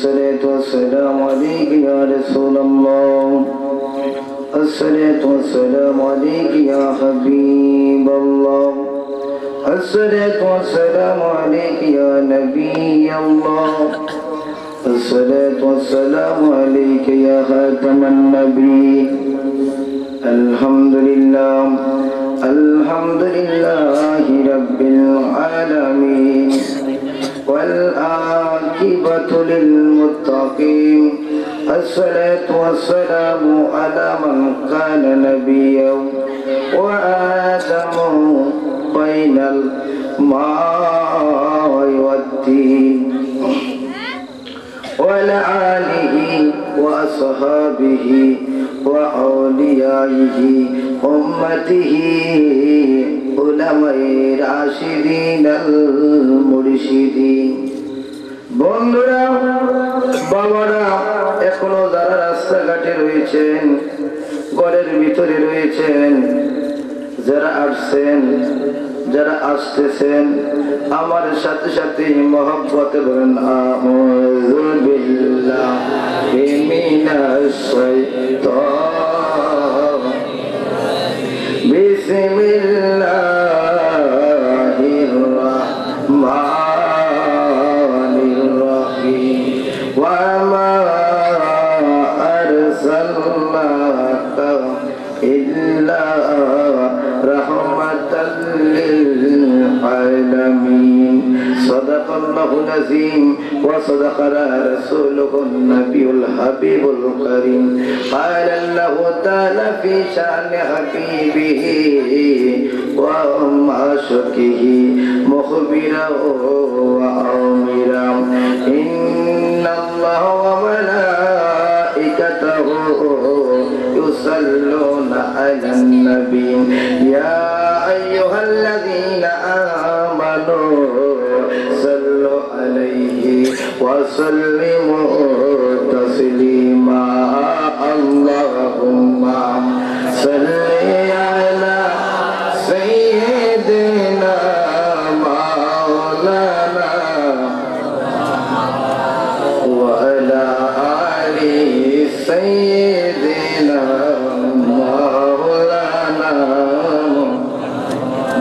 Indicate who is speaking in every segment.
Speaker 1: الصلاة والسلام عليك يا رسول الله الصلاة والسلام عليك يا حبيب الله الصلاة والسلام عليك يا نبي الله الصلاة والسلام عليك يا خاتم النبي الحمد لله رب العالمين والعاقبة للمتقين الصلاة والسلام على من كان نبيا وآدم بين الماء والدين وعلى آله وأصحابه وأوليائه أمته علماء راشدين المرشدين বন্ধুরা বাবারা এখনো যারা রাস্তাঘাটে রয়েছেন ঘরের ভিতরে রয়েছেন যারা আসছেন যারা আসতেছেন আমার সাথে সাথে মহব্বতে বলেন আউযু বিল্লাহি মিনাশ শাইতানির বিসমিল্লাহির রাহমানির রহিম ওয়া মা আরসালনাকা ইল্লা রাহমাতাল লিল আলামিন সাদাকাল্লাহু আযীম ওয়া সাদাকা রাসূলুহুন নাবিয়ুল হাবিবুল কারীম ক্বালা আল্লাহু তাআলা ফি শানি হাবিবিহি ওয়া মাশকিহি মুখবিরা ওয়া আমিরা ইন্নাল্লাহা ওয়া মালাইকাতাহু يصلون على النبي يا أيها الذين آمنوا صلوا عليه وسلموا تسليما اللهم صل على سيدنا مولانا وعلى آل سيدنا مولانا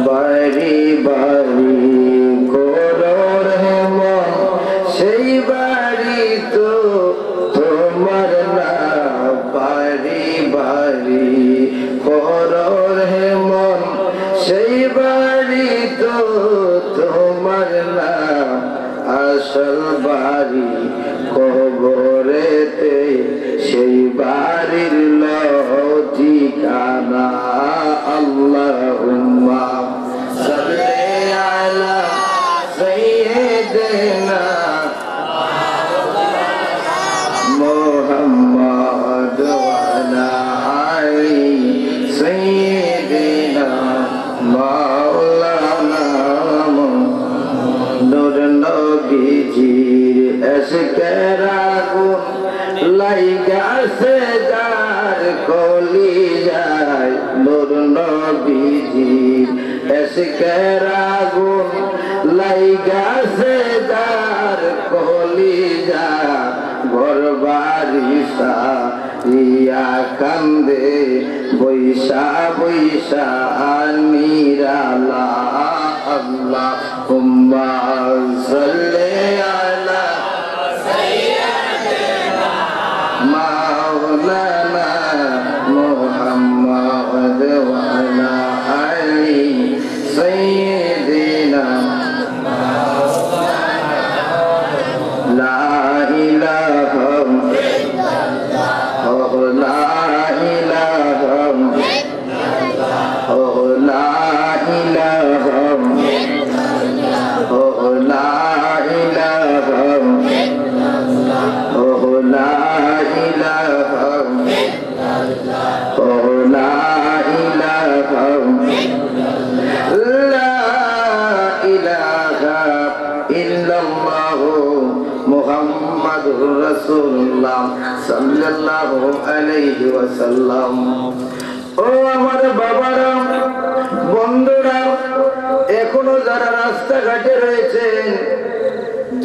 Speaker 1: বাড়ি বাড়ি করো রহমান সেই বাড়ি তো তোমার না বাড়ি বাড়ি করো রহমান সেই বাড়ি তো তোমার না আসল বাড়ি কবরেতে সেই বাড়ির ঠিকানা আল্লাহুম্মা সাল্লি আলা সাইয়্যিদিনা মুহাম্মাদ ওয়া আলা আলি সাইয়্যিদিনা মাওলানা নূর নবীজির এশকের আগুন লাইগাছে যার কলিজায় নূর নবীজির এশকের আগুন লাইগাছে যার কলিজা ঘরবাড়ি সারিয়া কান্দে বৈশা বৈশা নিরালা আল্লাহুম্মা সাল্লি আলা مولانا محمد وعلى آل سيدنا لا إله إلا الله لا إله إلا الله لا إله إلا الله لا إله إلا الله لا إله لا إله إلا الله محمد رسول الله صلى الله عليه وسلم ও আমার বাবারা বন্ধুরা এখনো যারা রাস্তাঘাটে রয়েছেন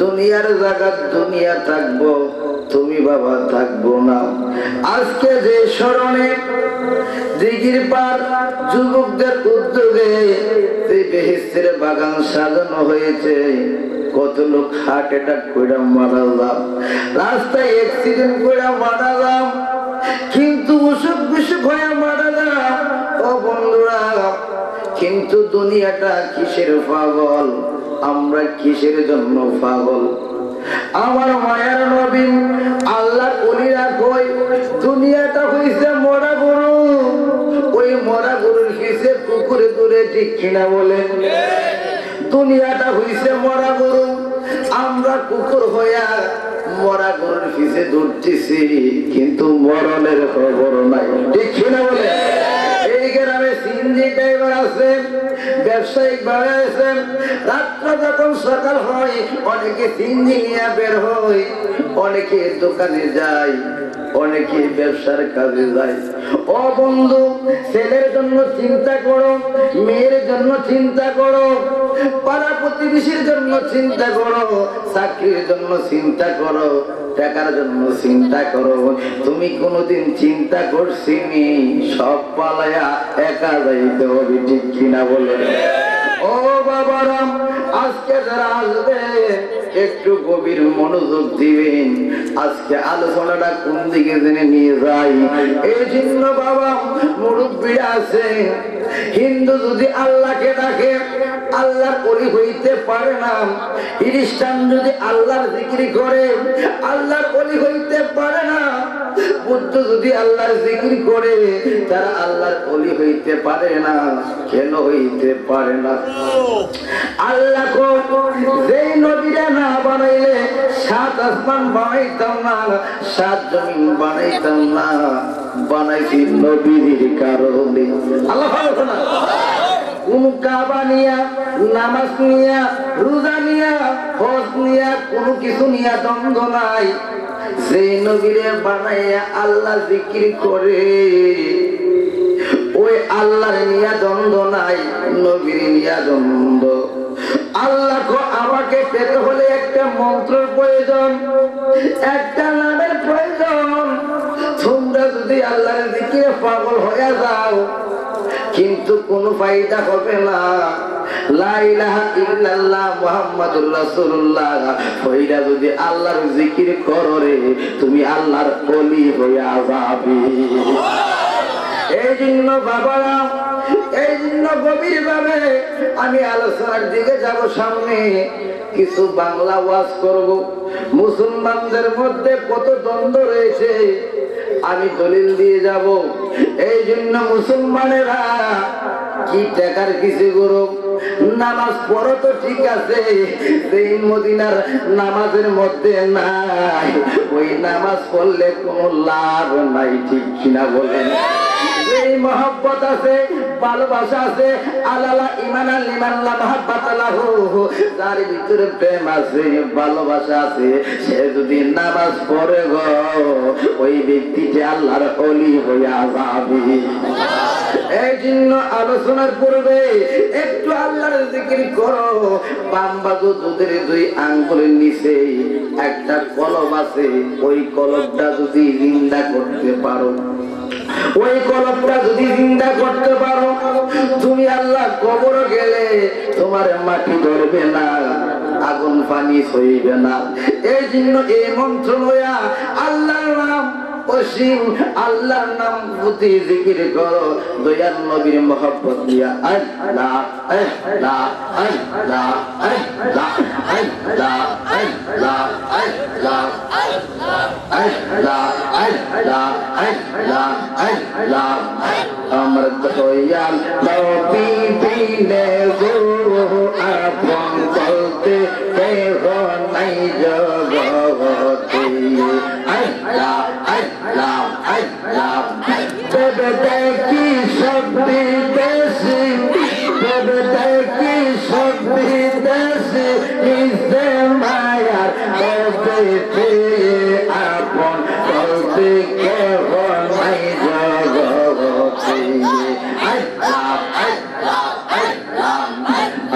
Speaker 1: দুনিয়ার জায়গায় দুনিয়া থাকবো, তুমি বাবা থাকবো না। আজকে যে স্মরণে দিঘির পার যুবকদের উদ্যোগে এই বেহেশতের বাগান সাজানো হয়েছে, কত লোক হার্ট অ্যাটাক করে মারা যাম, রাস্তায় অ্যাক্সিডেন্ট করে মারা যাম, কিন্তু অসুখ বিসুখ হয়ে মারা যাম। ও বন্ধুরা, কিন্তু দুনিয়াটা কিসের পাগল, আমরা কিসের জন্য পাগল? আমার মায়ের নবী আল্লাহ ওলিরা কই দুনিয়াটা হইছে মরা গরু, ওই মরা গরুর পিছে কুকুরে দূরে, ঠিক কিনা বলেন? দুনিয়াটা হইছে মরা গরু, আমরা কুকুর হইয়া মরা গরুর পিছে দৌড়তেছি, কিন্তু মরণের খবর নাই, ঠিক কিনা বলেন? এই গ্রামে সিএনজি ড্রাইভার আছে, ব্যবসায়িক ভাবে আছেন, রাত্র যখন সকাল হয় অনেকে সিএনজি নিয়ে বের হয়, অনেকে দোকানে যায়, অনেকে ব্যবসার কাজে যায়। ও বন্ধু, ছেলের জন্য চিন্তা করো, মেয়ের জন্য চিন্তা করো, পাড়া প্রতিবেশীর জন্য চিন্তা করো, চাকরির জন্য চিন্তা করো, টাকার জন্য চিন্তা করো। তুমি কোনোদিন চিন্তা করছিনি সব পালায়া একা যাইতে হবে, ঠিক কিনা বলে? ও বাবারাম, আজকে যারা আসবে একটু গভীর মনোযোগ দিবেন, আজকে আলোচনাটা কোন দিকে জেনে নিয়ে যাই। এই জন্য বাবা মুরব্বীরা আছে, হিন্দু যদি আল্লাহকে ডাকে আল্লাহর ওলি হইতে পারে না, খ্রিস্টান যদি আল্লাহর জিকির করে আল্লাহর ওলি হইতে পারে না, বুদ্ধ যদি আল্লাহর জিকির করে তারা আল্লাহর ওলি হইতে পারে না। কেন হইতে পারে না? আল্লাহ যেই নবীরা না বানাইলে সাত আসমান বানাইতাম না, সাত জমিন বানাইতাম না, বানাইছি নবীর কারণে। আল্লাহ ভালো না, কোন কাবা নিয়া, নামাজ নিয়া, রোজা নিয়া, হজ নিয়া, কোনো কিছু নিয়া দ্বন্দ্ব নাই। সেই নবীরে বানাইয়া আল্লাহ জিকির করে, ওই আল্লাহর নিয়া দ্বন্দ্ব নাই, নবীর নিয়া দ্বন্দ্ব। আল্লাহ আমাকে পেতে হলে একটা মন্ত্রের প্রয়োজন, একটা নামের প্রয়োজন। তোমরা যদি আল্লাহর জিকিরে পাগল হয়ে যাও কিন্তু কোনো ফায়দা হবে না। লা ইলাহা ইল্লাল্লাহ মুহাম্মাদুর রাসূলুল্লাহ কইরা যদি আল্লাহর জিকির করো রে, তুমি আল্লাহর ওলি হইয়া যাবে। এই জন্য বাবারা, এই জন্য গভীর ভাবে আমি আলোচনার দিকে যাব। সামনে কিছু বাংলা ওয়াজ করব। মুসলমানদের মধ্যে কত দ্বন্দ্ব রয়েছে আমি দলিল দিয়ে যাব। এই জন্য মুসলমানেরা কি টাকার কিছু করো, নামাজ পড়ো তো ঠিক আছে, সেই মদিনার নামাজের মধ্যে নাই, ওই নামাজ পড়লে কোনো লাভ নাই, ঠিক কিনা বলেন? এই মহব্বত আছে, ভালোবাসা আছে, আলালা ইমান লিমান লা মাহাব্বাত লাহু, যার ভিতরে প্রেম আছে, ভালোবাসা আছে, সে যদি নামাজ পড়ে গো, ওই ব্যক্তিটি আল্লাহর ওলি হইয়া যাবে। এই জন্য আলোচনার পূর্বে একটু আল্লাহর জিকির করো। বাম বাজু দুধের দুই আঙ্গুলের নিচে একটা কলম আছে, ওই কলমটা যদি জিন্দা করতে পারো, ওই কলমটা যদি জিন্দা করতে পারো, তুমি আল্লাহ কবর গেলে তোমার মাটি ধরবে না, আগুন পানি সইবে না। এই জন্য এই মন্ত্র লইয়া আল্লাহর নাম অসীম, আল্লাহর নাম প্রতি জিকির করো, দয়াল নবীর মহব্বত দিয়া। আল্লাহ আল্লাহ আল্লাহ আল্লাহ আল্লাহ আল্লাহ আল্লাহ আল্লাহ আল্লাহ আল্লাহ আল্লাহ। আমার দয়াল নবী বিনে গো আপন বলতে কেহ নাই জগতে। আল্লাহ আল্লাহ আল্লাহ। বেবে দেখি সব বিদেশি, বেবে দেখি সব বিদেশি, নিজে মায়ার বেবে আপন বলতে কেহ নাই জগতে। আল্লাহ আল্লাহ আল্লাহ।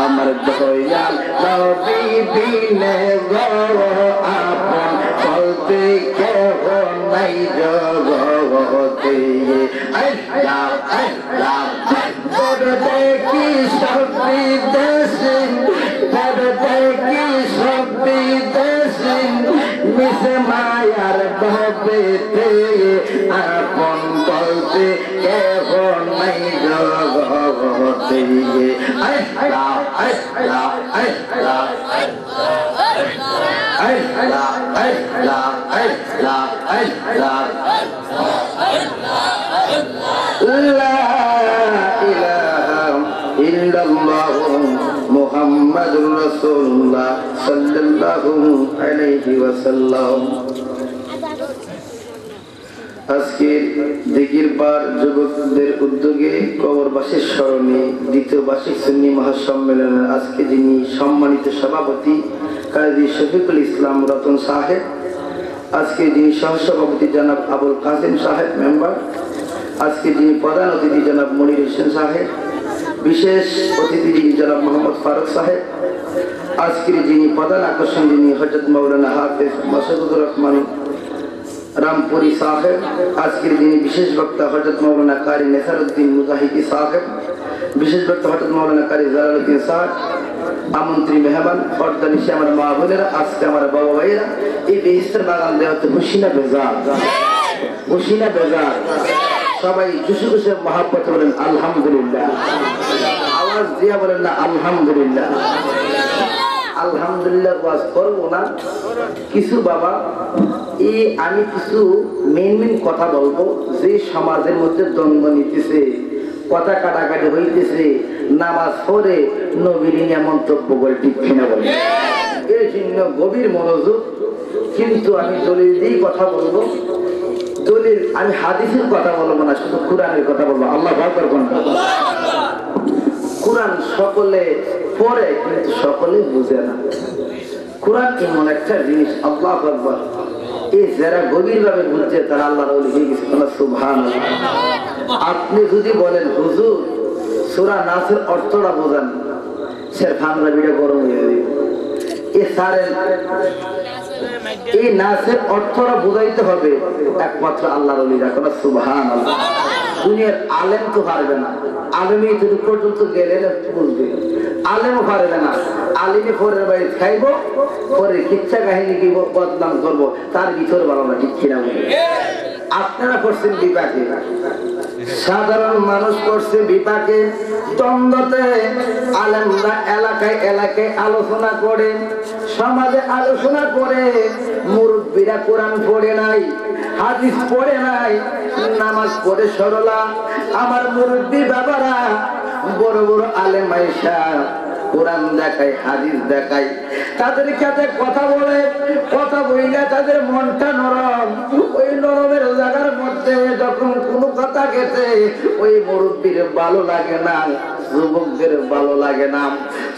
Speaker 1: আমার দয়াল নবী বিনে গো মতে কেহ নাই জগতে দেখি সব বিদেশি দেখি সব বিদেশি মিশে মায়ার ভবেতে আপন বলতে কেহ নাই জগতে মুহাম্মাদুর রাসূলুল্লাহ সাল্লাল্লাহু আলাইহি ওয়াসাল্লাম। আজকের দিঘির পার যুবকদের উদ্যোগে কবরবাসীর স্মরণে দ্বিতীয় বার্ষিক সুন্নি মহাসম্মেলনের আজকে যিনি সম্মানিত সভাপতি কাজী শফিকুল ইসলাম রতন সাহেব, আজকে যিনি সহসভাপতি জনাব আবুল কাসিম সাহেব মেম্বার, আজকে যিনি প্রধান অতিথি জনাব মনির হোসেন সাহেব, বিশেষ অতিথি যিনি জনাব মোহাম্মদ ফারুক সাহেব, আজকের যিনি প্রধান আকর্ষণ যিনি হযরত মাওলানা হাফেজ মাসুদুর রহমান রামপুরি সাহেব, আজকের যিনি বিশেষ বক্তা হযরত মাওলানা কারি নেসারউদ্দিন মুজাহিদি সাহেব, বিশেষ বক্তা হযরত মাওলানা কারি জালালউদ্দিন সাহেব, আমন্ত্রী মেহমান পর্দানিশে আমার মা বোনেরা, আজকে আমার বাবা ভাইয়েরা, এই বেহেশতের বাগান দেওয়াতে খুশিনা বেজার, খুশিনা বেজার, সবাই খুশি খুশি মহাব্বত বলেন আলহামদুলিল্লাহ, আওয়াজ দিয়া বলেন না আলহামদুলিল্লাহ। আলহামদুলিল্লাহ ওয়াজ করবো না কিছু বাবা, আমি কিছু মেন কথা বলবো যে সমাজের মধ্যে দ্বন্দ্ব নিতেছে, কথা কাটাকাটি হইতেছে, নামাজ পড়ে নবীর নিয়ে মন্তব্য করে ঠিক কিনা বলে, এর জন্য গভীর মনোযোগ। কিন্তু আমি দলিল দিয়েই কথা বলবো, দলিল আমি হাদিসের কথা বলবো না, শুধু কোরআনের কথা বলবো। আল্লাহ ভয় করবেন না। কোরআন সকলে পড়ে কিন্তু সকলে বুঝে না। কোরআন এমন একটা জিনিস, আল্লাহু আকবার, এই যারা গভীর ভাবে বুঝছে তারা আল্লাহর ওলি হয়ে গেছে। সুবহানাল্লাহ। আপনি যদি বলেন হুজুর সূরা নাসের অর্থটা বোঝান, সে ফাংরা ভিডিও গরম হয়ে যাবে। এই নাসের অর্থটা বুঝাইতে হবে একমাত্র আল্লাহর ওলিরা। সুবহানাল্লাহ। দুনিয়ার আলেম তো পারবে না, আলেমে এতটুকু পর্যন্ত গেলে বুঝবে, আলেমও পারবে না। আলিমে পরের বাড়ি খাইব, পরে কিচ্ছা কাহিনী কি বদনাম করবো, তার ভিতর ভালো না, ঠিক কিনা বলে। আপনারা করছেন বিপাকে, সাধারণ মানুষ করছে বিপাকে, দ্বন্দ্বতে। আলেমরা এলাকায় এলাকায় আলোচনা করে, সমাজে আলোচনা করে। মুরব্বীরা কোরআন পড়ে নাই, হাদিস পড়ে নাই, নামাজ পড়ে সরলা। আমার মুরব্বী বাবারা বড় বড় আলেম আয়েশা কোরআন দেখায়, হাদিস দেখায়, তাদের কাছে কথা বলে, কথা বইলে তাদের মনটা নরম। ওই নরমের জায়গার মধ্যে যখন কোনো কথা গেছে, ওই মুরব্বীর ভালো লাগে না, যুবকদের ভালো লাগে না,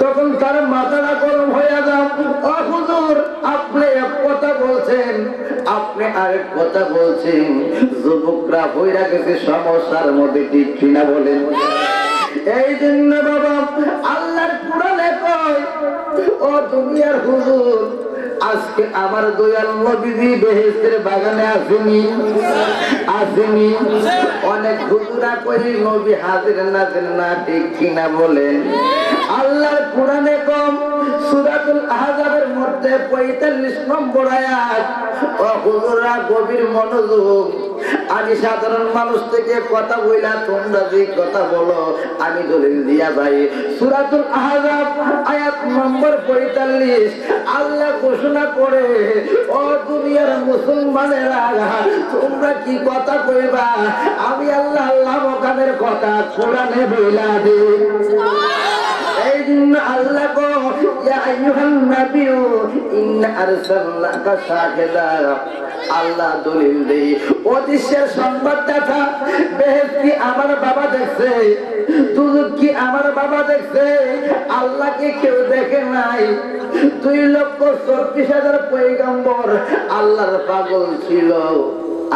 Speaker 1: তখন তার মাথাটা গরম হয়ে যান। ও হুজুর, আপনি এক কথা বলছেন, আপনি আরেক কথা বলছেন, যুবকরা হইয়া গেছে সমস্যার মধ্যে, ঠিক কিনা বলেন? এই জন্য বাবা আল্লাহর কোরআনে কয়, ও দুনিয়ার হুজুর, আজকে আমার দয়াল নবীজি বেহেশতের বাগানে আসেনি, আসেনি। অনেক হুজুরা কই নবী হাজির নাজির না, ঠিক কিনা বলেন? আল্লাহর কোরআনে কম সূরাতুল আহজাবের মধ্যে 45 নম্বর আয়াত। ও হুজুরা গভীর মনোযোগ, আমি সাধারণ মানুষ থেকে কথা বইলা, তোমরা যে কথা বলো আমি দলিল দিয়া যাই। সূরাতুল আহজাব আয়াত নম্বর 45 আল্লাহ ঘোষণা করে, ও দুনিয়ার মুসলমানেরা, তোমরা কি কথা কইবা, আমি আল্লাহ আল্লাহ ওখানের কথা কোরআনে বইলা দিই। এই জন্য আল্লাহ কো, ইয়া আইয়ুহান নাবিয়্যু ইন্না আরসালনাকা শাহিদান। আল্লাহ দলিল দেই, অদৃশ্যের সংবাদদাতা। বেহেশত কি আমার বাবা দেখছে, দুজক কি আমার বাবা দেখছে, আল্লাহকে কেউ দেখে নাই। 2,40,000 পয়গম্বর আল্লাহর পাগল ছিল,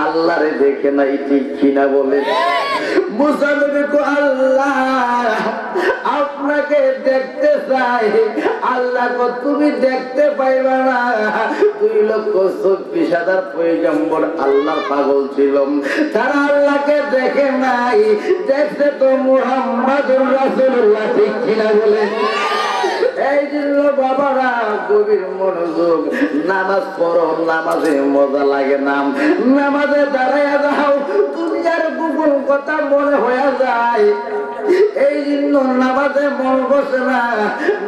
Speaker 1: আল্লাহরে দেখে নাই, ঠিক কিনা বলে? মুসা নবী কো আল্লাহ আপনাকে দেখতে চাই। আল্লাহ কো তুমি দেখতে পাইবা না। 2,24,000 পয়গম্বর আল্লাহর পাগল ছিল, তারা আল্লাহকে দেখে নাই, দেখতে তো মুহাম্মাদুর রাসূলুল্লাহ। ঠিক কিনা বলেন? এই জন্য বাবারা গভীর মনোযোগ, নামাজ পড়ো, নামাজে মজা লাগে না, নামাজে দাঁড়াইয়া যাও, দুনিয়ার গোপন কথা মনে হয়ে যায়। এই জন্য নামাজে মন বসে না,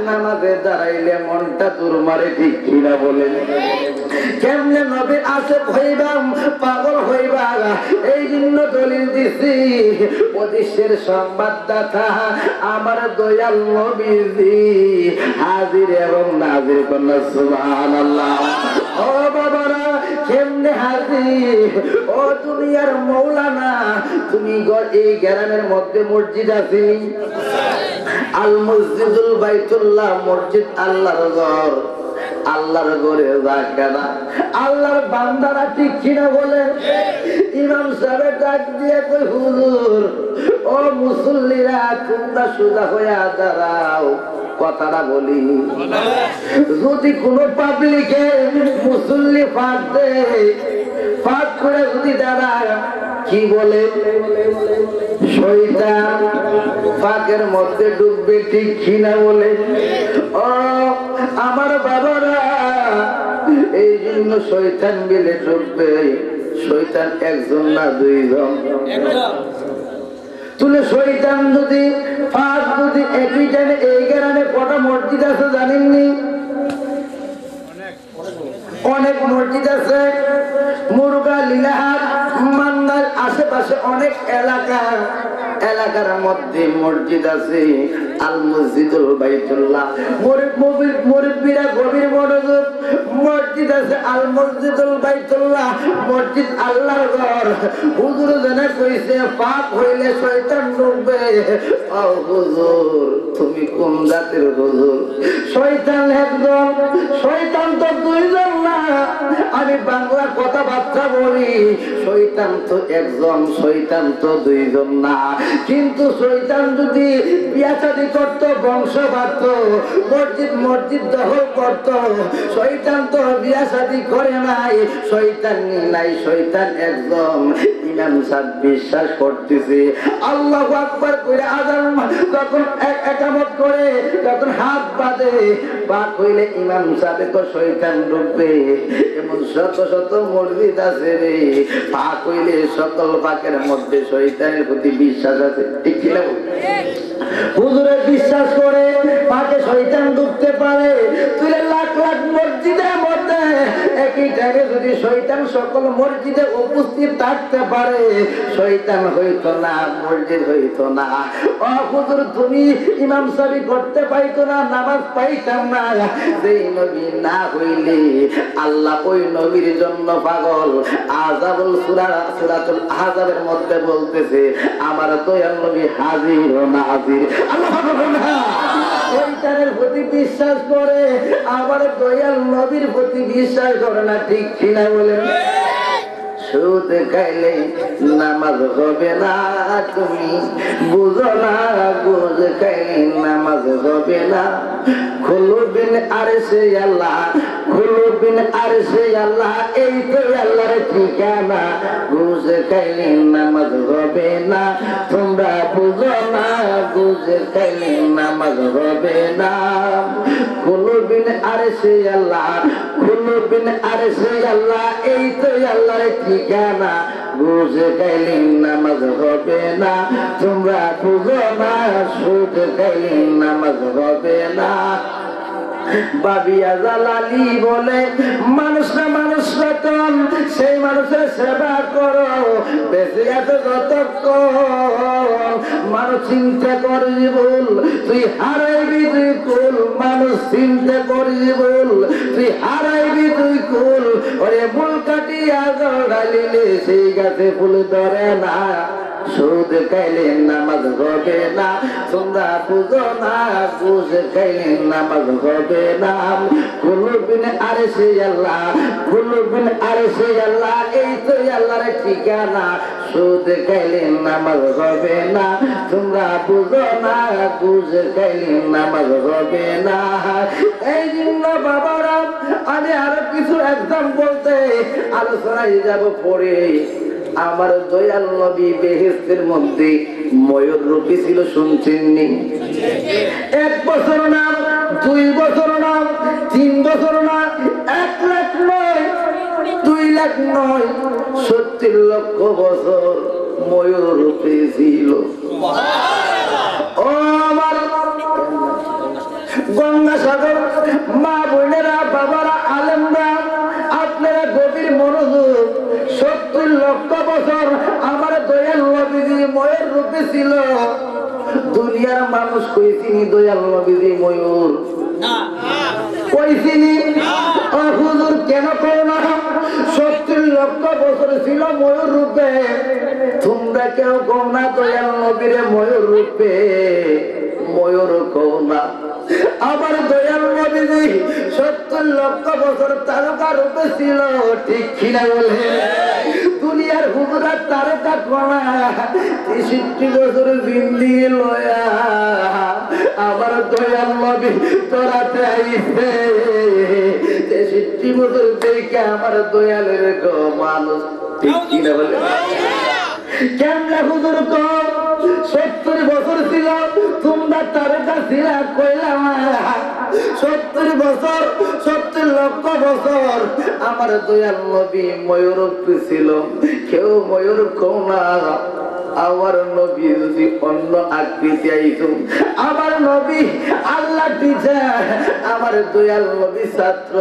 Speaker 1: নামাজে দাঁড়াইলে মনটা তোর মারে। ঠিক কিনা বলেন? কেমনে নবী আসে হইবাম, পাগল হইবা। এই জন্য দলিল দিছি, প্রদেশের সংবাদদাতা আমার দয়াল নবীজি হাজির এবং নাজির কন্যা। সুবহানাল্লাহ। ও বাবারা কেমনে হাজির? ও দুনিয়ার মৌলানা, তুমি এই গ্রামের মধ্যে মসজিদ আছে, আল মসজিদুল বাইতুল্লাহ, মসজিদ আল্লাহর ঘর। আল্লাহর ঘরে যাকে না আল্লাহর বান্দারা। ঠিক কিনা বলে? ইমাম সাহেব ডাক দিয়ে কই, হুজুর ও মুসল্লিরা তোমরা সোজা হইয়া দাঁড়াও, কথাটা বলি। যদি কোন পাবলিকে মুসল্লি ফাঁক দেয়, ফাঁক করে যদি দাঁড়ায়, কি বলে? শয়তান ফাঁকের মধ্যে ডুববে। ঠিক কিনা বলে? ও আমার বাবারা, এই জন্য শয়তান গেলে ডুববে। শয়তান একজন না দুইজন। তুলে শয়তান যদি ফাঁক যদি একই জানে, এই গ্রামে কটা মসজিদ আছে জানেননি? অনেক মসজিদ আছে। মুরগা, লীলাহাট, মান্দার আশেপাশে অনেক এলাকার মধ্যে মসজিদ আছে। আল মসজিদুল বাইতুল্লাহ, মুরব্বীরা গভীর মনোযোগ, মসজিদ আছে আল মসজিদুল বাইতুল্লাহ, মসজিদ আল্লাহর ঘর। হুজুর জানা কইছে পাপ হইলে শয়তান ঢুকবে। ও হুজুর তুমি কোন জাতের হুজুর? শয়তান একজন, শয়তান তো দুইজন না। আমি বাংলা কথাবার্তা বলি, শয়তান তো একজন, শয়তান তো দুইজন না। কিন্তু শয়তান যদি বিয়া শাদী করত, বংশ বাঁধত, মসজিদ দখল করত, শয়তান তো বিয়া শাদী করে নাই, শয়তান নাই, শয়তান একজন। ইমাম সাহেব বিশ্বাস করতেছে আল্লাহু আকবার কইরা আযান যখন একামত করে, যখন হাত বাঁধে, পাক হইলে ইমাম সাহেব তো শয়তান ঢুকবে। এমন শত শত মসজিদ আছে রে, পাক হইলে সকল পাকের মধ্যে শয়তানের প্রতি বিশ্বাস আছে। ঠিক কিনা? হুজুরের বিশ্বাস করে পাকে শয়তান ঢুকতে পারে। তুই লাখ লাখ মসজিদের মধ্যে একই টাইমে যদি শয়তান সকল মসজিদে উপস্থিত থাকতে পারে, শয়তান হইতো না, মসজিদ হইতো না। ও হুজুর তুমি ইমাম সাহেব করতে পাইতো না, নামাজ পাইতাম না। যেই নবী না হইলে আল্লাহ ওই নবীর জন্য পাগল। আযাবুল সূরাতুল আহজাবের মধ্যে বলতেছে আমার দয়াল নবী হাজির ও নাজির। আল্লাহ শয়তানের প্রতি বিশ্বাস করে, আবার দয়াল নবীর প্রতি বিশ্বাস করে না। ঠিক কিনা বলেন? সুদ খাইলে নামাজ হবে না, তুমি বুঝো না। গুজ খাইলে নামাজ হবে না। খুলুবিন আরশে আল্লাহ, খুলুবিন আরশে আল্লাহ, এই তো আল্লাহর ঠিকানা। গুজ খাইলে নামাজ হবে না, তোমরা বুঝো না। গুজ খাইলে নামাজ হবে না। খুলুবিন আরশে আল্লাহ, খুলুবিন আরশে আল্লাহ, এই তো আল্লাহর ঠিকানা। গুজ খাইলে নামাজ হবে না, তোমরা বুঝো না। সুদ খাইলে নামাজ হবে না। বাবিয়া জালালি বলে মানুষরা মানুষ রতন, সেই মানুষের সেবা করো বেঁচে আছে যতক্ষণ। মানুষ চিন্তা করিস ভুল, তুই হারাইবি তুই কুল। মানুষ চিন্তা করিস ভুল, তুই হারাইবি তুই কুল। ওরে মূল কাটিয়া ডালিলে সেই গাছে ফুল ধরে না। সুদ খাইলে নামাজ হবে না, তোমরা বুঝো না। ঘুষ খাইলে নামাজ হবে না। খুলুবিন আরশে আল্লাহ, খুলুবিন আরশে আল্লাহ, এই তো ওই আল্লাহর ঠিকানা। সুদ খাইলে নামাজ হবে না, তোমরা বুঝো না, বুঝ খাইলে নামাজ হবে না। এই জন্য বাবারা আমি আরো কিছু একদম বলতে আলোচনায় যাব পরে। আমার দয়াল নবী বেহেশতের মধ্যে ময়ূর রূপী ছিল, শুনছেননি? 1 বছর না, 2 বছর না, 3 বছর না, 1 লাখ নয়, 2 লাখ নয়, 70 লক্ষ বছর ময়ূর রূপী ছিল। ও আমার গঙ্গাসাগর মা বোনেরা, বাবারা, আলেমরা, আপনারা গভীর মনোযোগ। 70 লক্ষ বছর আমার দয়াল নবীজি ময়ূর রূপে ছিল। দুনিয়ার মানুষ কইছিনি দয়াল নবীজি ময়ূর? কইছিনি? হুজুর কেন কও না? 70 লক্ষ বছর ছিল ময়ূর রূপে। তোমরা কেউ কও না দয়াল নবীরে ময়ূর রূপে? ময়ূর কও না। আমার দয়াল নবীজি 70 লক্ষ বছর তারকা রূপে ছিল, ঠিক কিনা বলে? দুনিয়ার হুজুরা তারকা কোনা 63 বছর বিন্দি লয়া আমার দয়াল নবী তোরাতে আইছে। 63 বছর দেখে আমার দয়ালের মানুষ, ঠিক কিনা বলে? কেমনে হুজুর কম 70 বছর ছিল, তোমরা তারকা ছিল কইলাম। 70 বছর, 70 লক্ষ বছর আমার দয়াল নবী ময়ূর ছিল। কেউ ময়ূর কও না। আমার নবী যদি অন্য আকৃতি আইতো, আমার নবী আল্লাহ টিচার, আমার দয়াল নবী ছাত্র।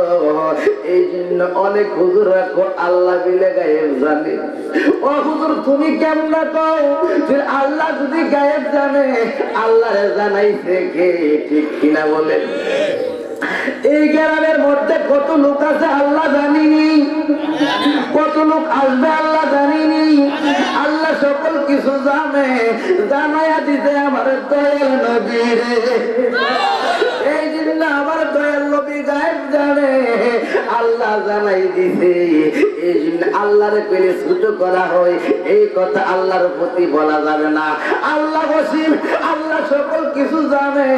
Speaker 1: এই জন্য অনেক হুজুর রাখো আল্লাহ বিলে গায়েব জানে। ও হুজুর তুমি কেমন কও? আল্লাহ যদি গায়েব জানে, আল্লাহরে জানাইছে কে? ঠিক কিনা বলেন? এই গ্রামের মধ্যে কত লোক আছে আল্লাহ জানিনি, কত লোক আসবে আল্লাহ জানিনি। আল্লাহ সকল কিছু জানে, জানাইয়া দিতে আমার দয়াল নবী রে। এই জন্য আমার দয়াল নবী গায়েব জানে, আল্লাহ জানাই দিতে। এই জন্য আল্লাহরে পেলে ছোট করা হয়, এই কথা আল্লাহর প্রতি বলা যাবে না। আল্লাহ বসিম, আল্লাহ সকল কিছু জানে।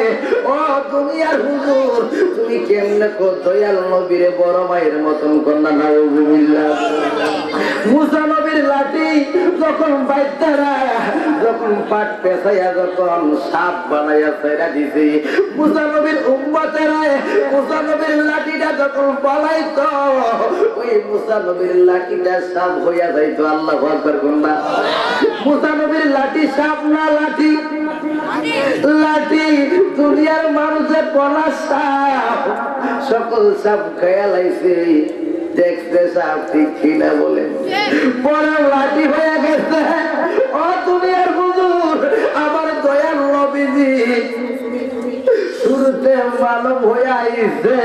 Speaker 1: ও দুনিয়ার হুজুর তুমি কেমনে দয়াল নবীরে বড় মায়ের মতন কন্যা? নাউজুবিল্লাহ। মুসা নবীর লাঠি যখন বাইদারা, যখন পাট পেছাইয়া, যখন সাপ বানাইয়া ছেড়া দিছে, মুসা নবীর উম্মতেরা মুসা নবীর লাঠিটা যখন পালাইতো, ওই মুসা নবীর লাঠিটা সাপ হইয়া যাইতো। আল্লাহু আকবার কন্যা। মুসা নবীর লাঠি সাপ না লাঠি? লাঠি। দুনিয়ার মানুষের পলা সাপ, সকল সাপ খেয়াল আইছে, দেখতে সাপ, ঠিক কিনা বলেন? বড় লাঠি হয়ে গেছে। ও দুনিয়ার হুজুর আমার দয়াল নবীজি শুরুতে মানব হয়ে আইছে,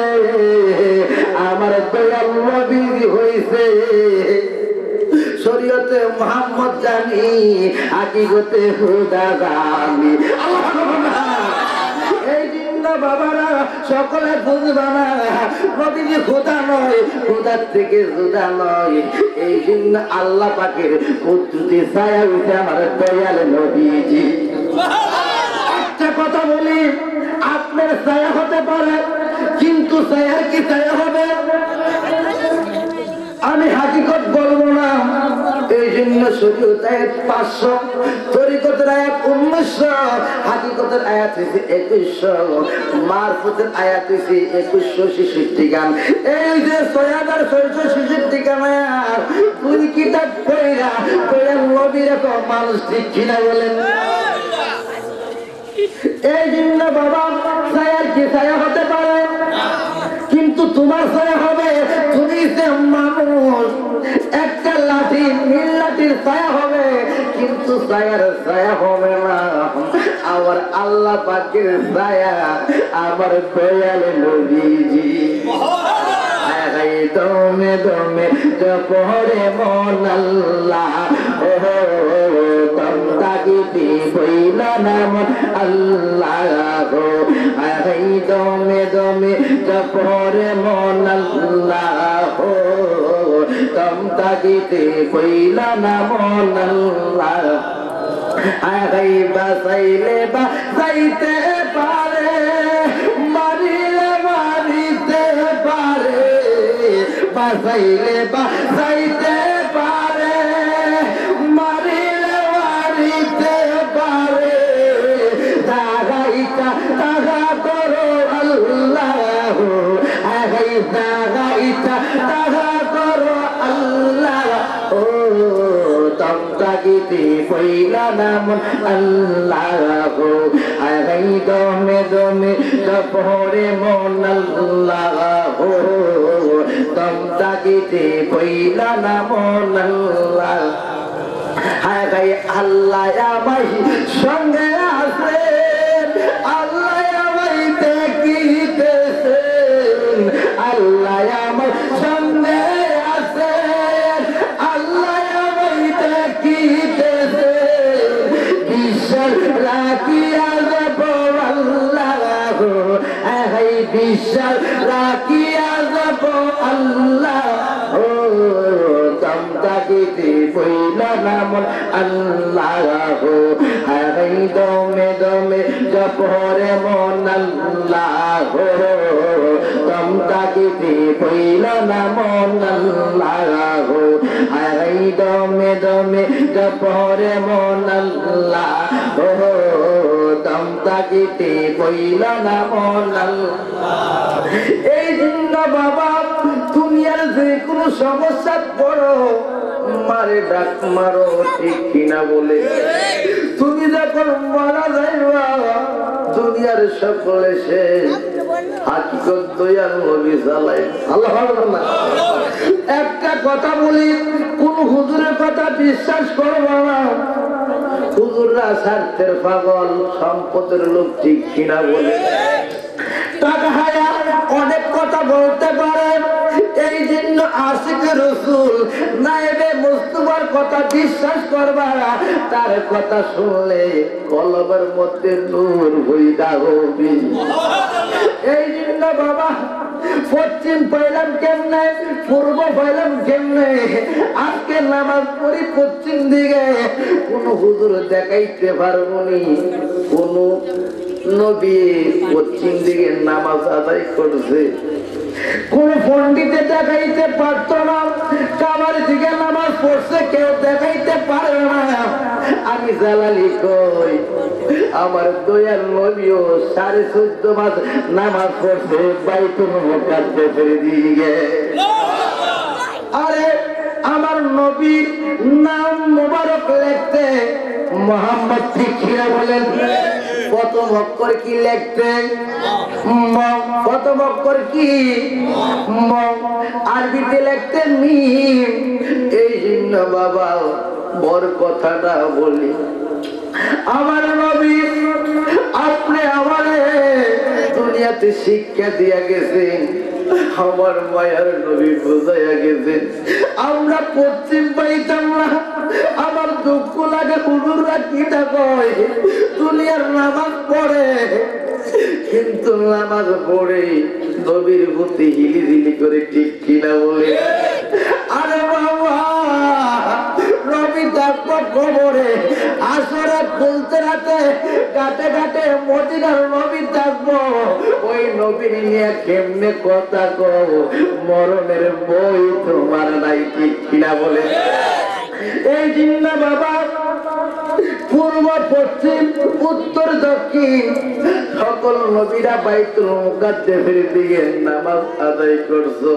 Speaker 1: আমার দয়াল নবীজি হইছে শরীয়তে মুহাম্মদ জানি, হাকিকতে হুদা জানি। এই জন্য বাবারা সকলে বুঝবা না, নবীজি খোদা নয়, খোদার থেকে জুদা নয়। এই জন্য আল্লাহ পাকের কুদরতি ছায়া উঠে আমার দয়াল নবীজি। একটা কথা বলি, আপনার ছায়া হতে পারে, কিন্তু ছায়ার কি ছায়া হবে? আমি হাকিকত বলবো না। এই জন্য শরীয়ত আয়াত 500, তরিকতের আয়াত 1900, হাকিকতের আয়াত হয়েছে 2100, মারফতের আয়াত হয়েছে 2166 গান। এই যে 6666 গান আয়াত, দুই কিতাব কইরা কইরা নবীর এত মানুষ, ঠিক কিনা বলেন? এই জন্য বাবা ছায়ার কি ছায়া হতে পারে, কিন্তু তোমার ছায়া হবে। তুমি যে মানুষ, একটা লাঠি নীল লাঠির ছায়া হবে, কিন্তু ছায়ার ছায়া হবে না আমার আল্লাহ পাকের ছায়া, আমার দয়াল নবীজি। দমে দমে জপরে মন আল্লাহ দম তাগিতে বইল নাম আল্লাহ দমে দমে জপরে মন আল্লাহ দম তাগিতে বইল নাম আল্লাহ আগাই বাসাইলে বাসাইতে পারে মারিলে মারিতে পারে বাসাইলে বাসাইতে পারে মারিলে মারিতে পারে দাগাইতা দাগা করো আল্লাহ আগাই দাগাইতা দাগা করো আল্লাহ ও দম তাগিতে বইলা নাম আল্লাহ আগাই দমে দমে জপরে মন আল্লাহ দম তাগিতে বইলা নাম আল্লাহ আগাই আল্লাহ আমায় সঙ্গে আছে আল্লাহ আমায় দেখিতেছেন আল্লাহ আমার সঙ্গে আছে আল্লাহ আমায় দেখিতেছেন বিশ্বাস রাখিয়া যাব আল্লাহ বিশ্বাস রাখিয়া যাব আল্লাহ দম তাগিতে বইলা নাম আল্লাহ হারাই দমে দমে জপরে মন আল্লাহ দম তাগিতে বইলা নাম আল্লাহ হারাই দমে দমে জপরে মন আল্লাহ দম তাগিতে বইলা নাম আল্লাহ এই জন্য বাবা দুনিয়ার যে কোনো সমস্যা পড়ো মারে ডাক মারো ঠিক কিনা বলে তুমি যখন মারা যাইবা দুনিয়ার সকলে শেষ হাকিকত দয়াল নবী চালাই আল্লাহ না একটা কথা বলি কোন হুজুরের কথা বিশ্বাস করবা না হুজুররা স্বার্থের পাগল সম্পদের লোক ঠিক কিনা বলে টাকা হায়া অনেক কথা বলতে পারে এই জন্য আশিক রাসূল নায়েবে মুস্তাফার কথা বিশ্বাস করবা তার কথা শুনলে কলবের মধ্যে নূর হইয়া হবে এই জন্য বাবা পশ্চিম পাইলাম কেমনে পূর্ব পাইলাম কেমনে আজকে নামাজ পড়ি পশ্চিম দিকে কোন হুজুর দেখাইতে পারবো নি কোন নবী পশ্চিম দিকে নামাজ আদায় করছে কোন পন্ডিতে দেখাইতে পারতো না কাবার দিকে নামাজ পড়ছে কেউ দেখাইতে পারে না আমি জালালি কই আমার দয়াল নবীও 14.5 মাস নামাজ পড়ছে বাইতুল মুকাদ্দাসের দিকে আরে আমার নবীর নাম মোবারক লিখতে মোহাম্মদ শিক্ষিরা বলেন প্রথম অক্ষর কি লিখতেন প্রথম অক্ষর কি আরবিতে লিখতেন মিম এই জন্য বাবা বড় কথাটা বলি আমার নবী আপনি আমারে দুনিয়াতে শিক্ষা দিয়া গেছেন আমার মায়ার নবী বুঝাইয়া গেছেন আমরা পশ্চিম পাইতাম না আমার দুঃখ লাগে হুজুররা কিটা কয় দুনিয়ার নামাজ পড়ে কিন্তু নামাজ পড়ে নবীর প্রতি হিলিহিলি করে ঠিক কিনা বলে আরে বাবা নবী থাকবো কবরে আসরে খুলতে রাতে গাতে গাতে মদিনার নবী থাকবো ওই নবীর নিয়ে কেমনে কথা কও মরণের বই তোমার নাই ঠিক কিনা বলে এই জন্য বাবা পূর্ব পশ্চিম উত্তর দক্ষিণ সকল নবীরা বাইতুল মুকাদ্দাসের দিকে নামাজ আদায় করছো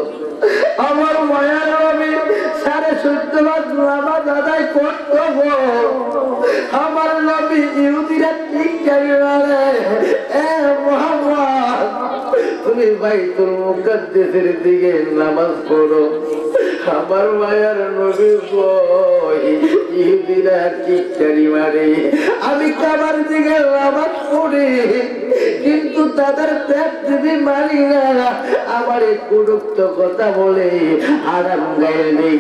Speaker 1: আমার মায়ার নবী 14.5 মাস নামাজ আদায় করতো আমার নবী ইহুদিরা ঠিক জানে এ মুহাম্মদ তুমি বাইতুল মুকাদ্দাসের দিকে নামাজ পড়ো আমার মায়ের নবী ইহুদিরা টিকটারি মারে, আমি কাবার দিকে নামাজ পড়ি কিন্তু তাদের পেট যদি মারি না, আমার কুরুক্ত কথা বলে আরাম গায়ে নেই।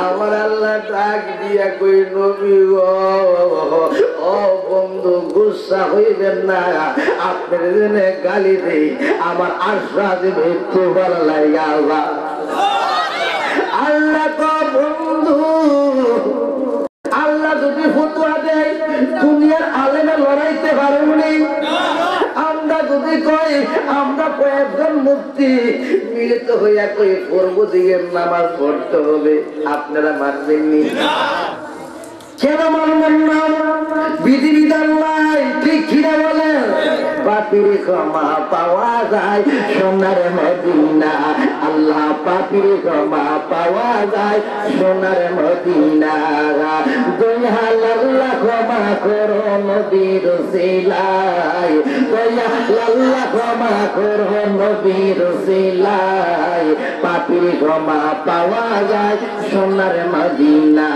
Speaker 1: আমার আল্লাহ ডাক দিয়া কই নবী গো, ও বন্ধু গুসা হইবেন না, আপনার জন্য গালি দেই, আমার আশা দেবে একটু ভালো লাগে। আল্লাহ আল্লাহ তো বন্ধু, আল্লাহ যদি ফতুয়া দেয় দুনিয়ার আলেমে লড়াইতে পারবনি। আমরা যদি কই আমরা কয়েকজন মুফতি মিলিত হইয়া কই পূর্ব দিকের নামাজ পড়তে হবে, আপনারা মানবেননি? কেন মানবেন না? বিধিবিধান নাই, ঠিক কিনা বলেন? পাপির ক্ষমা পাওয়া যায় সোনার মদিনা, আল্লাহ পাপির ক্ষমা পাওয়া যায় সোনার মদিনা। দয়াল আল্লাহ ক্ষমা করো নবীর উসিলায়, দয়াল আল্লাহ ক্ষমা করো নবীর উসিলায়, পাপির ক্ষমা পাওয়া যায় সোনার মদিনা,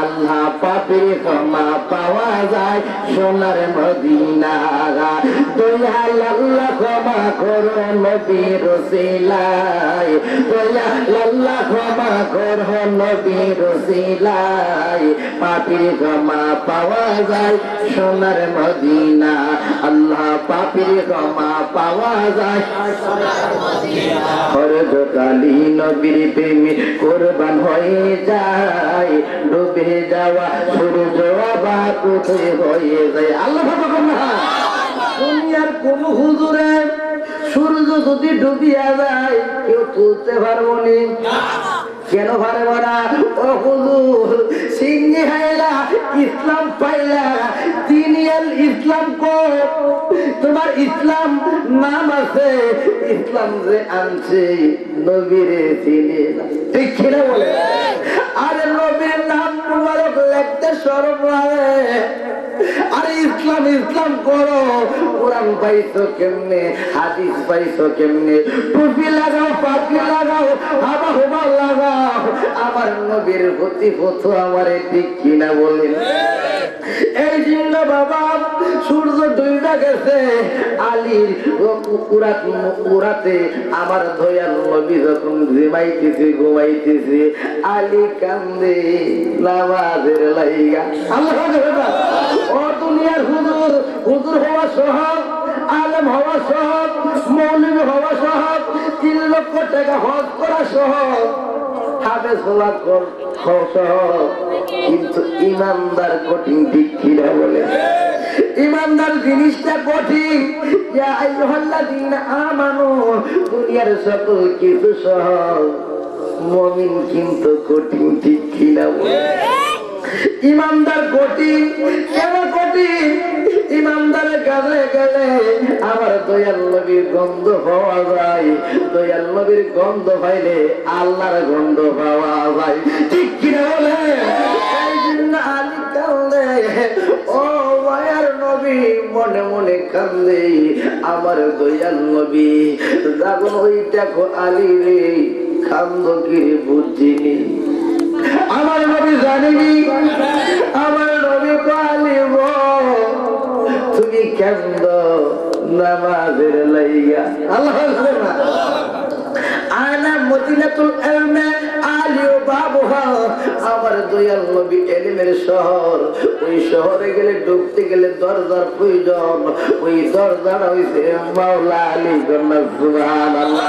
Speaker 1: আল্লাহ পাপির ক্ষমা পাওয়া যায় সোনার মদিনা। দয়াল আল্লাহ ক্ষমা করো নবীর উসিলায়, দয়াল আল্লাহ ক্ষমা করো নবীর উসিলায়, পাপির ক্ষমা পাওয়া যায় সোনার মদিনা, আল্লাহ পাপির ক্ষমা পাওয়া যায় সোনার মদিনা। হরজকালী নবীর প্রেমে কুরবান হয়ে যায়, ডুবে যাওয়া সূর্য আবার উঠে হয়ে যায়। আল্লাহ দুনিয়ার কোন হুজুরে সূর্য যদি ডুবিয়া যায় কেউ তুলতে পারবো নি। কেন পারবো না? ও হুজুর সিংহে হায়লা ইসলাম পাইলা, দিনিয়াল ইসলাম কো তোমার ইসলাম নাম আছে, ইসলাম যে আনছে নবীরে চিনে না, ঠিক কিনা বলে? আরে নবীর নাম মুবারক লিখতে শরম লাগে। আরে ইসলাম ইসলাম করো, কোরআন পাইছো কেমনে, হাদিস পাইছো কেমনে, টুপি লাগাও, পাপি লাগাও, হাবা হুবা লাগাও, আমার নবীর প্রতি পথ আমারে ঠিক কিনা বলেন? এই জন্য বাবা সূর্য ডুবে গেছে, আলীর উড়াতে আমার দয়াল নবী যখন ঘুমাইতেছে আলী কান্দে নামাজের লাইগা। আল্লাহ ও দুনিয়ার হুজুর, হুজুর হওয়া সহজ, আলেম হওয়া সহজ, মৌলবী হওয়া সহজ, 3 লক্ষ টাকা হজ করা সহজ, হাফেজ হওয়া সহজ, কিন্তু ইমানদার কঠিন, ঠিক কিনা বলে? ইমানদার জিনিসটা কঠিন। ইয়া আইয়ুহাল্লাযীনা আমানু, দুনিয়ার সকল কিছু সহজ, মুমিন কিন্তু কঠিন, ঠিক কিনা বলে? ইমানদার কঠিন। কেন কঠিন? ইমানদারের কাছে গেলে আমার দয়াল নবীর গন্ধ পাওয়া যায়, দয়াল নবীর গন্ধ পাইলে আল্লাহর গন্ধ পাওয়া যায়, ঠিক কিনা বলে? এই জন্য আলী কান্দে, ও মায়ার নবী মনে মনে কান্দে, আমার দয়াল নবী যখন ওই দেখো আলী রে কান্দ কি বুঝিনি, আমার নবী জানিনি, আমার নবী আলিম তুমি কেন্দ নামাজের লাইগা। আল্লাহ আনা মদিনাতুল ইলমে আলিও বাবুহা, আমার দয়াল নবী ইলমের শহর, ওই শহরে গেলে ঢুকতে গেলে দরজার প্রয়োজন, ওই দরজাটা হইছে মাওলা আলী। সুবহানাল্লাহ।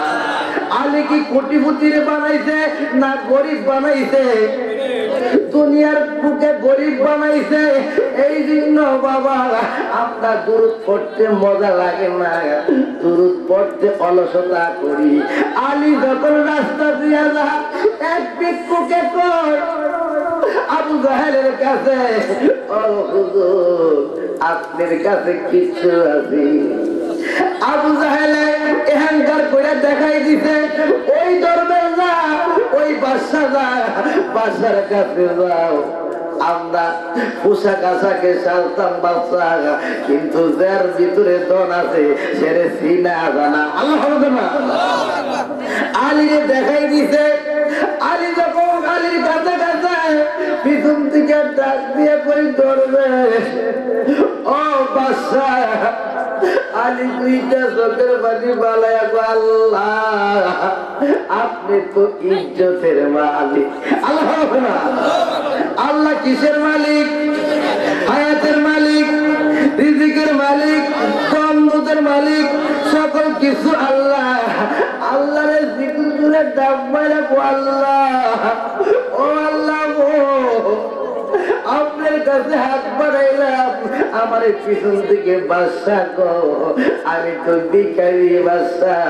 Speaker 1: আলী কি কোটিপতির বানাইছে না গরিব বানাইছে? দুনিয়ার বুকে গরিব বানাইছে। এই জন্য বাবা আমরা দুরূদ পড়তে মজা লাগে না, দুরূদ পড়তে অলসতা করি। আলী যখন রাস্তা দিয়া যায় এক ভিক্ষুকে কয় আবু জাহেলের কাছে, ও হুজুর আপনার কাছে কিছু আছে? আবু জাহেলে এখানকার করে দেখাই দিছে, ওই দরবার যা, ওই বাদশা যা, বাদশার কাছে যাও। আমরা পোশাক আশাকে সাজতাম বাদশা, কিন্তু যার ভিতরে দন আছে সেরে চিনা জানা। আল্লাহ না আলীরে দেখাই দিছে। আলী যখন আলীর কাছে কাছে পিছন থেকে ডাক দিয়ে কই ধরবে, ও বাদশাহ। আলী দুইটা চোখের পানি বালায়া, আল্লাহ আপনি তো ইজ্জতের মালিক। আল্লাহ আল্লাহ কিসের মালিক? হায়াতের মালিক, রিজিকের মালিক, সম্পদের মালিক, সকল কিছু আল্লাহ। আল্লাহর জিকির করে ডাক মারা, আল্লাহ ও আল্লাহ গো, আপনার কাছে হাত বাড়াইলাম, আমার পিছন থেকে বাদশাহ গো, আমি তো ভিখারি বাদশাহ,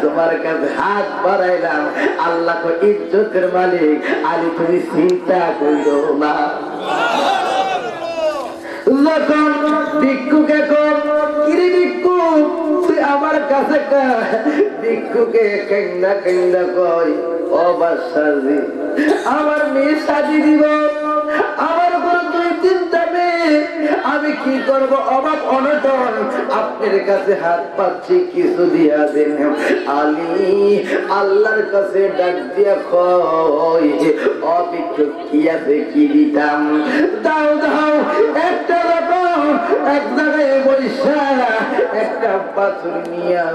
Speaker 1: তোমার কাছে হাত বাড়াইলাম, আল্লাহ তো ইজ্জতের মালিক, আলী তুমি চিন্তা করিও না। যখন ভিক্ষুকে কিরে ভিক্ষুক তুই আমার কাছে ভিক্ষুকে কেন্দা কেন্দা কই, ও বাদশাহজি আমার মেয়ে শাদি দিব, আমার ঘর দুই তিনটা মেয়ে, আমি কি করব অভাব অনটন, আপনার কাছে হাত পাচ্ছি কিছু দিয়া দেন। আলী আল্লাহর কাছে ডাক দিয়া কই, ও ভিক্ষুক কি আছে কি দিতাম, দাও দাও। একটা রকম এক জায়গায় বৈশা একটা পাথর নিয়া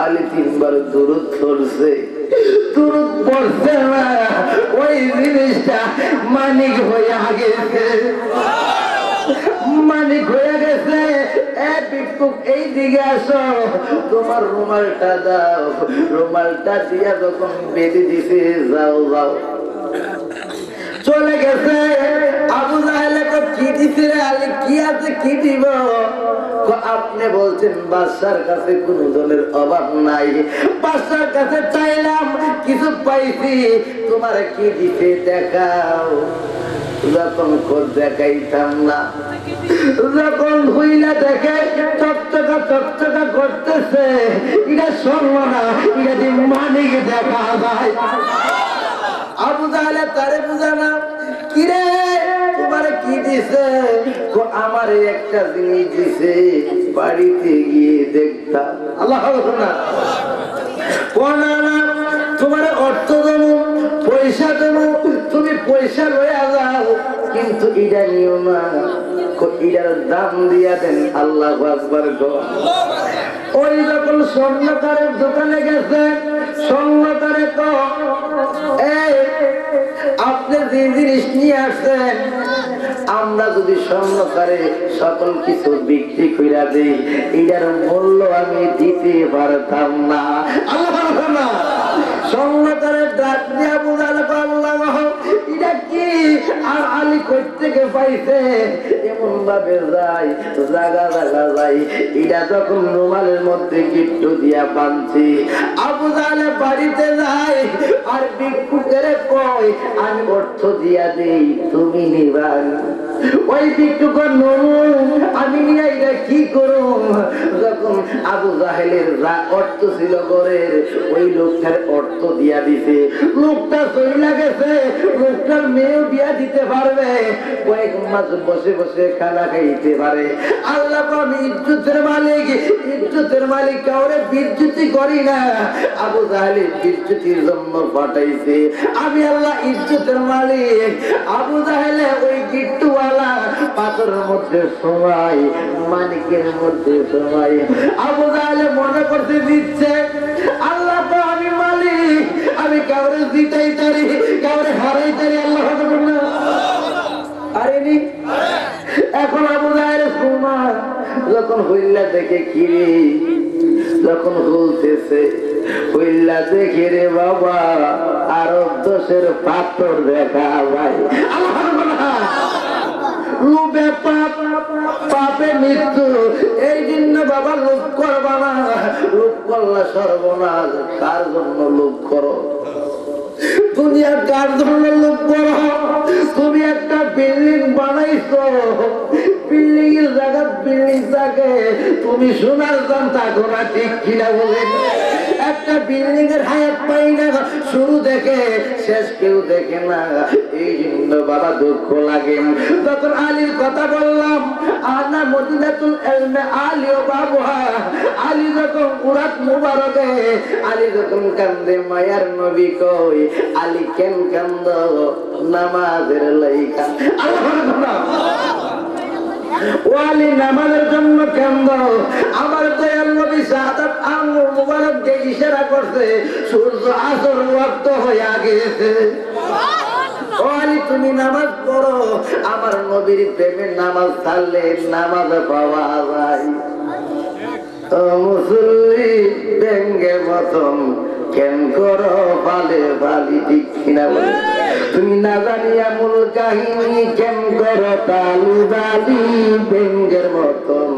Speaker 1: আলী তিনবার দুরূদ পড়ছে, দুরূদ পড়ছে না, ওই জিনিসটা মানিক হয়ে গেছে, মানিক হয়ে গেছে। ভিক্ষুক এই দিকে আসো, তোমার রুমালটা দাও। রুমালটা দিয়া যখন বেঁধে দিছে, যাও যাও চলে গেছে। আবু জাহেল কি দিছে রে আলী, কি আছে কি দিব? আপনি বলছেন বাদশার কাছে কোন ধরনের অভাব নাই, বাদশার কাছে চাইলাম কিছু পাইছি, তোমার কি দিতে দেখাও। যখন দেখাইতাম না, যখন হইলা দেখে চকচকা চকচকা করতেছে, এটা স্বর্ণ না, এটা দিয়ে মানিক দেখা যায়। আবু জাহেল তারে বুঝানা, কিরে তোমার কি দিছে? আমার একটা জিনিস দিছে, বাড়িতে গিয়ে দেখতাম। আল্লাহ না, তোমার অর্থ দেবো, পয়সা দেবো, তুমি পয়সা লইয়া যাও, কিন্তু এটা নিও না, এটার দাম দিয়া দেন। আল্লাহু আকবার গো। ওই যখন স্বর্ণকারের দোকানে গেছে, স্বর্ণকারে তো আপনি যে জিনিস নিয়ে আসছেন, আমরা যদি স্বর্ণকারে সকল কিছু বিক্রি কইরা দেই, এটার মূল্য আমি দিতে পারতাম না। আল্লাহ না, স্বর্ণকারের ডাক দিয়া বুঝালে আল্লাহ এটা কি? আর আলী কই থেকে পাইছে? এমন ভাবে যাই জাগা জাগা যাই, এটা যখন রুমালের মধ্যে গিট্টু দিয়া বাঁধছি, আবু জাহেল বাড়িতে যাই আর ভিক্ষুকের কই আমি অর্থ দিয়া দেই, তুমি নিবা। ওই ভিক্ষুকের আমি নিয়ে এটা কি করুম? যখন আবু জাহেলের যা অর্থ ছিল ঘরের, ওই লোকটার অর্থ দিয়া দিছে, লোকটা চইলা গেছে, লোকটার মেয়েও বিয়া দিতে পারবে, কয়েক মাস বসে বসে খানা খাইতে পারে। আল্লাহ আমি ইজ্জতের মালিক, ইজ্জতের মালিক কাউরে বিদ্যুতি করি না। আবু জাহেলের বিদ্যুতির জন্য পাঠাইছে, আমি আল্লাহ ইজ্জতের মালিক। আবু জাহেলে ওই গিট্টুওয়ালা পাথরের মধ্যে সময়, মানিকের মধ্যে সময়, আবু জাহেলে মনে করতে দিচ্ছে আল্লাহ তো আমি মালিক, আমি কাউরে জিতাই তারি, কাউরে হারাই তারি। আল্লাহ আরেনি এখন আবু জাহেল সময় যখন হইলা দেখে কিরে, যখন বলতেছে হইলা দেখে রে বাবা, আরব দেশের পাথর দেখা ভাই। লোভে পাপ, পাপে মৃত্যু, এই জন্য বাবা লোভ করবা না, লোভ করলে সর্বনাশ। কার জন্য লোভ করো? দুনিয়ার কার জন্য লোভ করো? তুমি একটা বিল্ডিং বানাইছো, বিল্ডিং এর জায়গা বিল্ডিং থাকে, তুমি সোনার দাম থাকো না, ঠিক কিনা বলেন? একটা একটা বিল্ডিং এর হায়াত পাই না, শুরু দেখে শেষ কেউ দেখে না। এই জন্য বাবা দুঃখ লাগে। তখন আলীর কথা বললাম, আনা মদিনাতুল ইলমে আলী ও বাবুহা। আলী যখন উরাত মুবারকে, আলী যখন কান্দে মায়ার নবী কই, আলী কেন কান্দ? নামাজের লাইকা। আল্লাহ ওয়ালি নামাজের জন্য কেন্দ্র। আমার দয়াল নবী সাদাত আঙ্গুল মুবারককে ইশারা করছে, সূর্য আসর ওয়াক্ত হয়ে গেছে। ওয়ালি তুমি নামাজ পড়ো। আমার নবীর প্রেমে নামাজ ছাড়লে নামাজ পাওয়া যায়। ও মুসল্লি ব্যাঙ্গের মতন কেন করো ফালে ফালি, ঠিক কিনা বলে? তুমি না জানিয়া মূল কাহিনী কেন করো তালি বালি, ব্যাঙ্গের মতন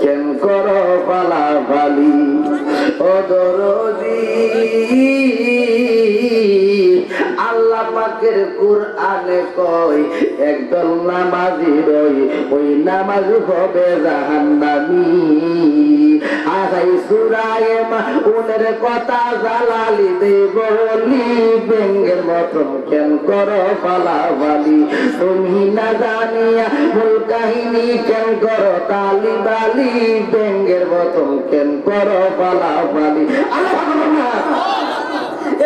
Speaker 1: কেন করো ফালা ফালি। ও দরদি আল্লাহ পাকের কুরআনে কয়, একদল নামাজি রই, ওই নামাজ হবে জাহান্নামী। আগাই সূরায়ে মাউনের কথা জালালি দে বলি, ব্যাঙ্গের মতন কেন করো ফালাফালি। তুমি না জানিয়া মূল কাহিনী কেন করো তালি বালি, ব্যাঙ্গের মতন কেন করো ফালাফালি।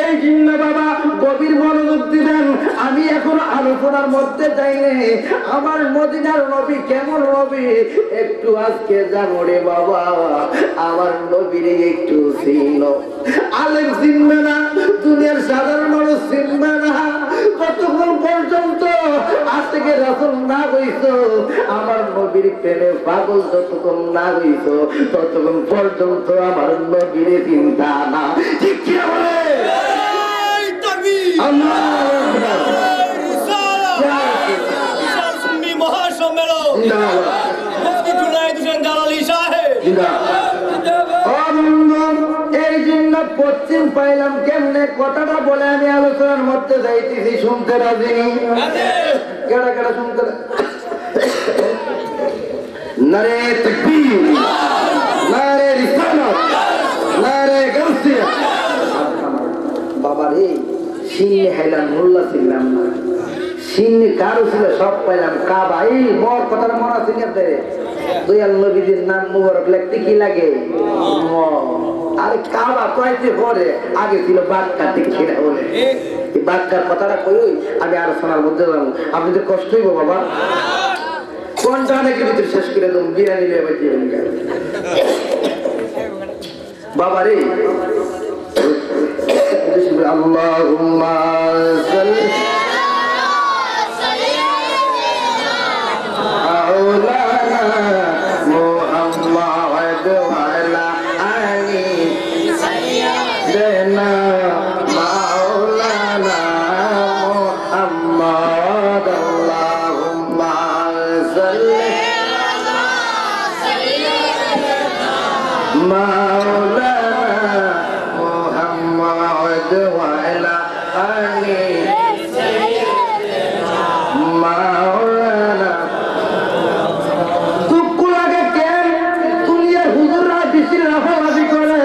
Speaker 1: এই জন্য বাবা গভীর মনোযোগ দিবেন। আমি এখন আলোচনার মধ্যে যাইনি। আমার মদিনার নবী কেমন নবী একটু আজকে জানো রে বাবা। আমার নবীর একটু চিনো, আলেম চিনবে না, দুনিয়ার সাধারণ মানুষ চিনবে না। কতক্ষণ পর্যন্ত আজ থেকে রাসূল না হইছো, আমার নবীর প্রেমে পাগল যতক্ষণ না হইছো, ততক্ষণ পর্যন্ত আমার নবীর চিন্তা না। ঠিক কি বলে? এই জন্য পশ্চিম পাইলাম কেমনে কথাটা বলে আমি আলোচনার মধ্যে যাইতেছি। শুনতে রাজি? কেডা কেডা শুনতে? নারে তাকবীর, নারে রিসালাত, নারে গাউসিয়া। বাবা রে, সিন্নি খাইলাম, মোল্লা ছিলাম না। সিন্নি কারো ছিল, সব পাইলাম কাবা। এই মোর কথাটা মনে আছে না? দয়াল নবীজির নাম মুবারক লিখতে কি লাগে? আরে কাবা কয়েছে পরে, আগে ছিল বাক্কা। ঠিক কিনা বলে? এই বাক্কার কথাটা কই আমি আলোচনার মধ্যে যাবো। আপনাদের কষ্ট হইব বাবা। কোনটা অনেকের ভিতরে শেষ করে দেবো, বিরিয়ানি নিয়ে বাঁচিয়ে বাবা রে। আল্লাহুম্মা সাল্লি আলা মুহাম্মাদ ওয়া আলা আলি সাইয়্যিদিনা মাওলানা মুহাম্মাদ। আল্লাহুম্মা সাল্লি আলা সাইয়্যিদিনা মাওলানা মুহাম্মাদ ওয়া আলা আলি সাইয়্যিদিনা মাওলানা। দুঃখ লাগে কেন? দুনিয়ার হুজুররা বেশি লাফালাফি করে।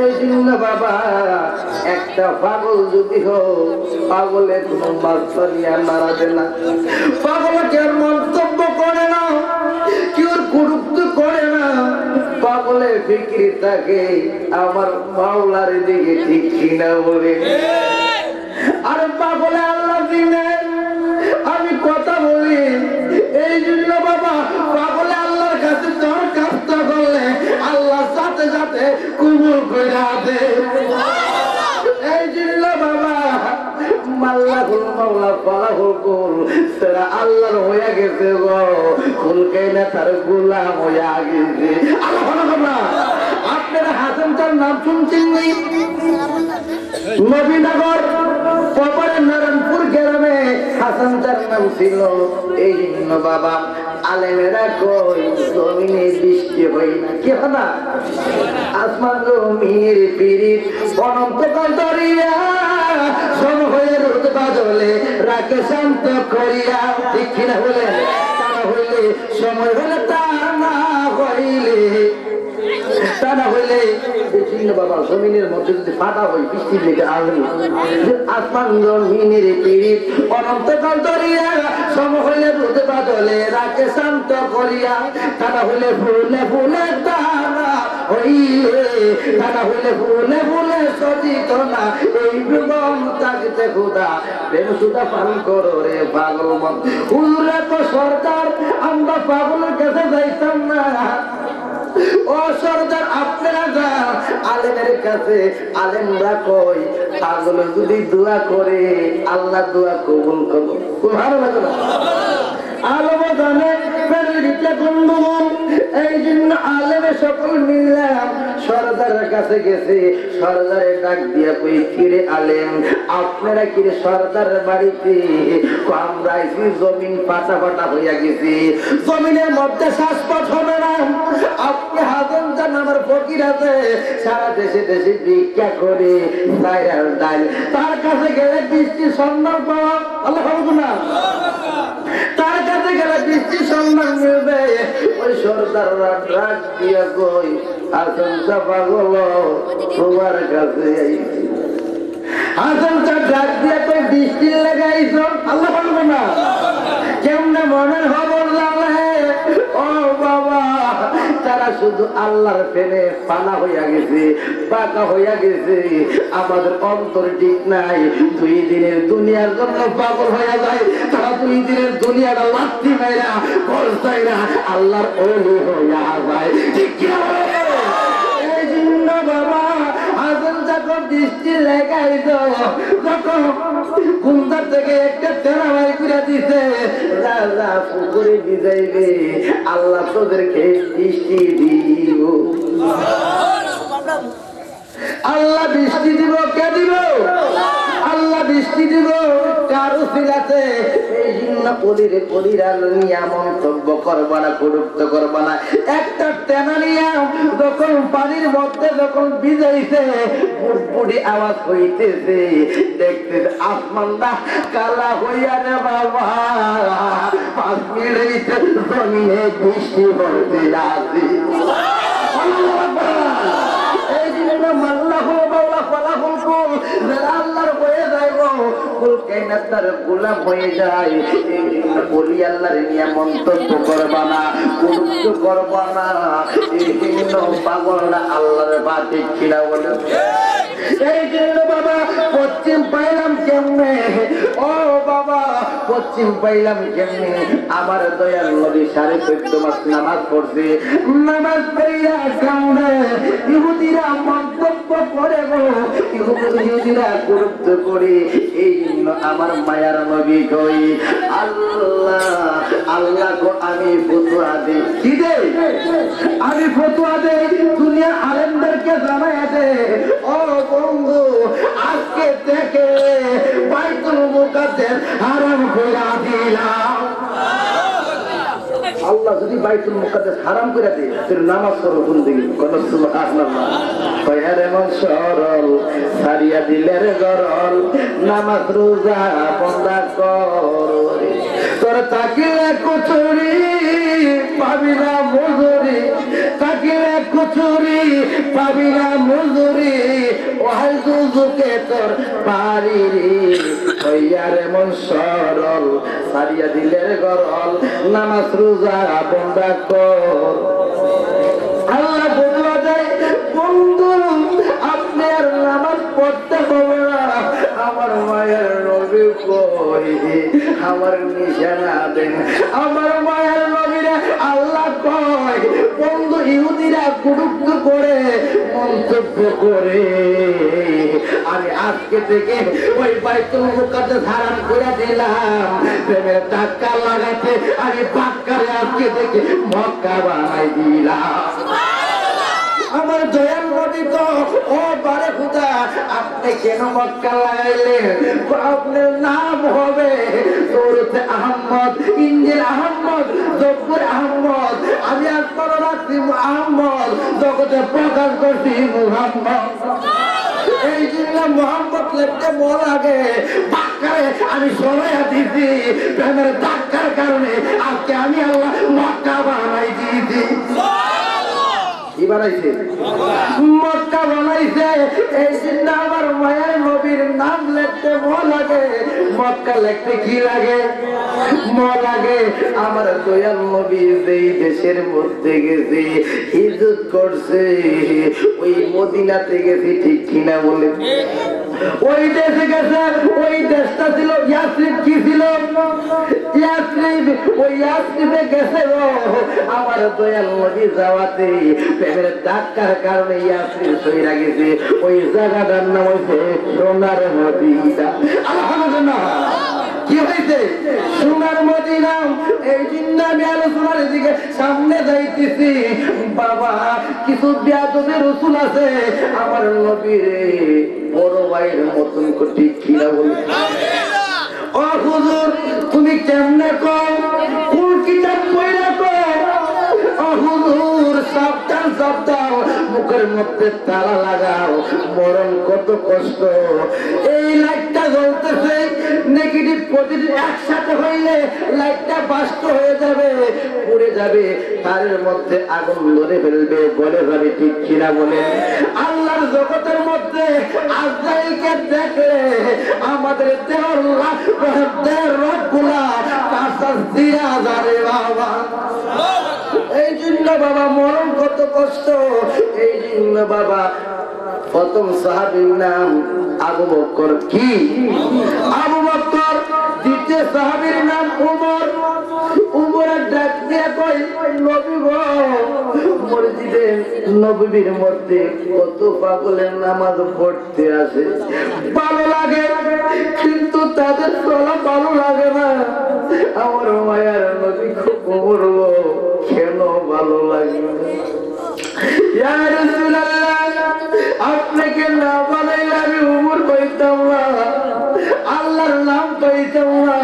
Speaker 1: এই জন্য বাবা একটা পাগল যদি হোক, পাগলে কোনো বাচ্চা নাড়াবে না, পাগলে কেউ মন্তব্য করে না, কেউ গুরুত্ব করে না। পাগলে ফিক্রি থাকে আমার মাওলার দিকে, ঠিক কিনা বলে? আরে পাগলে আল্লাহ দিনে আমি কথা বলি। এই জন্য বাবা পাগলে আল্লাহর কাছে দরখাস্ত করলে আল্লাহ সাথে সাথে কবুল করে দেয়। এই জন্য বাবা মাল্লাহুল মাওলা ফালাহুল কুল, সেরা আল্লাহর হয়ে গেছে গো, কুলকে না তার গোলাম হয়ে গেছে। আল্লাহ আপনারা হাসান তার নাম শুনছেন? নবীনগর পবনের নারায়ণপুর গ্রামে হাসান তার নাম ছিল। এই জন্য বাবা আলেমেরা কই জমিনে বৃষ্টি হয় না, কি হয় না? আসমান জমির পিরিত অনন্তকাল ধরিয়া সম হয়ে রোদ বাদলে রাকে শান্ত করিয়া, ঠিক কিনা বলে? তা হইলে সময় হলে তা না হইলে তা না হইলে চিহ্ন বাবা জমিনের মধ্যে যদি ফাটা হয় বৃষ্টি লেগে আসবে আসমান জমিনের পীড়িত অনন্তকাল ধরিয়া সম হইলে রোদ বাদলে রাখে শান্ত করিয়া তা না হইলে ফুলে ফুলে তারা হইলে তা না হইলে ফুলে ফুলে সজিত না এই জীবন তাকে খুদা প্রেম সুদা পালন করো রে পাগল মন হুজুরে তো সরকার আমরা পাগলের কাছে যাইতাম না ও সরদার আপনারা যান আলেমের কাছে আলেমরা কই পাগল যদি দোয়া করে আল্লাহ দোয়া কবুল করো ভালো লাগে না আলম জানে বন্ধুগণ এই জন্য আলেমে সকল মিললাম সরদারের কাছে গেছে সরদারের ডাক দিয়া কই কিরে আলেম আপনারা কিরে সরদারের বাড়িতে আমরা এসে জমিন পাটা পাটা হইয়া গেছি জমিনের মধ্যে শ্বাসপথ হবে না আপনি হাজার জান আমার ফকির আছে সারা দেশে দেশে ভিক্ষা করে তার কাছে গেলে বৃষ্টির সন্ধান পাওয়া আল্লাহ হবে না তার কাছে গেলে বৃষ্টির সন্ধান মিলবে ওই সরদাররা ডাক দিয়া কই আশঙ্কা পাগল তোমার কাছে আইছি আশঙ্কা ডাক দিয়া কই বৃষ্টির লাগাইছ আল্লাহ বলবো না কেমনে মনের খবর জানে ও বাবা তারা শুধু আল্লাহর প্রেমে পানা হইয়া গেছে পাকা হইয়া গেছে আমাদের অন্তর ঠিক নাই 2 দিনের দুনিয়ার জন্য পাগল হইয়া যায় তারা 2 দিনের দুনিয়াটা লাথি মাইরা বলছাইরা আল্লাহর ওলি হইয়া যায় ঠিক কি এই জন্য বাবা আজল যখন বৃষ্টি লেগাইছ যখন কুন্দার থেকে একটা তেরা বাড়ি করে দিছে রাজা পুকুরে ভিজাইবে আল্লাহ তোদেরকে বৃষ্টি দিব আল্লাহ বৃষ্টি দিব কে দিব আল্লাহ বৃষ্টি দিব কারো সিলাতে এই জন্য পলিরে পলিরা নিয়া মন্তব্য করবা না গুরুত্ব করবা না একটা তেনা নিয়া যখন পানির মধ্যে যখন ভিজাইছে পুরপুরি আওয়াজ হইতেছে দেখতেছে আসমানটা কালা হইয়া রে বাবা 5 মিনিট জমিনে বৃষ্টি পড়তে আসি এই জন্য মাল্লাহ বাউলা ফলাফল কুল যারা আল্লাহর হয়ে যাইব কুল কায়নাতের গোলাম হয়ে যায় এই জন্য বলি আল্লাহর নিয়ে মন্তব্য করবা না গুরুত্ব করবা না এই জন্য পাগলরা আল্লাহর বাতি কিরা বলে এই জন্য বাবা পশ্চিম পাইলাম কেমনে ও বাবা পশ্চিম পাইলাম কেমনে আমার দয়াল নবী 14.5 মাস নামাজ পড়ছে নামাজ পড়িয়া কাউনে ইহুদিরা মন্তব্য করে গো ইহুদিরা গুরুত্ব করে এই জন্য আমার মায়ার নবী কই আল্লাহ আল্লাহ গো আমি ফতোয়া দেই কি দেই আমি ফতোয়া দেই দুনিয়ার আলেমদেরকে জানায়া দে ও বন্ধু আজকে থেকে বাইতুল মুকাদ্দাস হারাম করে দিলাম আল্লাহ যদি বাইতুল মুকাদ্দাস হারাম করে দেয় তাহলে নামাজ পড়ো কোন দিকে কোন সুবহানাল্লাহ কয়ারে মন সরল সারিয়া দিলের গরল নামাজ রোজা বন্ধা কর তোর তাকিলে কুচুরি পাবি না মজুরি তাকিলে কুচুরি পাবি না মজুরি ওহাই দুজুকে তোর পারি কয়ারে মন সরল সারিয়া দিলের গরল নামাজ রোজা বন্ধা কর আল্লাহ বলবা যায় বন্ধু আপনি আর নামাজ পড়তে হবে না আমার মায়ের নবী কই আমার নিশানা দেন আমার মায়ের নবীরা আল্লাহ কয় বন্ধু ইহুদিরা গুরুত্ব করে মন্তব্য করে আমি আজকে থেকে ওই বাইতুল মুকাদ্দাস হারাম করে দিলাম প্রেমের ধাক্কা লাগাতে আমি পাক্কারে আজকে থেকে মক্কা বানাই দিলাম আমার দয়াল নবী তো ও বারে খুদা আপনি কেন মক্কা লাগাইলেন আপনার নাম হবে দৌলতে আহমদ ইঞ্জিল আহমদ জব্বর আহমদ আমি আপনার রাখছি আহমদ জগতে প্রকাশ করছি মুহাম্মদ এই জন্য মোহাম্মদ লিখতে মন আগে পাক্কারে আমি সরাইয়া দিছি প্রেমের ধাক্কার কারণে আজকে আমি আল্লাহ মক্কা বানাই দিয়েছি বানাইছে? মক্কা বানাইছে। এই জন্য আমার মায়ের নবীর নাম লিখতে ম লাগে, মক্কা লিখতে কি লাগে? ম লাগে। আমার দয়াল নবী যেই দেশের মধ্যে গেছে, হিজরত করছে, ওই মদিনাতে গেছে, ঠিক কিনা বলে? ওই দেশে গেছে, ওই দেশটা ছিল ইয়াসরিব। কি ছিল? ইয়াসরিব। ওই ইয়াসরিবে গেছে আমার দয়াল নবী যাওয়াতে প্রেমের ধাক্কার কারণে ইয়াসরিব সইরা গেছে। ওই জায়গাটার নাম হইছে সোনার মদিনা। আলহামদুলিল্লাহ। কি হয়েছে? সোনার মদিনা। এই জন্য আমি আলোচনার দিকে সামনে যাইতেছি। বাবা, কিছু বেয়াদবি রাসূল আছে আমার নবীর বড় ভাইয়ের মতন কোটি কিনা বলে। ও হুজুর, তুমি কেমনে কও? কোন কিতাব পড়া কও? ও হুজুর, সাবধান সাবধান, মুখের মধ্যে তালা লাগাও, মরণ কত কষ্ট। এই লাইটটা জ্বলতেছে, নেগেটিভ পজিটিভ একসাথে হইলে লাইটটা বাস্ট হয়ে যাবে, পুড়ে যাবে, তারের মধ্যে আগুন ধরে ফেলবে, বলে যাবে, ঠিক কিনা বলে? আল্লাহর জগতের মধ্যে আজরাইলকে দেখলে আমাদের দেহের রোগগুলা কাঁচা দিয়া যাবে বাবা। এই জন্য বাবা মরণ কত কষ্ট। এই জন্য বাবা প্রথম সাহাবীর নাম আবু বকর। কি? আবু বকর। দ্বিতীয় সাহাবীর নাম উমর। উমরের ডাক দিয়ে কই, নবী গো, মসজিদে নববীর মধ্যে কত পাগলের নামাজ পড়তে আসে, ভালো লাগে, কিন্তু তাদের চলা ভালো লাগে না। আমার মায়ার নবী খুব বলবো, কেন ভালো লাগে? ইয়া রাসূলুল্লাহ, আপনাকে না বানাইলে আমি উমর কইতাম না, আল্লাহর নাম কইতাম না।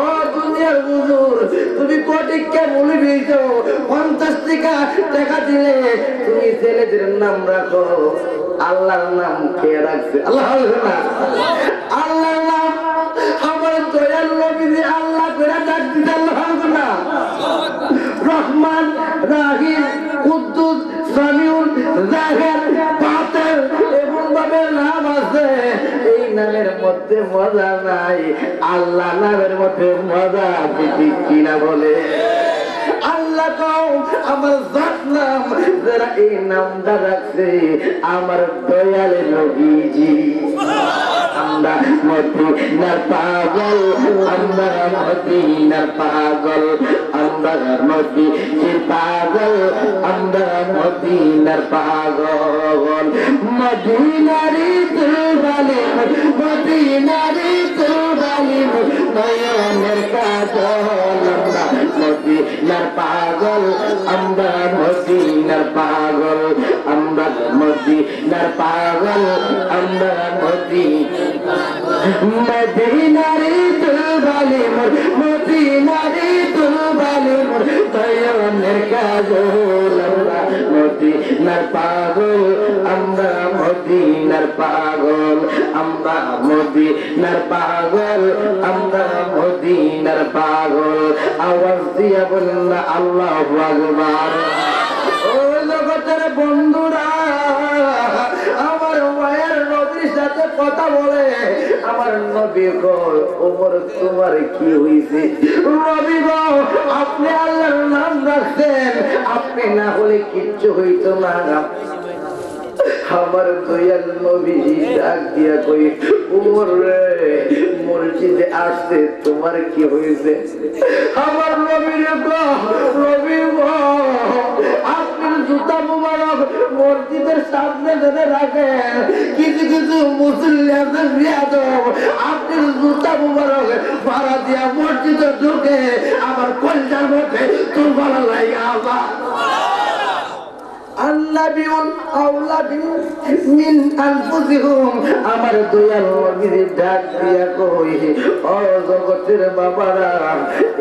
Speaker 1: ও দুনিয়ার হুজুর, তুমি কোটিকে বলে দিয়েছো, 50 টাকা দিলে তুমি ছেলেদের নাম রাখো, আল্লাহর নাম কে রাখছে? আল্লাহ। আল্লাহর নাম আমার দয়াল নবী যে আল্লাহ করে ডাক দিতে, আল্লাহ না, রহমান, রাহিম, কুদ্দুস, সামিউল, জাহের, বাতের, এমন ভাবে নাম আছে। এই নামের মধ্যে মজা নাই, আল্লাহ নামের মধ্যে মজা আছে, ঠিক কিনা বলে? আল্লাহ কও আমার জাত নাম, যারা এই নামটা রাখছে আমার দয়াল নবীজি। আমরা মদিনার পাগল, আমরা মদিনার পাগল, আমরা মদিনার পাগল, আমরা মদিনার পাগল। মদিনারি তুলবালি, মদিনারি তুলবালি, নয়নের কাজল। আমরা মদিনার পাগল, আমরা মদিনার পাগল, আমরা মদিনার পাগল, আমরা মদিনারি তুলবালি, মদিনারি তুলবালি, নয়নের কাজল। আমরা মদিনার পাগল, আমরা মদিনার পাগল, আমরা মদিনার পাগল, আমরা মদিনার পাগল। আওয়াজ দিয়া বলেন না আল্লাহু আকবার। ও জগতের বন্ধুরা, আমার মায়ের নবীর সাথে কথা বলে, আমার নবী গো, ওমর তোমার কি হইছে? নবী গো, আপনি আল্লাহর নাম রাখছেন, আপনি না হলে কিচ্ছু হইতো না। আমার দয়াল নবী ডাক দিয়া কই, উমর রে, মসজিদে আসছে, তোমার কি হয়েছে? আমার নবী রে গো, নবী গো, আপনার জুতা মুবারক মসজিদের সামনে ধরে রাখেন, কিছু কিছু মুসল্লি আছে বিয়াদব, আপনার জুতা মুবারক ভাড়া দিয়া মসজিদে ঢুকে আমার কলজার মধ্যে তুলবার লাগে। আবার আমার দয়াল নবীর ডাক দিয়া কই, ও জগতের বাবারা,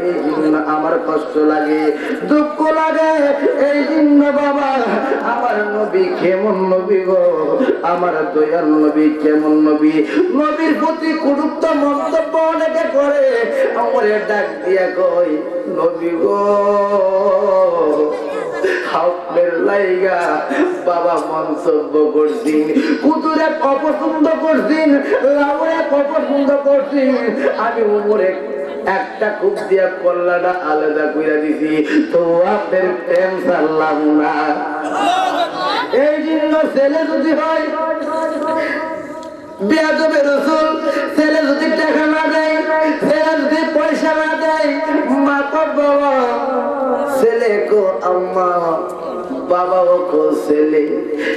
Speaker 1: এই জন্য আমার কষ্ট লাগে, দুঃখ লাগে। এই জন্য বাবা, আমার নবী কেমন নবী গো, আমার দয়াল নবী কেমন নবী? নবীর প্রতি কুরুপ্ত মন্তব্য অনেকে করে, আমার ডাক দিয়া কই, নবী গো, আপনার লাইগা বাবা মন্তব্য করছেন, কুতুরে অপছন্দ করছেন, লাউরে অপছন্দ করছেন, আমি উমরে একটা খুব দিয়া কল্লাটা আলাদা করে দিছি, তো আপনার প্রেম ছাড়লাম না। এই জন্য ছেলে যদি হয় বেয়াদবে রাসূল, ছেলে যদি টাকা না দেয়, ছেলে যদি পয়সা না দেয়, মা কো বাবা, ছেলে কো আম্মা, বাবাও কো ছেলে,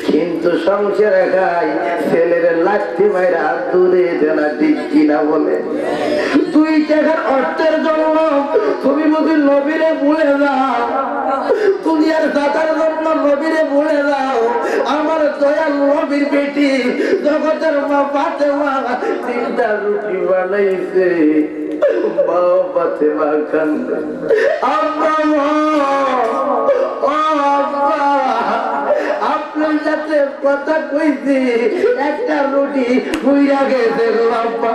Speaker 1: কিন্তু সংসারে খাই ছেলের লাঠি মাইরা দূরে দেনা, ঠিক কিনা বলে? 2 টাকার অর্থের জন্য তুমি যদি নবীরে ভুলে যাও, দুনিয়ার দাতার জন্য নবীরে ভুলে যাও, আমার দয়াল নবীর বেটি জগতের মা ফাতেমা 3টা রুটি বানাইছে, মা ফাতেমা কান্দে, আব্বা ও আব্বা, আপনার সাথে কথা কইছি, একটা রুটি হইয়া গেছে আব্বা।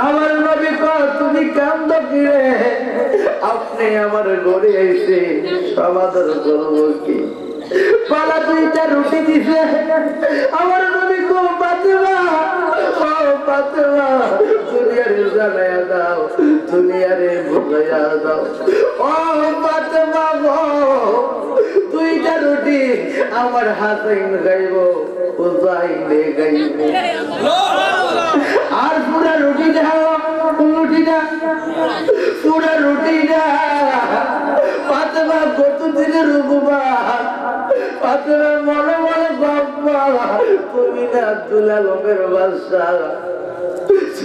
Speaker 1: আমার নবী কয় তুমি কান্দো কি রে? আপনি আমার ঘরে এসে সমাদর করবো কি? পালা 2টা রুটি দিছে, আমার নবী কো ফাতেমা, ও ফাতেমা, দুনিয়ারে জানায়া দাও, দুনিয়ারে বুঝাইয়া দাও, ও ফাতেমা গো, 2টা রুটি আমার হাসাইন খাইব, হুসাইনে খাইব, আর পুরা রুটিটা পুরা রুটিটা ফাতেমা কত দিনের রুকুবা, ফাতেমা মনে মনে বাবা, তুমি না আব্দুল আলমের বাদশা,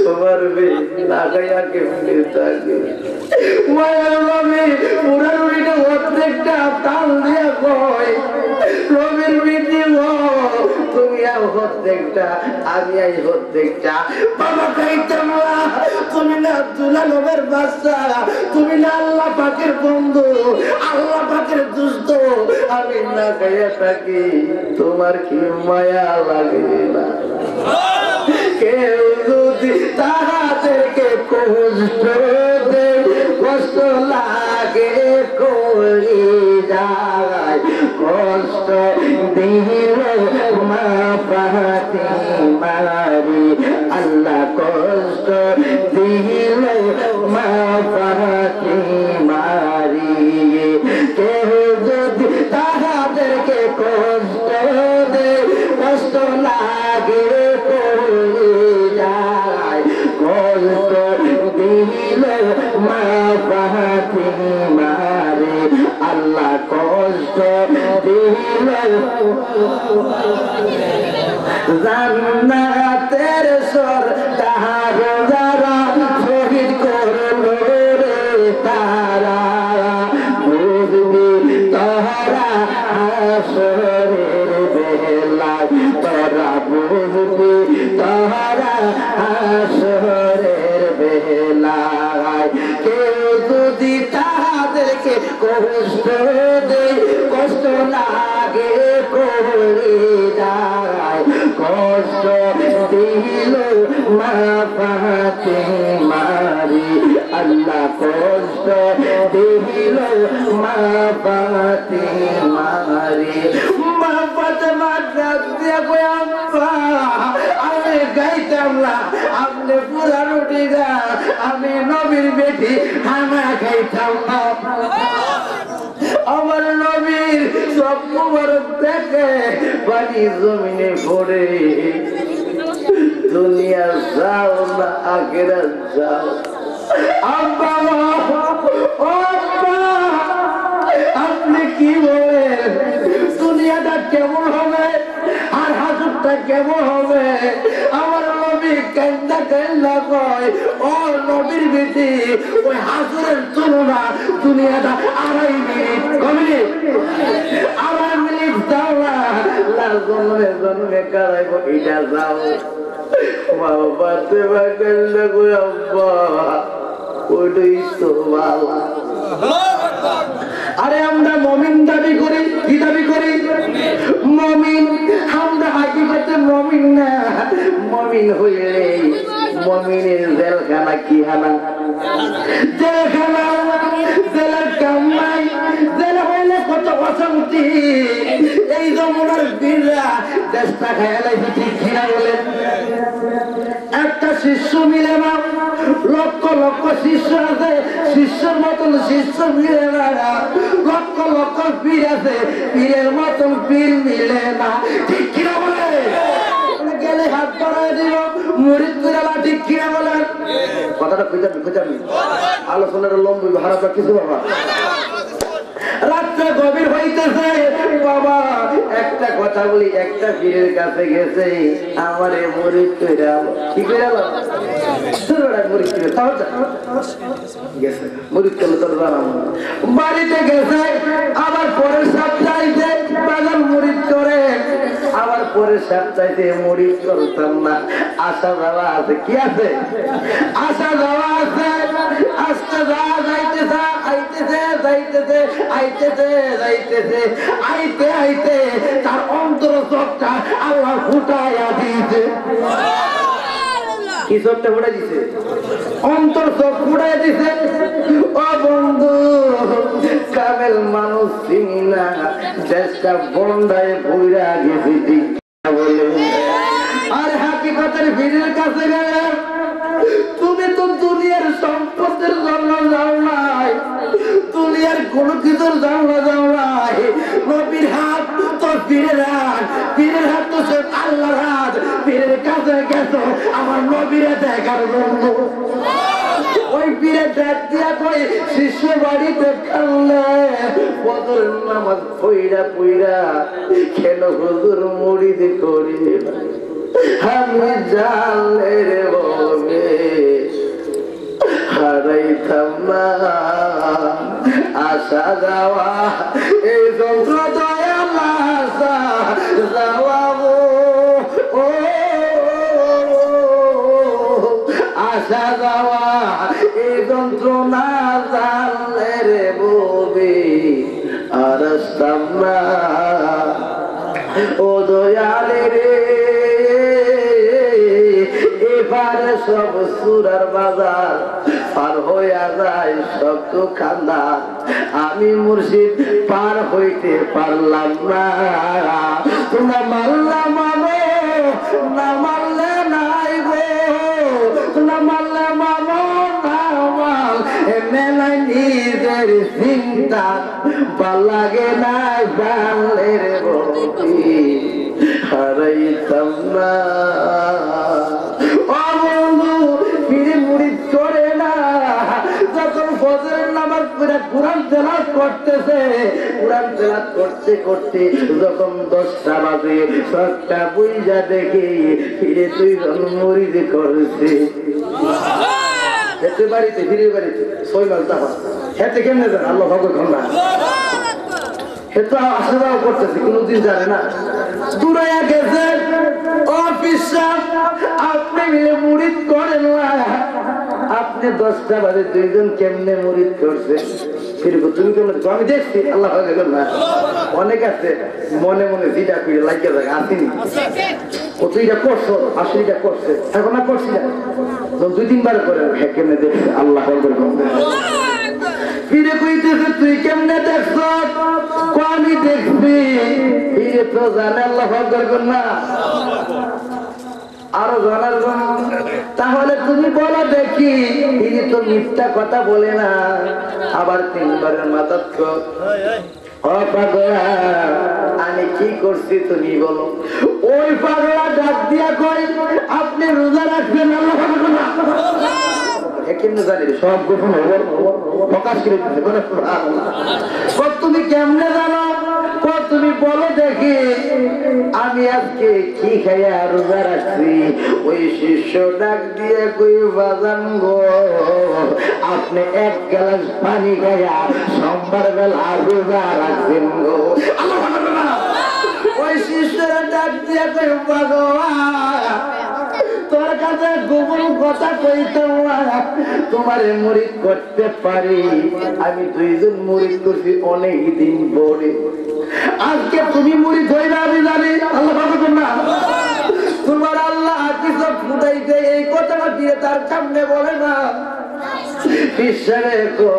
Speaker 1: তোমার মেয়ে লাগাইয়া কেমনি থাকে? মায়ের নবী পুরা রুটিটা অর্ধেকটা তাল দিয়া কয়, নবীর বেটি ও তুমি আর অর্ধেকটা, আমি আই অর্ধেকটা, বাবা খাইতাম না, তুমি না আব্দুল আলমের বাদশা, তুমি না আল্লাহ পাকের বন্ধু, আল্লাহ পাকের দুষ্ট, আমি না খাইয়া থাকি, তোমার কি মায়া লাগে না? কেউ যদি তাহাদেরকে কষ্ট দে, কষ্ট লাগে করি যায়, কষ্ট দিল মা ফাতেমারে, আল্লাহ কষ্ট দিল মা ফাতেমারে, কেউ যদি তাহাদেরকে কষ্ট দে, কষ্ট লাগে মা ফাতেমারে, আল্লাহ কষ্ট দিল, জান্নাতের সরদার যারা শহীদ করলো রে তারা, বুঝবি তোরা হাসরের বেলায়, তোরা বুঝবি তোরা হাসরের বেলায়, কেউ যদি তাদেরকে কষ্ট দে, কষ্ট লাগে করে যায়, কষ্ট দিল মা ফাতেমারে, আল্লাহ কষ্ট দিল মা ফাতেমারে। মা ফাতেমা ডাক দিয়া কয় আব্বা, আমি গাইতাম না, আপনি পুরা রুটি গা, আমি নবীর বেটি খানা খাইতাম না, আমার নবীর সব মুবারক দেখে পানি জমিনে পড়ে, দুনিয়া যাও না আখিরাত যাও। আব্বা ও আব্বা, আপনি কি বলেন? দুনিয়াটা কেমন হবে আর হাসুরটা কেমন হবে? আমার নবী কান্দা কান্দা কয়, ও নবীর বেটি, ওই হাসুরের তুলনা দুনিয়াটা 2.5 মিনিট, কমিনিট 2.5 মিনিট যাও না, জন্মে জন্মে কারাইব, এটা যাও। বাবা সেবা কান্দা কয়, আব্বা ওইটাই তো বাবা। আরে আমরা মমিন দাবি করি, কি দাবি করি? মমিন। আমরা হাকিকতে মমিন না। মমিন হইলে মমিনের জেলখানা কি হানা? জেলখানা জেলের কাম নাই, জেলে হইলে কত অশান্তি। এই জমুনার বীররা চেষ্টা খেয়ালাইছে, ঠিক কিনা বলেন? একটা শিষ্য মিলে না, লক্ষ লক্ষ শিষ্য আছে, শিষ্যর মতন শিষ্য মিলে না। লক্ষ লক্ষ পীর আছে, পীরের মতন পীর মিলে না, ঠিক কিনা বলে? গেলে হাত বাড়ায় দিব, মুরিদ করে না, ঠিক কিনা বলেন? কথাটা খুঁজাবি আলোচনার লম্বি হারাটা কিছু বাবা। রাত্রে গভীর হইতেছে বাবা, একটা কথা বলি, একটা পীরের কাছে গেছে, আমারে মুরিদ কইরা কি কইরা বাড়িতে গেছে, আবার পরের সপ্তাহে বাজার মুরিদ করে, আবার পরের সপ্তাহে মুরিদ করতাম না। আসা যাওয়া আছে, কি আছে? আসা যাওয়া আছে। আস্তে যাওয়া যাইতেছে, আইতেছে যাইতেছে, আইতেছে যাইতেছে, আইতে আইতে তার অন্তর চোখটা আল্লাহ ফুটাইয়া দিয়েছে। কি চোখটা ফুটাই দিছে? অন্তর চোখ ফুটাই দিছে। ও বন্ধু, কামেল মানুষ চিনি না, দেশটা বন্ধায় বইরা গেছে, ঠিক বলে? আর হাকিকতের ভিড়ের কাছে গেলে তুমি তো দুনিয়ার সম্পদের জন্য যাও নাই, দুনিয়ার কোন কিছুর জন্য যাও নাই। নবীর হাত তো পীরের হাত, পীরের হাত তো সে আল্লাহর হাত। পীরের কাছে গেছো আমার নবীরে দেখার জন্য। ওই পীরের ডাক দিয়া কই শিষ্য বাড়িতে খালে বদর নামাজ পইরা পইরা খেল হুজুর মুড়িদ করি, আমি জানলের ববে হারাইতাম না আসা যাওয়া, এই যন্ত্র দয়াল আসা যাওয়া ও আসা যাওয়া, এই যন্ত্রণা জানলে রে ববে আর আসতাম না। ও দয়ালে রে, এবারে সব সুরার বাজার পার হইয়া যায় শক্ত খান্দা, আমি মুর্শিদ পার হইতে পারলাম না। তোমরা মাল্লা মানো না মারলে নাই গো, তোমরা মারলে মানো না মাল মেলায় নিজের চিন্তা ভাল লাগে না, জানলে রে বলি হারাইতাম না। কোরআন তেলাওয়াত করতেছে, কোরআন তেলাওয়াত করতে করতে যখন 10টা বাজে, 7টা বুইজা দেখি ফিরে 2জন মুরিদ করছে। হেতে বাড়িতে ফিরে বাড়িতে 6 মাস যাওয়া, হেতে কেমনে জানে আল্লাহ ভগবান খন্ডা, হেতে আশীর্বাদ করতেছে, কোনদিন জানে না। দূরাইয়া গেছে অফিস, আপনি মিলে মুরিদ করেন না, আপনি 10টা বাজে 2জন কেমনে মুরিদ করছে? ফিরবো তুমি কেমন? আমি দেখছি আল্লাহ না, অনেক আছে মনে মনে যেটা করে লাগিয়ে থাকে, আসেনি ও তুই এটা করছো, আসলে এটা করছে, এখন আর করছি না, 2-3 বার করে কেমনে দেখছে আল্লাহ ফিরে কইতেছে তুই কেমনে দেখছ? আমি দেখছি। ফিরে তো জানে আল্লাহ না, আরো জানার জন্য। তাহলে তুমি বলো দেখি, তিনি তো মিথ্যা কথা বলে না। আবার 3 বারের মাথা আমি কি করছি তুমি বলো? ওই পাগলা ডাক দিয়া কই আপনি রোজা রাখবেন আল্লাহ কেমনে জানি? সব গোপন প্রকাশ করে দিচ্ছে। তুমি কেমনে জানো? তুমি বলো দেখি আমি আজকে কি খাইয়া রোজা রাখছি? ওই শিষ্য ডাক দিয়ে কই বাজান গো, আপনি 1 গ্লাস পানি খাইয়া সোমবার বেলা রোজা রাখছেন গো। ওই শিষ্যরা ডাক দিয়ে কই ভগবান তোর কাছে গোপন কথা কইতাম না, তোমারে মুরিদ করতে পারি। আমি 2জন মুরিদ করছি অনেক দিন পরে, আজকে তুমি মুরিদ হইবা আমি জানি আল্লাহ পাবে না। তোমার আল্লাহ কিছু ফুটাইতে এই কথাটা দিয়ে তার সামনে বলে না, পিছনে কো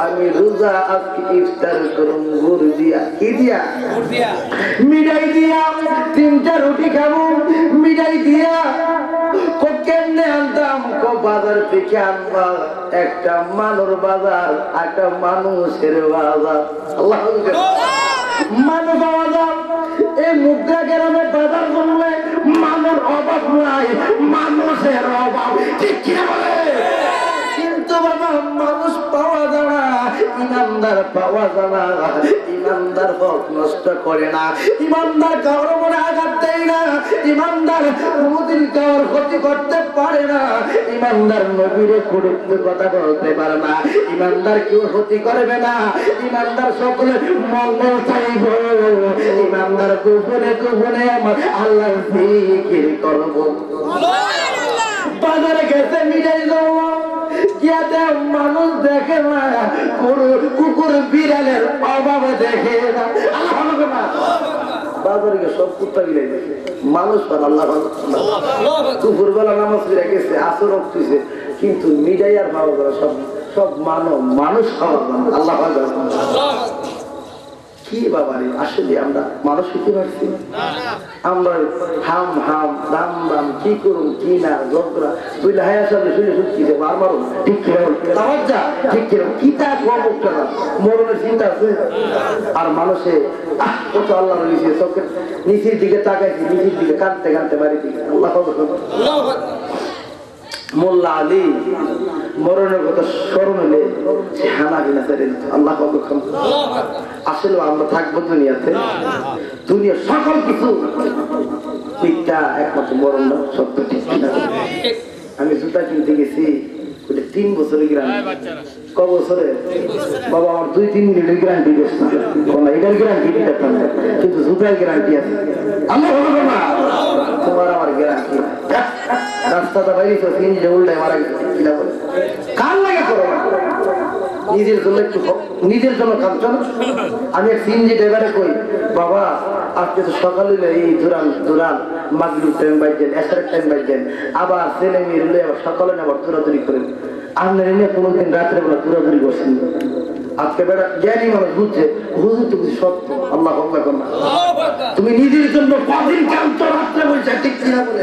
Speaker 1: আমি রোজা আজকে ইফতার করুম গুড় দিয়া কি দিয়া মিঠাই দিয়া 3টা রুটি খাবো মিঠাই দিয়া কো কেমনে আনতাম কো বাজার থেকে আনবা একটা মানুর বাজার একটা মানুষের বাজার আল্লাহ মানুষ বাজার এই মুদ্রা গ্রামে বাজার জন্মে মানুষ অভাব নাই মানুষের অভাব ঠিক কি বলে কিন্তু বাবা মানুষ পাওয়া যায় না ইমানদার পাওয়া যায় না ইমানদার হক নষ্ট করে না ইমানদার কারো মনে আঘাত দেয় না ইমানদার কোনোদিন কারোর ক্ষতি করতে পারে না ইমানদার নবীরে কুরুক্ত কথা বলতে পারে না ইমানদার কেউ ক্ষতি করবে না ইমানদার সকলে মঙ্গল চাইব ইমানদার গোপনে গোপনে আমার আল্লাহর জিকির করব বাজারে গেছে মিটাই দেবো মানুষ দেখে না কুকুর বিড়ালের অভাবে দেখে না বাজারে সব কুত্তা গিলে মানুষ আল্লাহ দুপুর বেলা নামাজ ফিরে গেছে আসর রক্তছে কিন্তু মিডাই আর ভালো করে সব সব মানুষ খাওয়া আল্লাহ কি বাবা রে আসলে আমরা মানুষ হইতে পারছি আমরা হাম হাম দাম দাম কি করুন কি না ঝগড়া বুঝলে হায়া সামনে শুনে শুনছি যে বার মারুন ঠিক কিরকম ঠিক কিরকম কি তা কম উঠছে না মরণের চিন্তা আছে আর মানুষে কত আল্লাহ রয়েছে চোখের নিচের দিকে তাকাইছি নিচের দিকে কাঁদতে কাঁদতে বাড়ি দিকে আল্লাহ মোল্লা আলী মরণের কথা স্মরণ হলে সে হানা বিনা আল্লাহ আসলে আমরা থাকবো দুনিয়াতে দুনিয়ার সকল কিছু মিথ্যা একমাত্র মরণ না সত্য ঠিক কিনা আমি জুতা কিনতে গেছি 3 বছরের গ্যারান্টি ক বছরে বাবা আমার 2-3 মিনিটের গ্যারান্টি দিচ্ছে না এটার গ্যারান্টি দিতাম না কিন্তু জুতার গ্যারান্টি আছে আল্লাহ বলবো না তোমার আমার গ্যারান্টি রাস্তাটা বাইরে তো তিনটে উল্টায় মারা গেছে কিনা বলে কার লাগে করো নিজের জন্য একটু নিজের জন্য কাঁদছ না আমি এক সিনজি ড্রাইভারে কই বাবা আজকে তো সকালে এই দুরান মাগরিব টাইম বাইছেন এসার টাইম বাইছেন আবার ছেলে মেয়ে রুলে আবার সকালে আবার দৌড়াদৌড়ি করেন আপনার এনে কোনোদিন রাত্রে বেলা দৌড়াদৌড়ি করছেন আজকে বেড়া জ্ঞানী মানুষ বুঝছে হুজুর তো কিছু সত্য আল্লাহ তুমি নিজের জন্য কদিন কান্ত রাত্রে বলছে ঠিক কিনা বলে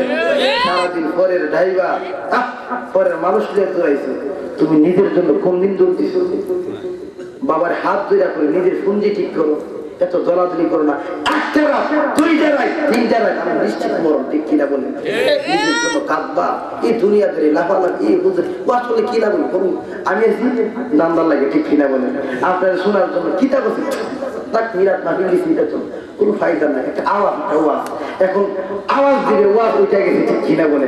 Speaker 1: সারাদিন পরের ড্রাইভার পরের মানুষ নিয়ে দৌড়াইছে তুমি নিজের জন্য কোন দিন দৌড় দিছো বাবার হাত ধরে করে নিজের পুঞ্জি ঠিক করো এত দলাদলি করো না 1টা রাত 2টা রাত 3টা রাত আমি নিশ্চিত মরণ ঠিক কিনা বলে নিজের জন্য কাঁদবা এই দুনিয়া ধরে লাফালাফি এই বুঝে আসলে কি না বলি করুন আমি নাম্বার লাগে ঠিক কিনা বলে আপনারা শোনার জন্য কিতা করছি তাক মিরাত না দিলি চিন্তা চল কোনো ফায়দা নাই একটা আওয়াজ এখন আওয়াজ দিলে ওয়াজ উঠে গেছে ঠিক কিনা বলে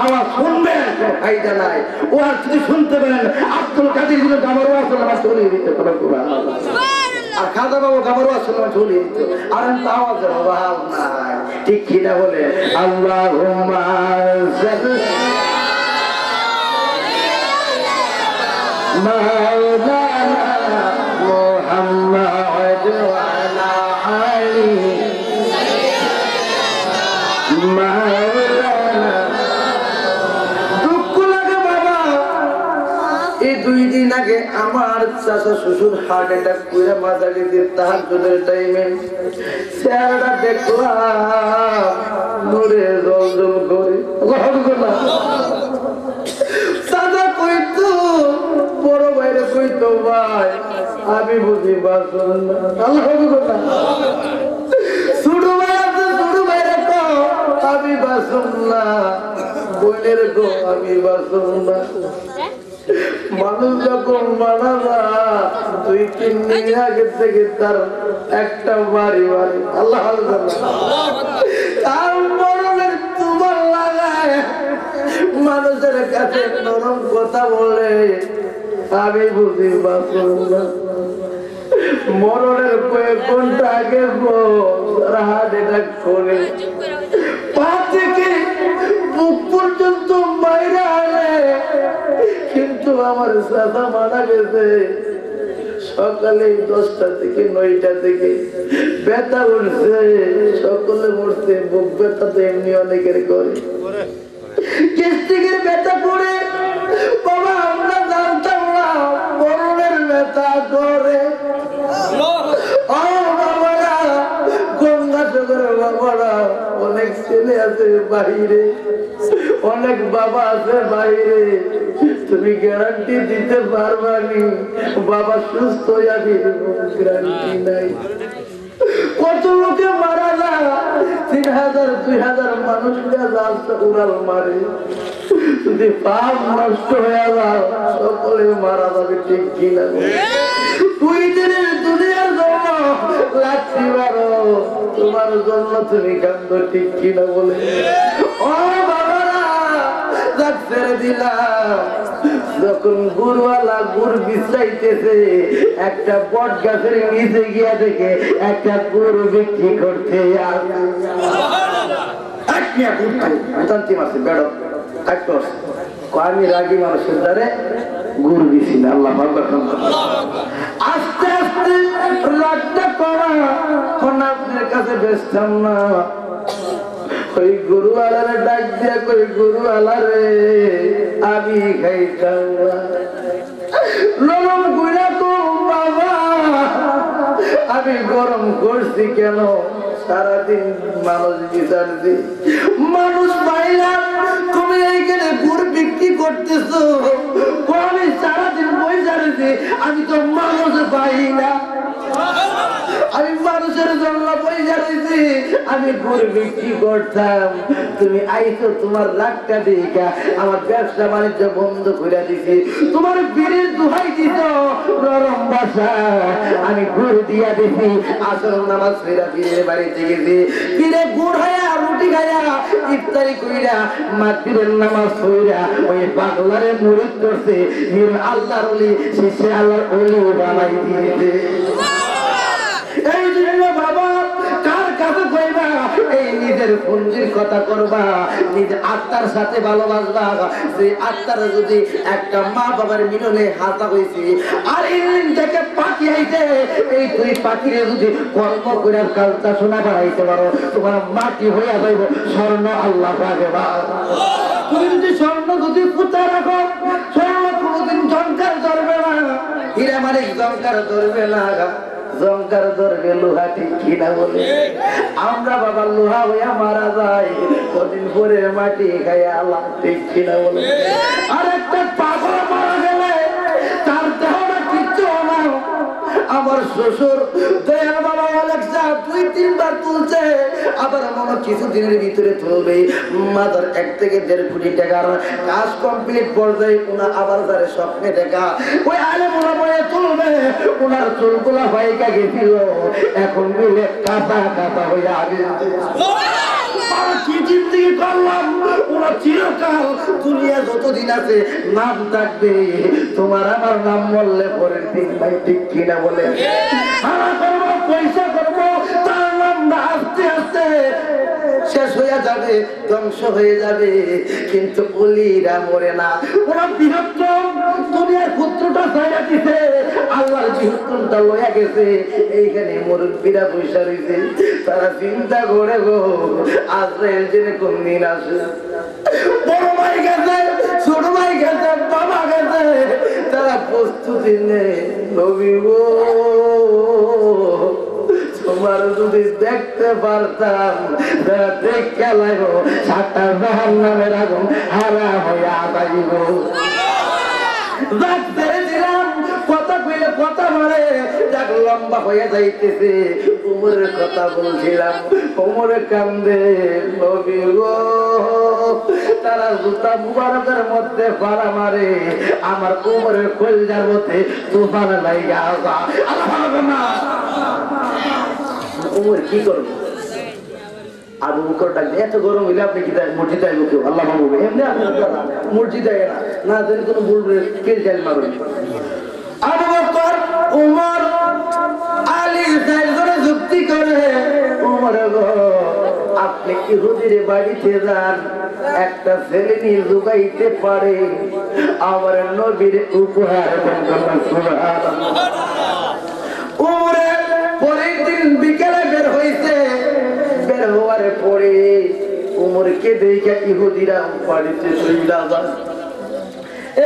Speaker 1: আওয়াজ শুনবেন কোনো ফায়দা নাই ওয়াজ যদি শুনতে পারেন আব্দুল কাদের গুলো আমার ওয়াজ আমার চলে দিতে পারে আর খাদা বাবু খাবার আসলে চলে দিত আর আওয়াজের অভাব নাই ঠিক কিনা বলে আল্লাহুম্মা মাওলানা মুহাম্মদ ওয়া আলা আলি মাওলানা দুঃখ লাগে বাবা এই 2 দিন আগে আমার চাচা শ্বশুর হার্ট অ্যাটাক করে মারা গেছে তাহাজ্জুদের টাইমে চেহারাটা দেখলাম নূরে জলজল করে চাচা কইতো বড় ভাইরে কইতো ভাই আমি বুঝি বাসন না আল্লাহ ছোট ভাই আছে ছোট ভাইরে কো আমি বাসন না বোনের গো আমি বাসন না মানুষ যখন মারা যায় 2-3 দিন আগে থেকে তার একটা বাড়ি আল্লাহ তার মরণের তোমার লাগায় মানুষের কাছে নরম কথা বলে আমি বুঝি বাঁচব না মরণের কয়েক ঘন্টা আগে হার্ট অ্যাটাক করে পা থেকে বুক পর্যন্ত বাইরে আনে কিন্তু আমার চাচা মারা গেছে সকালে 10টা থেকে 9টা থেকে ব্যথা উঠছে সকলে মরছে বুক ব্যথা তো এমনি অনেকের করে গ্যাস্ট্রিকের ব্যথা করে বাবা আমরা জানতাম আছে বাইরে, অনেক বাবা আছে বাইরে, তুমি গ্যারান্টি দিতে পারবানি বাবা সুস্থ হইয়া ফিরবো? গ্যারান্টি নাই। কত লোকে মারা যায়, 3000 2000 মানুষ উড়াল মারে, যদি পাপ নষ্ট হয়ে যায় সকলে মারা যাবে, ঠিক কিনা? 2 দিনের দুনিয়ার জন্য লাঠি মারো, তোমার জন্য তুমি কান্দ, ঠিক কিনা বলে? ও বাবারা, যাক ছেড়ে দিলাম। যখন গুড়ওয়ালা গুড় বিছাইতেছে, একটা বট গাছের নিচে গিয়া দেখে একটা গুড় বিক্রি করতে আমি রাগি মানুষের দ্বারে গুড় দিছি না। আল্লাহ আস্তে আস্তে রাগটা করা আপনার কাছে বেচতাম না। ওই গরুওয়ালারে ডাক দিয়া কই, গরুওয়ালা রে আমি খাইতাম না। নরম গুড়া তো বাবা, আমি গরম করছি কেন? সারাদিন মানুষ বিচারছি, মানুষ পাইলা, তুমি এইখানে গুড় বিক্রি করতেছো। আমি সারাদিন পয়সা রয়েছি, আমি তো মানুষ পাই না, আমি মানুষের জন্য পয়সা রয়েছি, আমি গুড় বিক্রি করতাম। তুমি আইছো, তোমার রাগটা দেখা আমার ব্যবসা বাণিজ্য বন্ধ করে দিছি, তোমার বীরের দোহাই দিত নরম বাসা, আমি গুড় দিয়া দিছি। আসল নামাজ ফেরা বীরের বাড়িতে গেছি, বীরে গুড় হায়া রুটি খায়া ইফতারি কইরা মাগরিবের নামাজ পড়া ওই পাগলারে মুরিদ করছে, আল্লাহর ওলি, শেষে আল্লাহর ওলি বানাই দিয়েছে। এই জন্য বাবা, কার কাছে কইবা এই নিজের পুঞ্জির কথা করবা, নিজের আত্মার সাথে ভালোবাসবা। সেই আত্মার যদি একটা মা বাবার মিলনে হাতা হয়েছে, আর ইঞ্জিন থেকে পাখি আইছে, এই তুই পাখিরে যদি কর্ম করে কালটা শোনা বাড়াইতে পারো, তোমার মাটি হইয়া যাইব স্বর্ণ। আল্লাহ পাকে বা তুমি যদি স্বর্ণ যদি পুঁতা রাখো, স্বর্ণ কোনোদিন ঝংকার ধরবে না, হীরা মানিক ঝংকার ধরবে না, জঙ্কার ধরবে লোহা, ঠিক কিনা বলে? আমরা বাবা লোহা হইয়া মারা যায়, কদিন পরে মাটি খাইয়া আল্লাহ, ঠিক কিনা বলে? আর একটা পাগল মারা গেলে তার দেহটা কিচ্ছু না। আমার শ্বশুর দয়াল বাবা অনেকটা 2-3 বার তুলছে, আবার মনে কিছুদিনের ভিতরে তুলবে। মাদার 1 থেকে 1.5 কোটি টাকার কাজ কমপ্লিট পর্যায়ে ওনা আবার তারে স্বপ্নে দেখা ওই আলে মোলা বয়ে তুলবে। ওনার চুলগুলা ভাইকা গেছিল, এখন মিলে কাঁচা কাঁচা হয়ে আগে কি জিন্দিগি করলাম। ওরা চিরকাল দুনিয়া যতদিন আছে নাম থাকবে, তোমার আমার নাম বললে পরের দিন ভাই, ঠিক কিনা বলে? হারা করবো, পয়সা করবো, তার নামটা আস্তে আস্তে শেষ হয়ে যাবে, ধ্বংস হয়ে যাবে, কিন্তু ওলিরা মরে না। ওরা বৃহত্তম দুনিয়ার পুত্রটা ছাইয়া দিতে, আল্লাহর বৃহত্তমটা লইয়া গেছে। এইখানে মুরব্বীরা বৈশা রয়েছে, তারা চিন্তা করে গো আজরাইল জেনে কোন দিন আসে। বড় ভাই গেছে, ছোট ভাই গেছে, বাবা গেছে, তারা প্রস্তুতি নেই। নবী গো, তোমার যদি দেখতে পারতাম, দেখে লাগো 7টা জাহান্নামের আগুন হারা হইয়া যাইব। কথা কইলে কথা মারে, যাক লম্বা হয়ে যাইতেছে। উমরের কথা বলছিলাম, উমরে কান্দে। নবী গো, তারা জুতা মুবারকের মধ্যে ফাড়া মারে, আমার উমরের কলজার মধ্যে তুফান লাইগা আসা। আল্লাহ উমর কি করবো? আবু বকর ডাক, এত গরম হইলে আপনি কি মসজিদ আইব? কেউ আল্লাহ বলবে এমনি মসজিদ আয় না, না যদি কোনো বলবে কে জাল মারবে। আবু বকর, উমর, আলী 4 জনে যুক্তি করে, উমর গো আপনি ইহুদির বাড়িতে যান, একটা ছেলে নিয়ে জুগাইতে পারে, আমার নবীর উপহার। উমরে পরের দিন বিকেলে বের হইছে, বের হওয়ার পরে উমরকে দেখে ইহুদিরা বাড়িতে চইলা যায়।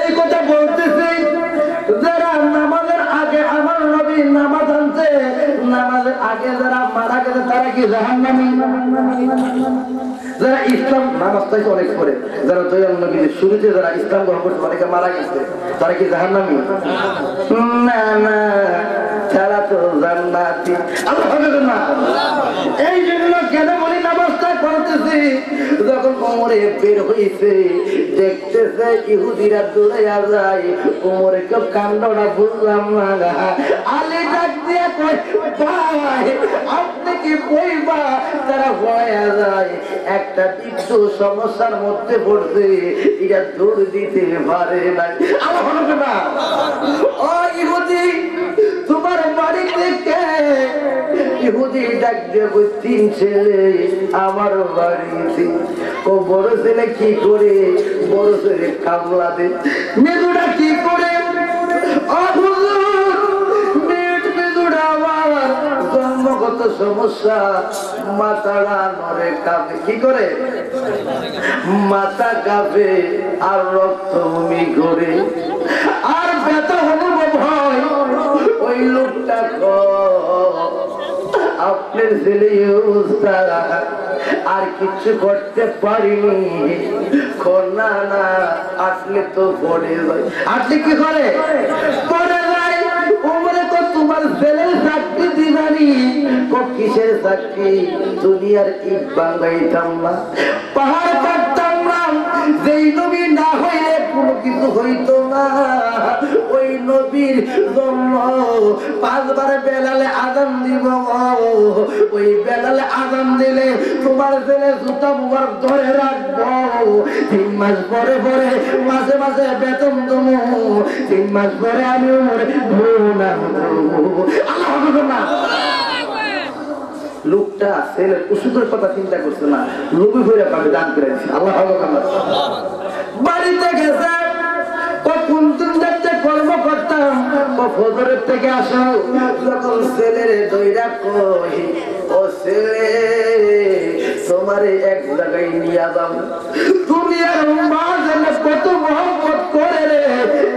Speaker 1: এই কথা বলতেছে যারা নামাজের আগে আমার নবী নামাজ আনছে, নামাজের আগে যারা মারা গেছে তারা কি জাহান্নামী? যারা ইসলাম নামাজ তাই অনেক পড়ে, যারা দয়াল নবীর শুরুতে যারা ইসলাম গ্রহণ করছে অনেকে মারা গেছে, তারা কি জাহান্নামী? না না, তারা তো জান্নাতি। আল্লাহ বলেন না। এই জন্য কেন বলি নামাজটা করতেছি, যখন কোমরে বের হইছে দেখতেছে ইহুদিরা দৌড়াইয়া যায়, কোমরে কেউ কাণ্ডটা বুঝলাম না। আলী ডাক দিয়ে কয় ভাই আপনি কি বইবা? তারা ভয়া যায়, একটা বিদ্যু সমস্যার মধ্যে পড়ছে, এটা দৌড় দিতে পারে নাই। আল্লাহ বলেন না। ও ইহুদি তোমার বাড়ি থেকে ইহুদি ডাক দিয়ে তিন ছেলে আমার বাড়িতে। ও বড় ছেলে কি করে? বড় ছেলে কামলা দে। মেজুটা কি করে? মেজুটা আমার জন্মগত সমস্যা, মাথাটা নড়ে কাঁপে। কি করে? মাথা কাঁপে আর রক্ত বমি করে আর ব্যথা অনুভব হয়। ওই লোকটা আপনার ছেলে আর কিছু করতে পারিনি। না না, আসলে তো পড়ে যায়। আসলে কি করে? পড়ে যায়। ওমরে তো তোমার ছেলের চাকরি দিবানি। কিসের চাকরি? দুনিয়ার ইট বাঙ্গাইতাম না, পাহাড় কাটতাম না, যেই নবী না হইলে কোনো কিছু হইতো না। ওই নবীর জন্য 5 বার বেলালে আযান দিব। ওই বেলালে আযান দিলে তোমার ছেলে জুতা মুবারক ধরে রাখবো। 3 মাস পরে পরে মাঝে মাঝে বেতন দেবো। 3 মাস পরে আমি ওর ভুনা দেবো। আল্লাহ না। লোকটা ছেলের ওষুধের কথা চিন্তা করছে না, লোভী হয়ে পাবে দান করে দিচ্ছে। আল্লাহ বাড়িতে গেছে, কোন দিন দেখতে কর্ম করতাম, ফজরের থেকে আসো, যখন ছেলের দইরা কই ও ছেলে তোমার এক জায়গায় নিয়ে যাও। দুনিয়ার মা যেন কত মহব্বত করে রে।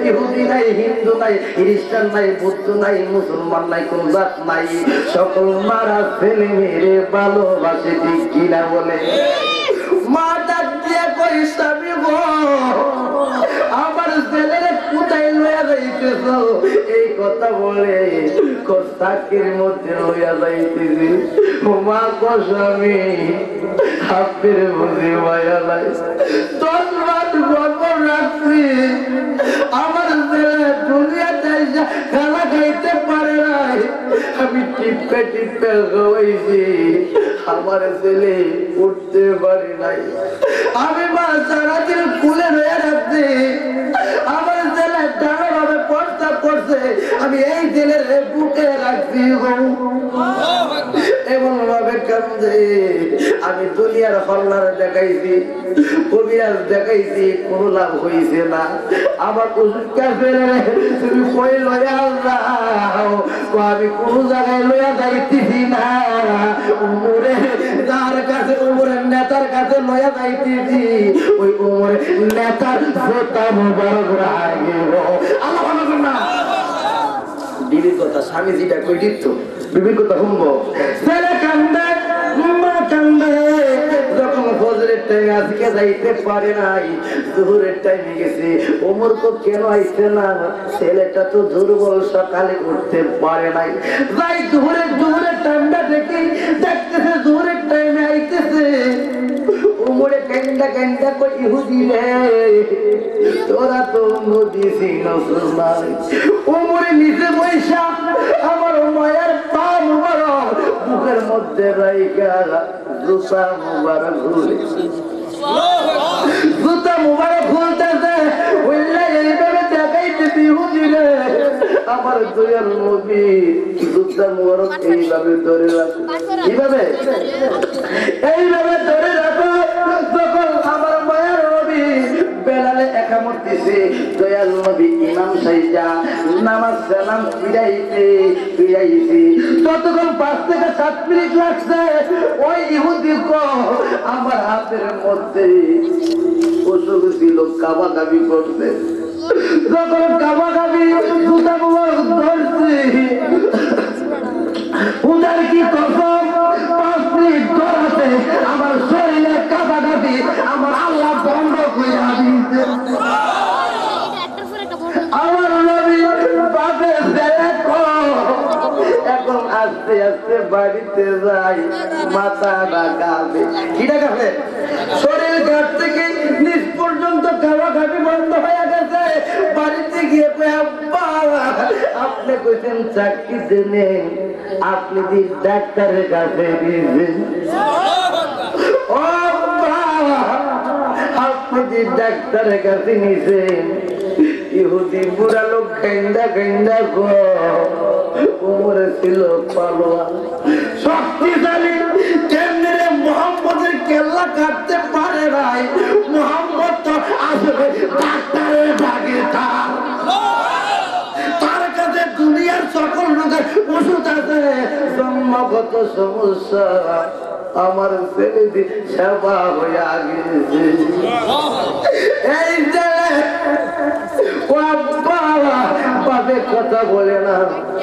Speaker 1: ইহুদি নাই, হিন্দু নাই, খ্রিস্টান নাই, বৌদ্ধ নাই, মুসলমান নাই, কোন জাত নাই, সকল মারা ছেলে মেয়েরে ভালোবাসে। ঠিক কিনা বলে? মা ডাক দিয়ে কই স্বামী গো আমার ছেলেরে কোথায় লইয়া যাইতেছ? এই কথা বলে চাকরির মধ্যে লইয়া যাইতেছি। মা গো স্বামী আপনার বুঝি মায়া নাই, 10 মাস গর্ব রাখছি, আমার ছেলে দুনিয়াতে খানা খাইতে পারে নাই, আমি টিপে টিপে খাওয়াইছি, আমার ছেলে উঠতে পারে নাই, আমি মা সারাদিন কুলে রয়ে রাখছি, আমার ছেলে ডানা ভাবে প্রস্তাব করছে, আমি এই ছেলের বুকে রাখছি। এমন ভাবে কান্দে, আমি দুনিয়ার হল্লার দেখাইছি, কবিরাজ দেখাইছি, কোনো লাভ হয়েছে না। আমার ওষুধ কাছে তুমি কই লইয়া যাও, আমি কোন জায়গায় লইয়া যাইতেছি না, উমরে যার কাছে, উমরের নেতার কাছে লইয়া যাইতেছি, ওই উমরের নেতার জোতা মুবারক রাখিব। আল্লাহ না। বিবির কথা স্বামী যেটা কই দিত, বিবির কথা শুনবো। ছেলে কান্দে, মা কান্দে, যখন ফজরের টাইমে আজকে যাইতে পারে নাই, দুপুরের টাইমে গেছে, ওমর তো কেন আইছে না, ছেলেটা তো দুর্বল, সকালে উঠতে পারে নাই, যাই দুপুরের টাইমটা দেখি, দেখতেছে দুপুরের টাইমে আইতেছে, উমরে কান্দা কান্দা কই ইহুদি রে তোরা তো নদী সিংহ। উমরে নিচে বৈশা আমার মায়ের পা মুবারক বুকের মধ্যে রাইখা জুতা মুবারক খুলে, জুতা মুবারক খুলতেছে, এইভাবে দেখাইতেছি ইহুদি রে আমার দয়াল নবী জুতা মুবারক এইভাবে ধরে রাখো, এইভাবে ধরে রাখো। তখন আমার মায়ের নবী বেলালে একামত দিছে, দয়াল নবী ইমাম সাইজা নামাজ সালাম ফিরাইছে, ততক্ষণ 5 থেকে 7 মিনিট লাগছে। ওই ইহুদি আমার হাতের মধ্যে ওষুধ ছিল, কাবাকাবি করছে, যখন কাবাকাবি জুতা মুবারক ধরছে, উদার কি কসম 5 মিনিট ধরাতে আমার শরীরে কাবা আস্তে আস্তে বাড়িতে যাই, মাথাটা কাঁপে। কিটা কাঁপে? শরীর ঘাট থেকে নিচ পর্যন্ত খাওয়া খাবি বন্ধ হয়ে গেছে। বাড়িতে গিয়ে আব্বা আপনি কইছেন চাকরি দেন, আপনি কি ডাক্তারের কাছে দিয়েছেন? ও বাবা, আপনি কি ডাক্তারের কাছে নিয়েছেন? ইহুদি বুড়া লোক গেন্দা গেন্দা গো, উমরে ছিল পালোয়া, শক্তিশালী, কেমনে রে মোহাম্মদের কেল্লা কাটতে পারে নাই। মোহাম্মদ তো আসলে ডাক্তারের ভাগে তার কাছে দুনিয়ার সকল রোগের ওষুধ আছে। জন্মগত সমস্যা আমার ছেলেদের সেবা হয়ে গেছে। এই ছেলে বাপে কথা বলে না,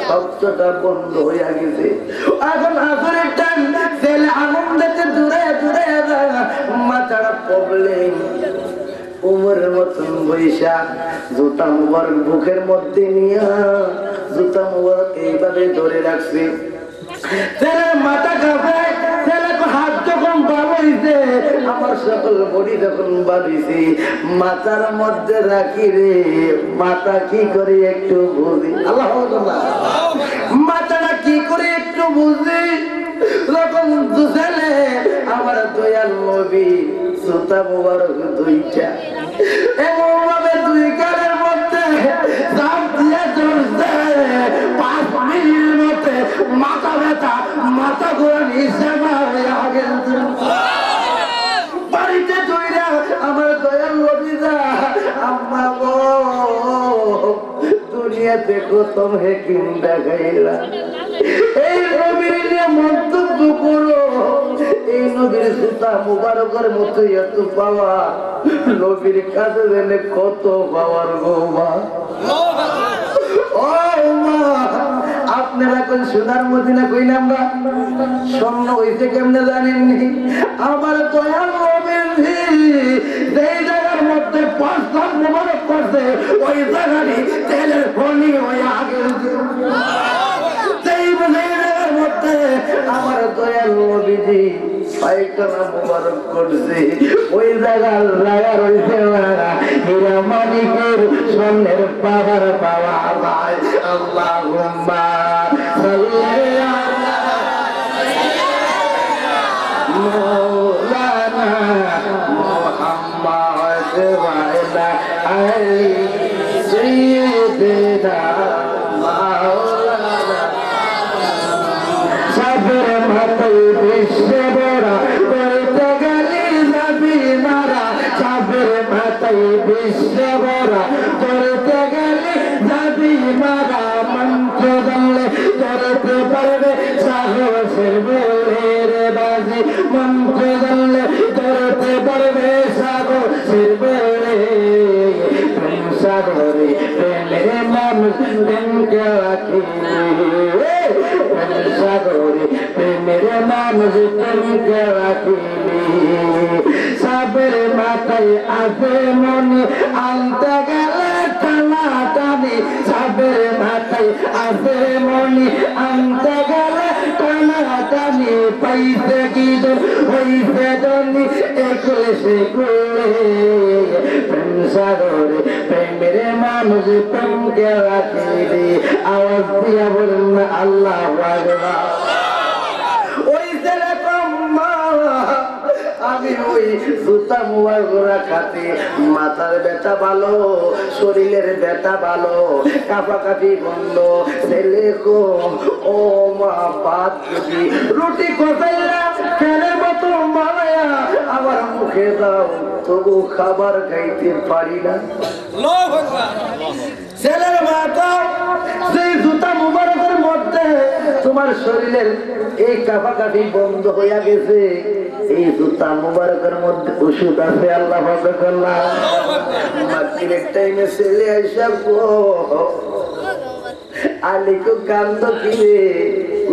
Speaker 1: শব্দটা বন্ধ হয়ে গেছে। এখন আসলে টান, ছেলে আনন্দে দূরে দূরে মাথাটা প্রবলেম। উমরের মতন বৈশা জুতা মুবারক বুকের মধ্যে নিয়ে জুতা মুবারক এইভাবে ধরে রাখছে। ছেলের মাথা কাঁপে, ছেলে হাত যখন বাড়াইছে, আমার সকল বডি যখন বাড়িছি, মাথার মধ্যে রাখি রে, মাথা কি করে একটু বুঝি। আল্লাহ মাথাটা কি করে একটু বুঝি। যখন ছেলে আমার দয়াল নবী জুতা মুবারক দুইটা এমন ভাবে দুই গালের মধ্যে চাপ দিয়ে ধরছে, 5 মিনিটের মধ্যে মাথা ব্যথা, মাথা ঘোরা হিসেবে আগে বাড়িতে তৈরা আমার দয়াল নবীরা আম্মা গো দুনিয়াতে প্রথম হেকিম দেখাইলা। এই নবীর নিয়ে মন্তব্য করো, এই নবীর জুতা মুবারকের মতো এত পাওয়া, নবীর কাছে জেনে কত পাওয়ার গো মা। ও মা, আপনারা কোন সোনার মদিনা কইলাম না, স্বর্ণ হইতে কেমনে জানেননি? আমার দয়াল নবীর যেই জায়গার মধ্যে 5 লাখ মুবারক করছে, ওই জায়গারই তেলের খনি হয়ে আগে জায়গার মধ্যে আমার দয়াল নবীজি পায়খানা মুবারক করছে, ওই জায়গার লাগা রয়েছে হীরা মানিকের স্বর্ণের পাহাড় পাওয়া যায়। আল্লাহুম্মা সাল্লি আলা মাওলানা মুহাম্মাদ ওয়া আলা আলি সাইয়্যিদিনা মাওলানা। সাবের মাথায় বিশ্বে বড়া বলতে গেলি নবী মারা, সাবের মাথায় বিশ্বে বড়া বলতে গেলি নবী মারা। মন্ত্র জানলে ধরতে পারবে সাহসের বেলের বাজি, মন্ত্র জানলে ধরতে পারবে সাহসের বেলে। প্রেম সাগরে প্রেমের মানুষ প্রেমকে রাখিনি, প্রেম সাগরে প্রেমের মানুষ প্রেমকে রাখিনি। সাবের মাথায় আসে মনে আনতে গেলে টানা টানি, সাবের মাথায় আসে মনে আনতে গেলে টানা টানি। পাইতে কি হইতে ধনী একলে সে করলে, প্রেম সাগরে প্রেমের মানুষ প্রেমকে রাখিনি। আওয়াজ দিয়া বলেন না আল্লাহু আকবার। ওই যেরকম মা আমি ওই জুতা মুবারক খাতে মাথার ব্যথা ভালো, শরীরের ব্যথা ভালো, কাঁপাকাঁপি বন্ধ, ছেলে কম। ও মা ভাত যদি রুটি কোথাইলা ফেলে মতো মায়া আমার মুখে দাও, তবু খাবার খাইতে পারি না। ছেলের মাথা সেই জুতা মুবারকের মধ্যে তোমার শরীরের এই কাঁপাকাঁপি বন্ধ হইয়া গেছে, এই জুতা মুবারকের মধ্যে ওষুধ আছে। আল্লাহ মাগরিবের টাইমে ছেলে আইসা আলিকো কান্দ কিরে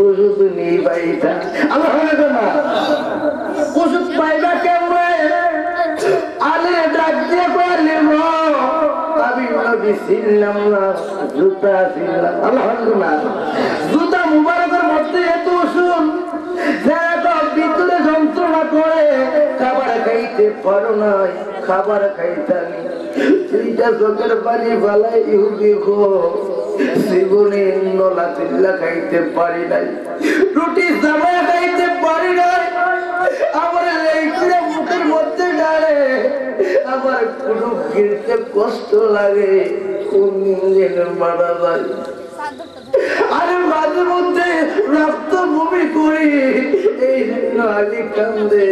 Speaker 1: ওষুধ নেই বাইটা। আল্লাহ ওষুধ পাইবা কেমন? আলে ডাক দিয়ে বলিব আমি নবী ছিলাম না, জুতা ছিলাম। আল্লাহ জুতা মুবারকের মধ্যে পারো নাই খাবার খাইতানি দুইটা চোখের পানি বালাই ইহুদি গো জীবনে নলা চিল্লা খাইতে পারি নাই রুটি জামা খাইতে পারি নাই আমার এইগুলো মুখের মধ্যে ডালে আমার কোনো গিলতে কষ্ট লাগে কোন দিন মারা যায় আরে মাঝে মধ্যে রক্ত ভূমি করি এই জন্য আলি কান্দে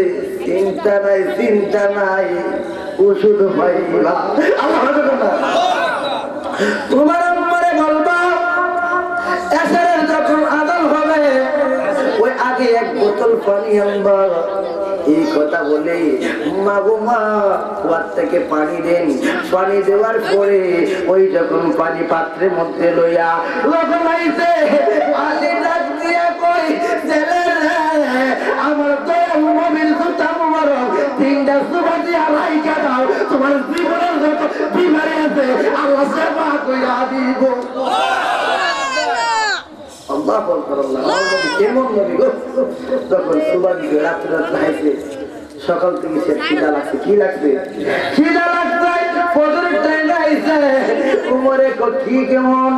Speaker 1: চিন্তা নাই ওষুধ পাইবা তোমার আম্মারে বলবা এসের যখন আদল হবে ওই আগে এক বোতল পানি আনবা এই কথা বলে মা গো মা কুয়ার থেকে পানি দেন পানি দেওয়ার পরে ওই যখন পানি পাত্রের মধ্যে লইয়া যখন আইছে আলি ডাক দিয়া কই ছেলে আমার দয়াল নবীর জুতা মুবারক তিনটা সুবাদি আলাইকা দাও তোমার জীবনের যত বিমারি আছে আল্লাহ সেবা কইরা দিব আল্লাহ আল্লাহ কেমন নবী গো তখন সুবাদি রাত্রে খাইছে সকাল থেকে সে খিদা লাগছে কি লাগছে খিদা লাগছে ফজরের টাইম আইছে উমরে কো কি কেমন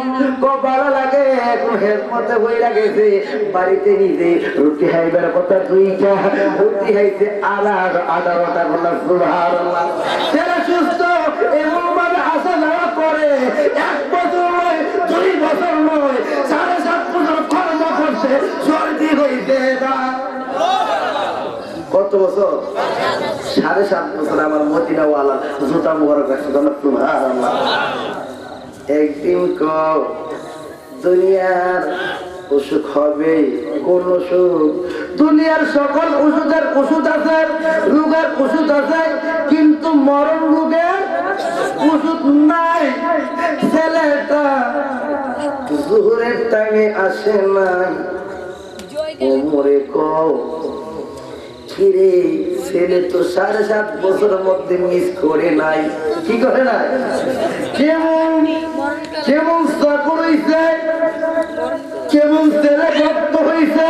Speaker 1: কো ভালো লাগে এখন হেলমতে হইরা গেছে বাড়িতে নিজে রুটি খাইবার কথা দুইটা রুটি খাইছে আদারটা বলা সুবহানাল্লাহ সেরা সুস্থ এমন ভাবে আসা যাওয়া করে 1 বছর নয় 2 বছর নয় 7.5 বছর কর্ম করছে সর্দি হইতে না কত বছর 7.5 বছর আমার মদিনাওয়ালা জুতা মুবারক আছে সুবহানাল্লাহ একদিন কও দুনিয়ার অসুখ হবে কোন অসুখ দুনিয়ার সকল ওষুধ আছে রোগের ওষুধ আছে কিন্তু মরণ রোগের ওষুধ নাই ছেলেটা জোহরের টাইমে আসে নাই ওমরে কও কিরে ছেলে তো 7.5 বছরের মধ্যে মিস করে নাই কি করে নাই কেমন চাকর হইছে কেমন ছেলে ভক্ত হইছে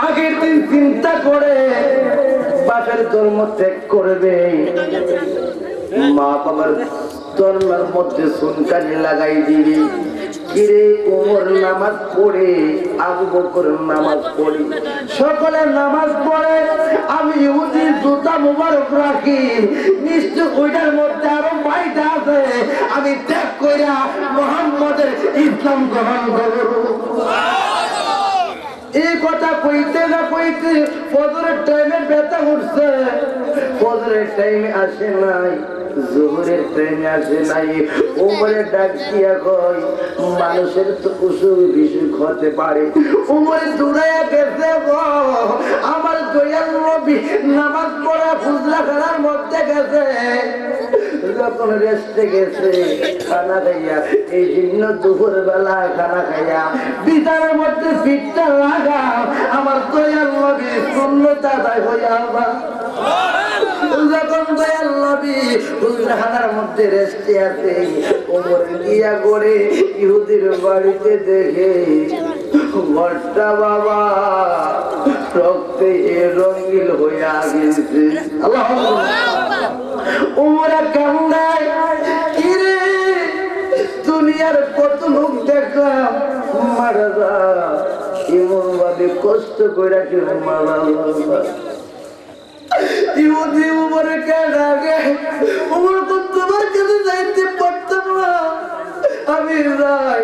Speaker 1: আগের দিন চিন্তা করে বাপের ধর্ম ত্যাগ করবে মা বাবার ধর্মের মধ্যে সুনকানি লাগাই দিবি কিরে ওমর নামাজ পড়ে আবু বকর নামাজ পড়ি সকলে নামাজ পড়ে আমি ইহুদি জুতা মুবারক রাখি নিশ্চয় ওইটার মধ্যে আরো বাইটা আছে আমি ত্যাগ কইরা মুহাম্মদের ইসলাম গ্রহণ করব এই কথা কইতে না কইতে ফজরের টাইমে ব্যথা উঠছে ফজরের টাইমে আসে নাই জোহরের টাইমে আসে নাই ওমরে ডাক দিয়া কই মানুষের তো অসুখ বিসুখ হতে পারে ওমরে দৌড়াইয়া গেছে গো আমার দয়াল নবী নামাজ পড়া ফুজলা খেলার মধ্যে গেছে যখন রেস্টে গেছে খানা খাইয়া এই জন্য দুপুর বেলা খানা খাইয়া বিছানার মধ্যে পিঠটা লাগা আমার দয়াল নবী সুন্নত আদায় হইয়া যখন দয়াল নবী হুজরাখানার মধ্যে রেস্টে আছে ওমর গিয়া করে ইহুদির বাড়িতে দেখে ঘরটা বাবা রক্তে রঙিল হইয়া গেছে ওমরা কান্দায় কিরে দুনিয়ার কত লোক দেখলাম মারা যা এমন ভাবে কষ্ট করে কেউ মারা ইহুদি উমরে কেন আগে উমর তো তোমার কাছে যাইতে পারতাম না আমি যাই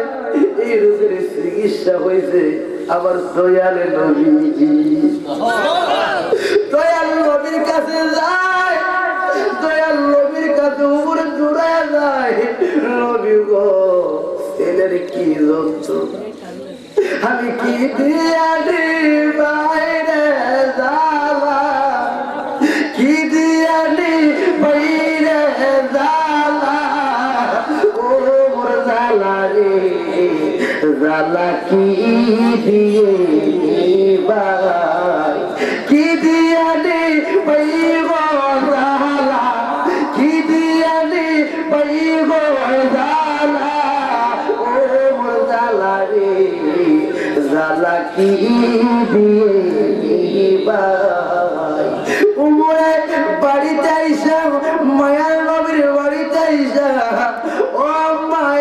Speaker 1: এই রোগের চিকিৎসা হয়েছে আবার দয়ালে নবীজি দয়াল নবীর কাছে যায় দয়াল নবীর কাছে উমরে জোড়ায় যায় নবী গো ছেলের কি যন্ত্র আমি কি দিয়া বাইরে যাবা কি দিয়ালি বাইরে জালা ও মোর জালা রে জালা কি দিয়ে বাই কি দিয়ালি বাইগো জালা কি দিয়ালি বাইগো জালা ও মোর জালা রে জালা কি দিয়ে বাই উমরে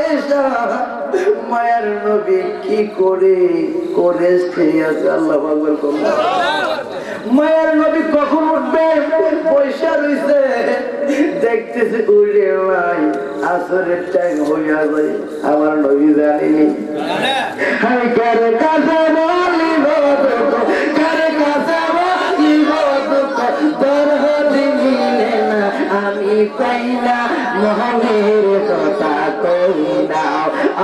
Speaker 1: বয়সা মায়ার নবী কি করে করে আছে আল্লাহ পাকের কথা। মায়ার নবী কখন উঠবে পয়সা রইছে দেখতেছে উড়ে নাই আসরের টাইম হইয়া যায় আমার নবী জানেনি হাই কারে কাছে বলিব কারে কাছে বলিব তোর দিনে না আমি কই না মোহনের কথা কই না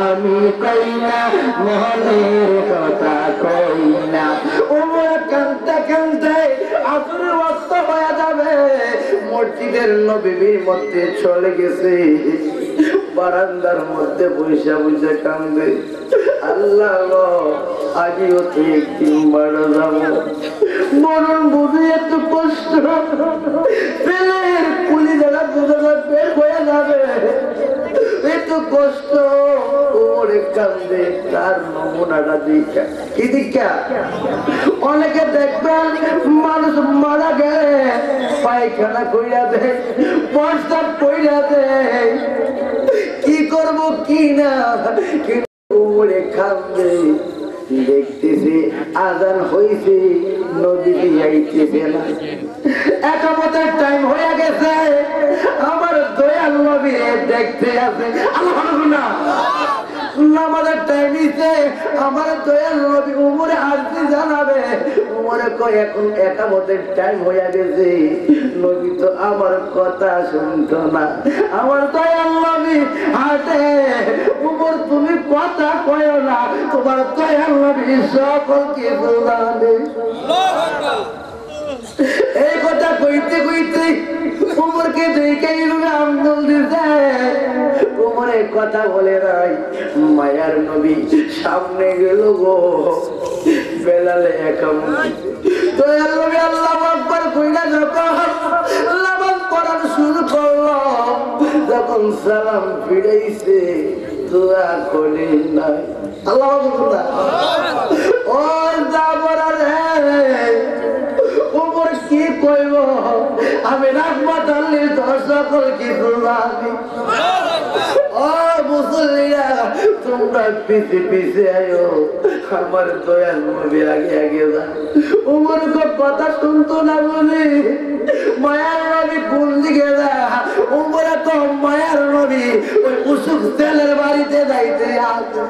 Speaker 1: আমি কই না মোহনের কথা কই না ওমর কাঁদতে কাঁদতে আসরের ওয়াক্ত হয়ে যাবে মসজিদের নববীর মধ্যে চলে গেছে বারান্দার মধ্যে বসে বসে কান্দে আল্লাহ আজও তো একদিন মারা যাবো মরণ বুঝে এত কষ্ট পেলের পুলি যারা বুঝে বের হয়ে যাবে এত কষ্ট ওরে কান্দে তার নমুনাটা দীক্ষা কি দীক্ষা অনেকে দেখবেন মানুষ মারা গেলে পায়খানা কইরা দেয় প্রস্তাব কইরা দেয় কি করব কি না ওরে কান্দে দেখতেছি আজান হইছে নদী আইতেছে না একামতের টাইম হয়ে গেছে আমার দয়াল নবী দেখতে আছে আলহামদুলিল্লাহ নামাজের টাইম হইছে আমার দয়াল নবী উমরে আসতে জানাবে উমরে কয় এখন একামতের টাইম হয়ে গেছে নবী তো আমার কথা শুনতো না আমার দয়াল নবী হাঁটে উমর তুমি কথা কয় না তোমার দয়াল নবী সকলকে জানে এই কথা কইতে কইতে উমরকে দেখে আঙ্গুল দিতে উমরে কথা বলে নাই মায়ার নবী সামনে গেল গো বেলালে একামত দয়াল নবী আল্লাহু আকবার কইরা যখন নামাজ পড়া শুরু করলো যখন সালাম ফিরাইছে দোয়া করে নাই আল্লাহু আকবার ও জাবরা রে উমর কি কইব আমি রাহমাত আল্লাহর দর্শকল কি জানি ও মুসল্লিরা তোমরা পিছে পিছে আয়ো আমার দয়াল নবী আগে আগে যা উমর কথা শুনতো না বলে মায়ার নবী কোন দিকে যা উমর তো মায়ার নবী ওই উসুক তেলের বাড়িতে যাইতে আছে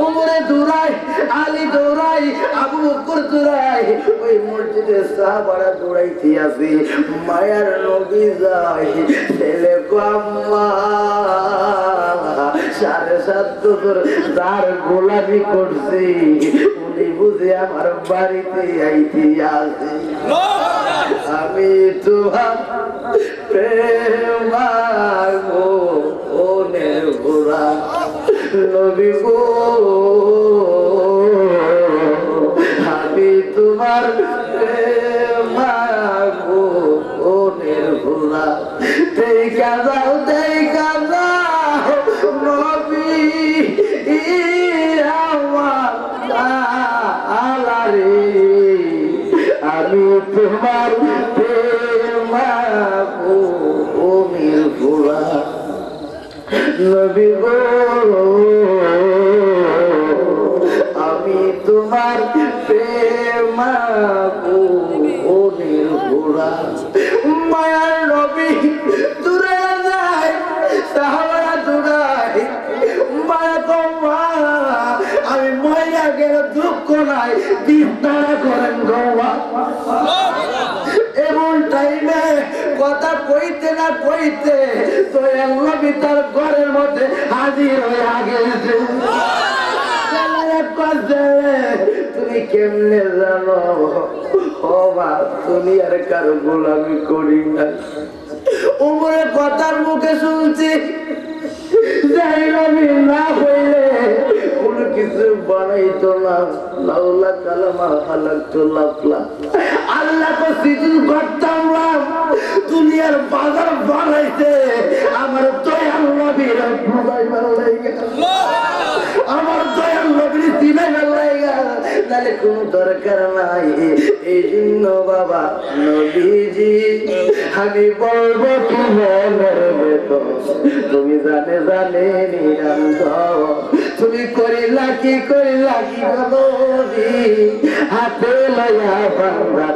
Speaker 1: উমরে দৌড়াই আলী দৌড়াই আবু বকর দৌড়াই ওই মসজিদে সাহাবারা দৌড়াইতে আছে মায়ার নবী যায় ছেলে আম্মা 7.5 বছর যার গোলামি করছি উনি বুঝে আমার বাড়িতে আইতে আছে আমি তোমার প্রেম গো ওনের গোরা নবী গো আমি তোমার প্রেম গো ওনের গোরা দেখা যাও দেখা যাও নবী আমার আলারে আমি তোমার প্রেম গো ওনের গোরা নবী গো আমি তোমার প্রেম গো ওনের গোরা মায়ার নবী দূরে যায় সাহাবারা দূরায় মায়া তো মা আমি মহিলা গেল দুঃখ নাই বিস্তারা করেন গোয়া এমন টাইমে কথা কইতে না কইতে তো নবী তার ঘরের মধ্যে হাজির হয়ে গেছে তুমি কেমনে জানো হবা তুমি আর কারো গোলামি করি না উমরে কথার মুখে শুনছি যাই নবী না হইলে কোনো কিছু বানাইতো না লাউলা কালামা হালাকতু লাফলা আল্লাহ তো সিজন করতাম না দুনিয়ার বাজার বানাইতে আমার দয়াল নবীর খুদাই ভালো লাগে আমার দয়াল নবীর দিলাই ভালো লাগে তাহলে কোনো দরকার নাই এই জন্য বাবা নবীজি আমি বলবো কি মনের ভেতর তুমি জানে তুমি করিলা কি হাতে লয়া বান্দা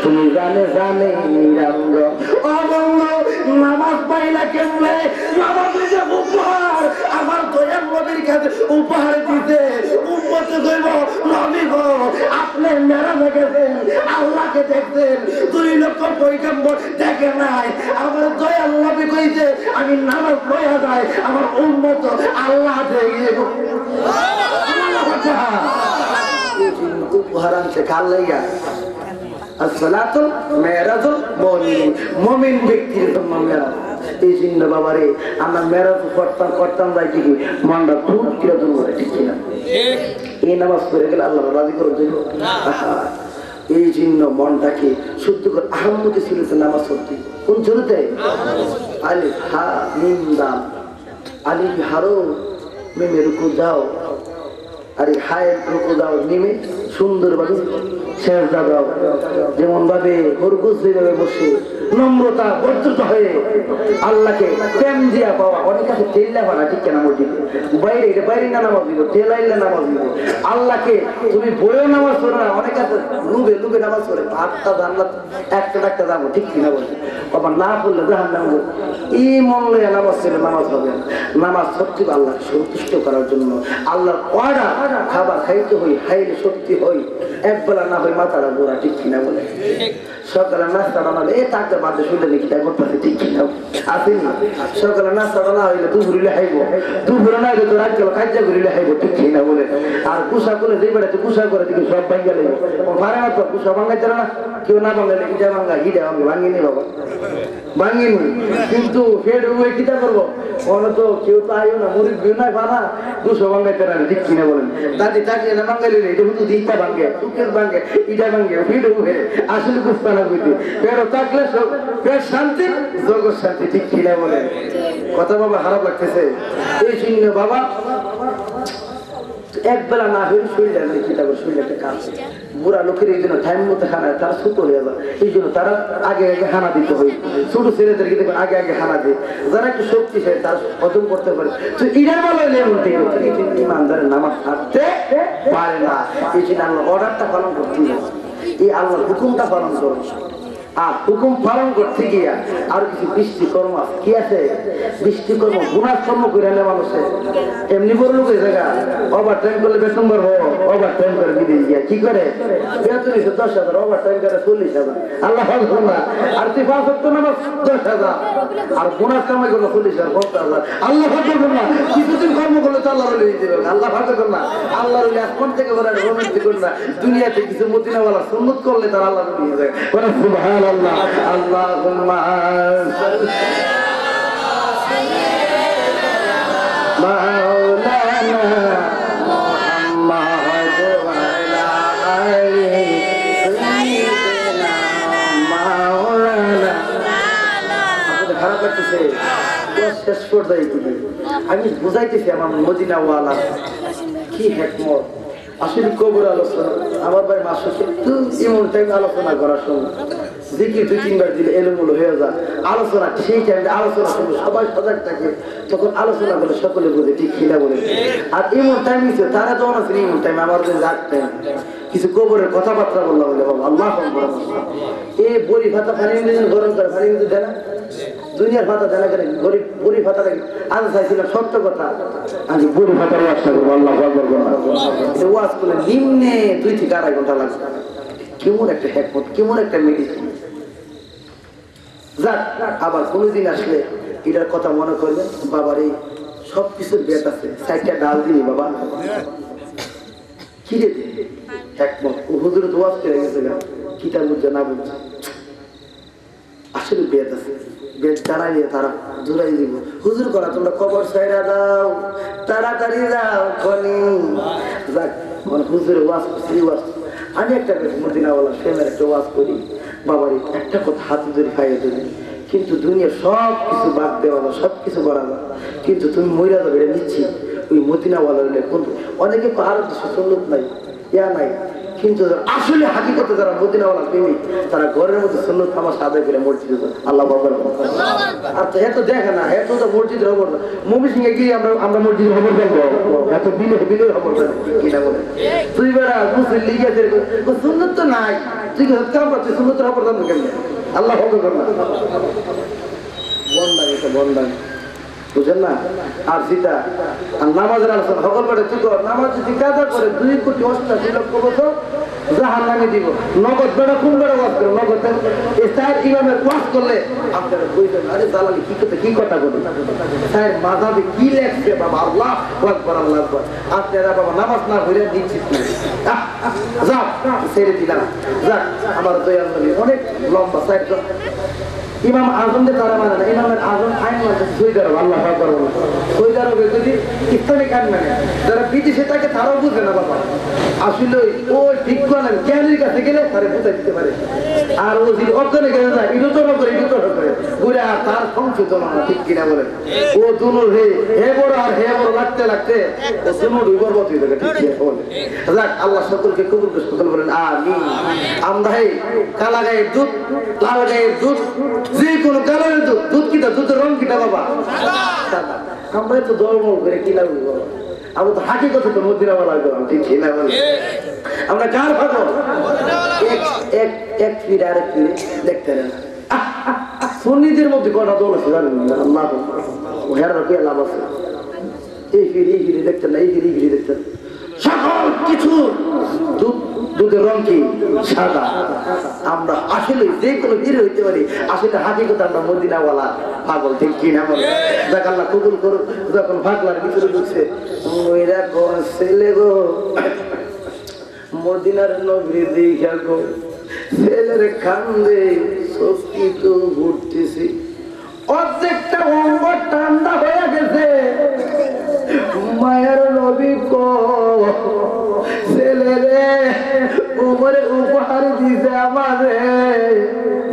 Speaker 1: তুমি জানে নিরঙ্গ অবঙ্গ নামাজ পাইলা কেমনে নামাজ যে উপহার আমার দয়াল নবীর কাছে উপহার দিতে উম্মত কইব নবী গো আপনি মেরাজে গেছেন আল্লাহকে দেখতেন 2 লক্ষ পয়গম্বর দেখে নাই আমার দয়াল নবী কইছে আমি নামাজ পড়া যায় আমার উম্মত আল্লাহ দেখে উপহার আনছে কাল লাইয়া আসসালাতুল মেরাজুল মুমিন মুমিন ব্যক্তির জন্য মেরাজ এই জন্য বাবারে আমরা মেরাজ করতাম যাই কি মনটা খুব কিরকম করে ঠিক কিনা এই নামাজ পড়ে গেলে আল্লাহ রাজি করে দেব এই জন্য মনটাকে শুদ্ধ করে আহম্মদে ছিল নামাজ পড়তে কোন শুরুতে আলিফ হা মিম দাল আলিফ হারো মিমে রুকু যাও আরে হায় রুকু দাও মিমে সুন্দরভাবে সেজদা দাও যেমন ভাবে খরগোশ যেভাবে বসে নম্রতা বর্ধিত হয়ে আল্লাহকে প্রেম দিয়া পাওয়া অনেক আছে তেল্লা বানা ঠিক কেনা মসজিদে বাইরে না নামাজ দিব তেলাইলে নামাজ দিব আল্লাহকে তুমি বইয়েও নামাজ পড়ো না অনেক আছে লুবে নামাজ পড়ে 8টা জান্নাত একটা যাবো ঠিক কিনা বলছে আবার না পড়লে জাহান্নাম এই মন লইয়া নামাজ ছেড়ে নামাজ হবে নামাজ সত্যি আল্লাহকে সন্তুষ্ট করার জন্য আল্লাহর ওয়াদা খাবার খাইতে হই খাইলে সত্যি হই একবেলা না হয় মাথাটা গোড়া ঠিক কিনা বলে সকালে নাস্তা বানালে তাকে বাদে শুনলে দেখি তাই করতেছে ঠিক কিনা আসেন না সকালে নাস্তা বানা হইলে দুপুরিলে খাইব দুপুরে না হইলে তো রাত গেল কাজা করিলে খাইব ঠিক কিনা বলে আর কুসা করলে যে বেড়াতে কুসা করে দিকে সব ভাঙ্গা লেগে পারে না তো কুসা ভাঙ্গাই না কেউ না ভাঙালে ইটা ভাঙ্গা হিডা ভাঙ্গে ভাঙিনি বাবা ভাঙিনি কিন্তু ফের উয়ে কিটা করবো ওখানে তো কেউ তো আইও না মুড়ি বিউ নাই পানা কুসা ভাঙ্গাইতে না ঠিক কিনা বলেন দাদি তাকে না ভাঙ্গাইলে এটা শুধু দিকটা ভাঙ্গে সুখের ভাঙ্গে ইটা ভাঙ্গে ফির উয়ে আসলে কুস্তা না বুঝি ফেরও থাকলে ফের শান্তি জগৎ শান্তি ঠিক কিনা বলেন কথা বাবা খারাপ লাগতেছে এই শূন্য বাবা একবেলা না হয়ে শুয়ে যায় শুয়ে একটা কাজ বুড়া লোকের এই জন্য টাইম মতো খানা তারা ছোট হয়ে যায় এই জন্য তারা আগে হানা দিতে হয় ছোট ছেলেদেরকে দেখবেন আগে হানা দেয় যারা একটু শক্তিশালী তারা হজম করতে পারে তো ইরার বলে ইমানদারের নামাজ ছাড়তে পারে না এই জন্য আল্লাহ অর্ডারটা পালন করতে হবে এই আল্লাহর হুকুমটা পালন করো আর হুকুম পালন করতে গিয়া আর কিছু বৃষ্টি কর্ম কি আছে বৃষ্টি কর্ম গুনার কর্ম করে আনে মানুষের এমনি বললো ওই জায়গা ওভার টাইম করলে বেতন পারবো ওভার টাইম করে বিদেশ গিয়া কি করে বেতন 10,000 ওভার টাইম করে 40,000 আল্লাহ না আর তুই 5 ওয়াক্ত নামাজ 10,000 আর গুনার কামাই করলো 40,000 50,000 আল্লাহ না কিছুদিন কর্ম করলে তো আল্লাহ রলিয়ে দিবে আল্লাহ না আল্লাহ রলি আসমান থেকে বলে রহমত করবে না দুনিয়াতে কিছু মদিনাওয়ালা সুন্নত করলে তার আল্লাহ রলিয়ে যায় বলে সুবহান আল্লাহ আল্লাহুম্মা মাওলানা মুহাম্মদ ওয়া আলা আলিহি সাইয়্যিদিনা মাওলানা খারাপ লাগতেছে শেষ পর্যায়ে আমি বুঝাইতেছি আমার মদিনাওয়ালা কি হিকমত আসলে কবর আলোচনা আমার ভাই মাসুকে এমন টাইম আলোচনা করার সময় জিকির 2-3 বার দিলে এলোমেলো হয়ে যায় আলোচনা সেই টাইমে আলোচনা শুনে সবাই সজাগ থাকে তখন আলোচনা করে সকলে বোঝে ঠিক কিনা বলে আর এমন টাইম নিচ্ছে তারা যখন আছে এমন টাইম আমার রাত টাইম কিছু কবরের কথাবার্তা বললাম বলে বাবা আল্লাহ এই বড়ি ভাতা পানি গরম করে পানি কিন্তু দেয় না দুনিয়ার ভাতা জানা করে গরিব বড়ি ভাতা লাগে আজ চাইছিলাম সত্য কথা আজ বড়ি ভাতার ওয়াজটা করবো আল্লাহ ওয়াজ করলে নিম্নে 2 থেকে 2.5 ঘন্টা লাগবে কেমন একটা হেকমত কেমন একটা মেডিসিন যাক আবার কোনোদিন আসলে এটার কথা মনে করবেন বাবার এই সব কিছুর বেদ আছে 4টা ডাল দিই বাবা কি রে হেকমত ও হুজুর ওয়াজ করে গেছে কিতাব বুঝছে না বুঝছে আসলে বেদ আছে বেদ দাঁড়াইলে তারা জুড়াই দিব হুজুর করা তোমরা কবর সাইরা দাও তাড়াতাড়ি যাও খনি যাক মানে হুজুরের ওয়াজ শ্রী ওয়াজ আমি একটা মদিনাওয়ালা ফেমের একটা ওয়াজ করি বাবারই একটা কথা হাতে ধরে খাইয়ে দেবে কিন্তু দুনিয়া সব কিছু বাদ দেওয়া সব কিছু করা যায় কিন্তু তুমি মহিলা তো বেড়ে নিচ্ছি ওই মদিনাওয়ালা বন্ধু অনেকে আরো সুন্নত নাই ইয়া নাই কিন্তু আসলে হাকিকতে যারা মদিনাওয়ালা প্রেমী তারা ঘরের মধ্যে সুন্নত তামাশা আদায় করে মসজিদে আল্লাহ বাবার আর তো এত দেখে না এত তো মসজিদের খবর না মুভি সিংহে গিয়ে আমরা মসজিদের খবর দেখবো এত বিলের খবর কিনা বলে তুই বেড়া মুসলিম লিগেছে সুন্নত তো নাই তুই কাম করছিস সুন্নতের খবর জানবো কেমন আল্লাহ খবর কর না বন্দান এটা বন্দান বুঝেন না আর সীতা আর নামাজের আলোচনা সকল পাঠে তুই নামাজ যদি কাদা করে 2,88,00,000 বছর জাহান নামে দিব নগদ বেড়া কোন বেড়া ওয়াজ করে নগদ স্যার ইমামের ওয়াজ করলে আপনারা বলবেন আরে জালালি কি কথা বলুন স্যার মাজাবে কি লেখছে বাবা আল্লাহ আকবার আল্লাহ আকবার আপনারা বাবা নামাজ না ভরে দিচ্ছি যাও ছেড়ে দিলাম যাক আমার দয়াল নবী অনেক লম্বা স্যার ইমাম আজমদের তারা মানে না ইমামের আজম আইন মানে সৌদি আরব আল্লাহ আকবার সৌদি আরবে যদি ইসলামিক আইন মানে যারা বিদেশে থাকে তারাও বুঝবে না বাবা আসলে ও ঠিক করে জ্ঞানীর কাছে গেলে তারা বুঝাই দিতে পারে আর ও যদি অজ্ঞানে গেলে যায় ইনুতন করে ঘুরে আর তার সংশোধন না ঠিক কিনা বলে ও দুনুর হে বড় আর হে বড় লাগতে লাগতে ও দুনুর বরবাদ হয়ে যাবে ঠিক কিনা বলে যাক আল্লাহ সকলকে কবুল করে বলেন আমিন আমরা হে কালা গায়ের দুধ লাল গায়ের দুধ যে কোনো কালারের দুধ কিটা দুধের রং কিটা বাবা আমরা তো দলমল করে কি লাগবে বাবা আমরা তো হাকি কথা তো মদিনাওয়ালা ঠিক কিনা বলে আমরা কার ভাবো এক ফিরে আরেক ফিরে দেখতে না সুন্নিদের মধ্যে কটা দল আছে জানেন আল্লাহ হেরার কি লাভ আছে এই ফিরে দেখতেন না এই ফিরে দেখতেন সকল কিছু দুধের রং কি সাদা আমরা আসলে যে কোনো ভিড় হইতে পারি আসলে হাকিকত আমরা মদিনাওয়ালা পাগল ঠিক কিনা বলে যাক আল্লাহ কবুল করুন যখন পাগলার ভিতরে ঢুকছে ওইরা কোন ছেলে গো মদিনার নবী দেখা গো ছেলের কান্দে সত্যি তো ঘুরতেছি অর্ধেকটা অঙ্গ ঠান্ডা হয়ে গেছে মায়ের নবী কো ছেলে রে উপরে উপহার দিছে আমারে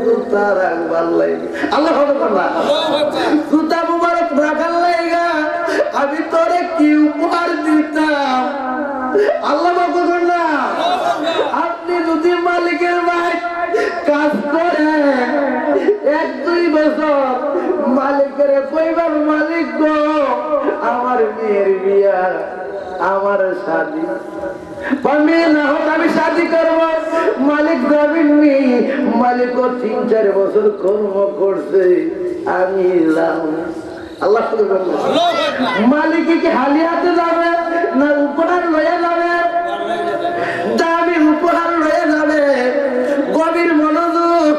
Speaker 1: জুতা রাখবার লাগে আল্লাহ জুতা মুবারক রাখার লাগা আমি তোরে কি উপহার দিতাম আল্লাহ বলবেন না আপনি যদি মালিকের ভাই কাজ করে 1-2 বছর মালিকের কইবার মালিক গো আমার মেয়ের বিয়া আমার শাদি আমি শাদি করবো মালিক যাবেননি মালিক 3-4 বছর কর্ম করছে আমি আল্লাহ মালিক কি হালি হাতে যাবে না উপহার লয়ে যাবে দামি উপহার লয়ে যাবে গভীর মনোযোগ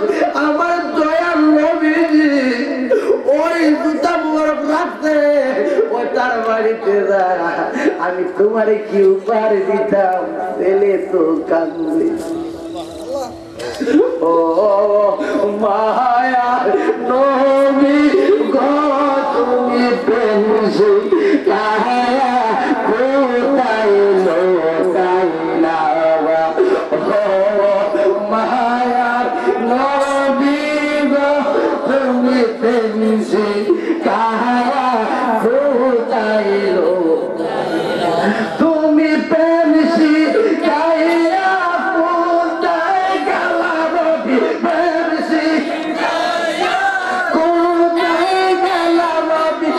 Speaker 1: আমার দয়ার নবীজি ওই জুতা মুবারক রাখতে ও তার বাড়িতে যা আমি তোমারে কি উপহার দিতাম ছেলে তো কান্দে ও মায়া নবী গো তুমি পেনছি কায়া কোথায় লোকাইলা ও মায়া নবী গো তুমি পেনছি কায়া কোথায় লোকাইলা তুমি পেনছি কায়া কোথায় গেলা রবি পেনছি কোথায় গেলা রবি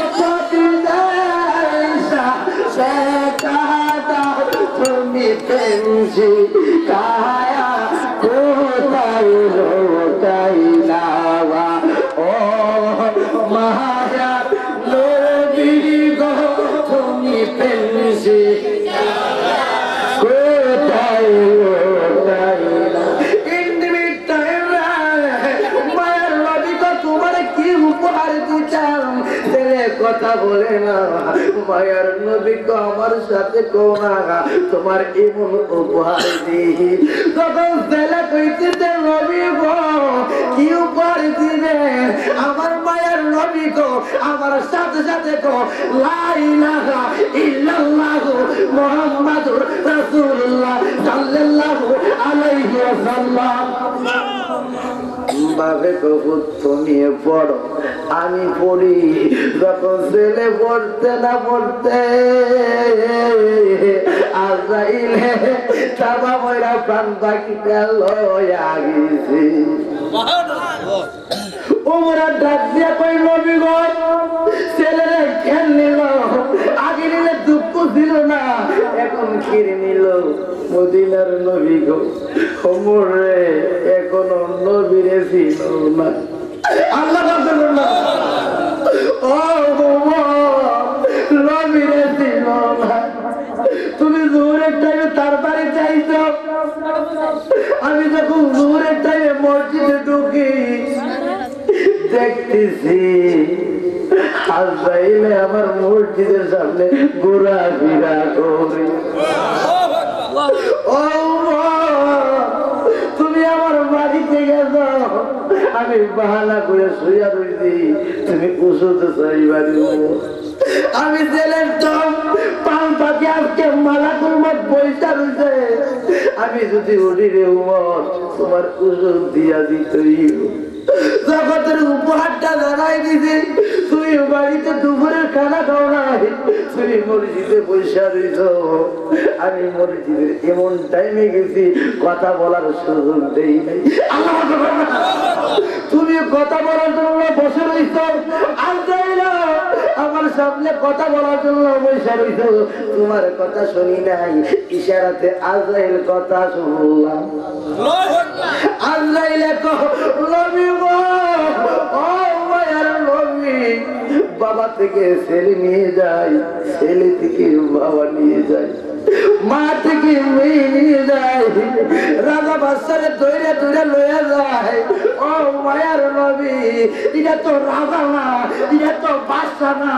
Speaker 1: তুমি পেনছি কায়া কোথায় লোকাইলা ও মায়া নবী গো তুমি পেনছি কোথায় লোকাইলা মায়ের নবী গো তোমার কি উপহার দিতাম ছেলে কথা বলে না মায়ের নবী গো আমার সাথে কোনা তোমার এমন উপহার দিই তখন ছেলে কইতে নবী গো কি উপহার দিবে আমার মায়ের নবী গো আমার সাথে সাথে গো লা ইলাহা ইল্লাল্লাহ মুহাম্মাদুর রাসূলুল্লাহ সাল্লাল্লাহু আলাইহি ওয়াসাল্লাম ভাবে তুমি পড়ো আমি পড়ি যখন ছেলে পড়তে না পড়তে আজরাইলে চাবা ময়রা প্রাণ পাখিটা লইয়া গেছে। ওমরা ডাক দিয়া কই নবী গো ছেলেরে কেন নিল? আগে নিলে দুঃখ ছিল না, এখন কিনে নিল। মদিনার নবী গো ওমর রে এখনো নবীরে ছিল না। আল্লাহ বলেন না ও নবীরে ছিল না। তুমি জোহরের টাইমে তার বাড়ি চাইছ, আমি যখন জোহরের টাইমে মসজিদে ঢুকি দেখতেছি আজরাইলে আমার মসজিদের সামনে ঘোরাফেরা করে। ও তুমি আমার বাড়িতে গেছ, আমি বাহানা করে শুয়ে রয়েছি, তুমি কুসুতে চাইবারি। আমি ছেলের দম পান পাখি আজকে মালাকুল মত বইটা রয়েছে, আমি যদি উঠি রে উমর তোমার কুসুম দিয়া দিতই। জগতের উপহারটা জানাই দিছি, তুমি বাড়িতে দুপুরের খানা খাও নাই, তুমি মসজিদে পয়সা দিছ। আমি মসজিদের এমন টাইমে গেছি কথা বলার সুযোগ দেই নাই। তুমি কথা বলার জন্য বসে রইছ, আর যাই না আমার সামনে কথা বলার জন্য বসে রইছ, তোমার কথা শুনি নাই, ইশারাতে আজরাইল কথা শুনলাম। আজরাইলে নবী গো ও মায়ার নবী, বাবা থেকে ছেলে নিয়ে যায়, ছেলে থেকে বাবা নিয়ে যায়, মা থেকে মেয়ে নিয়ে যায়, রাজা বাদশারে ধরে ধরে লয়ে যায়। ও মায়ার নবী, এটা তো রাজা না, এটা তো বাদশা না,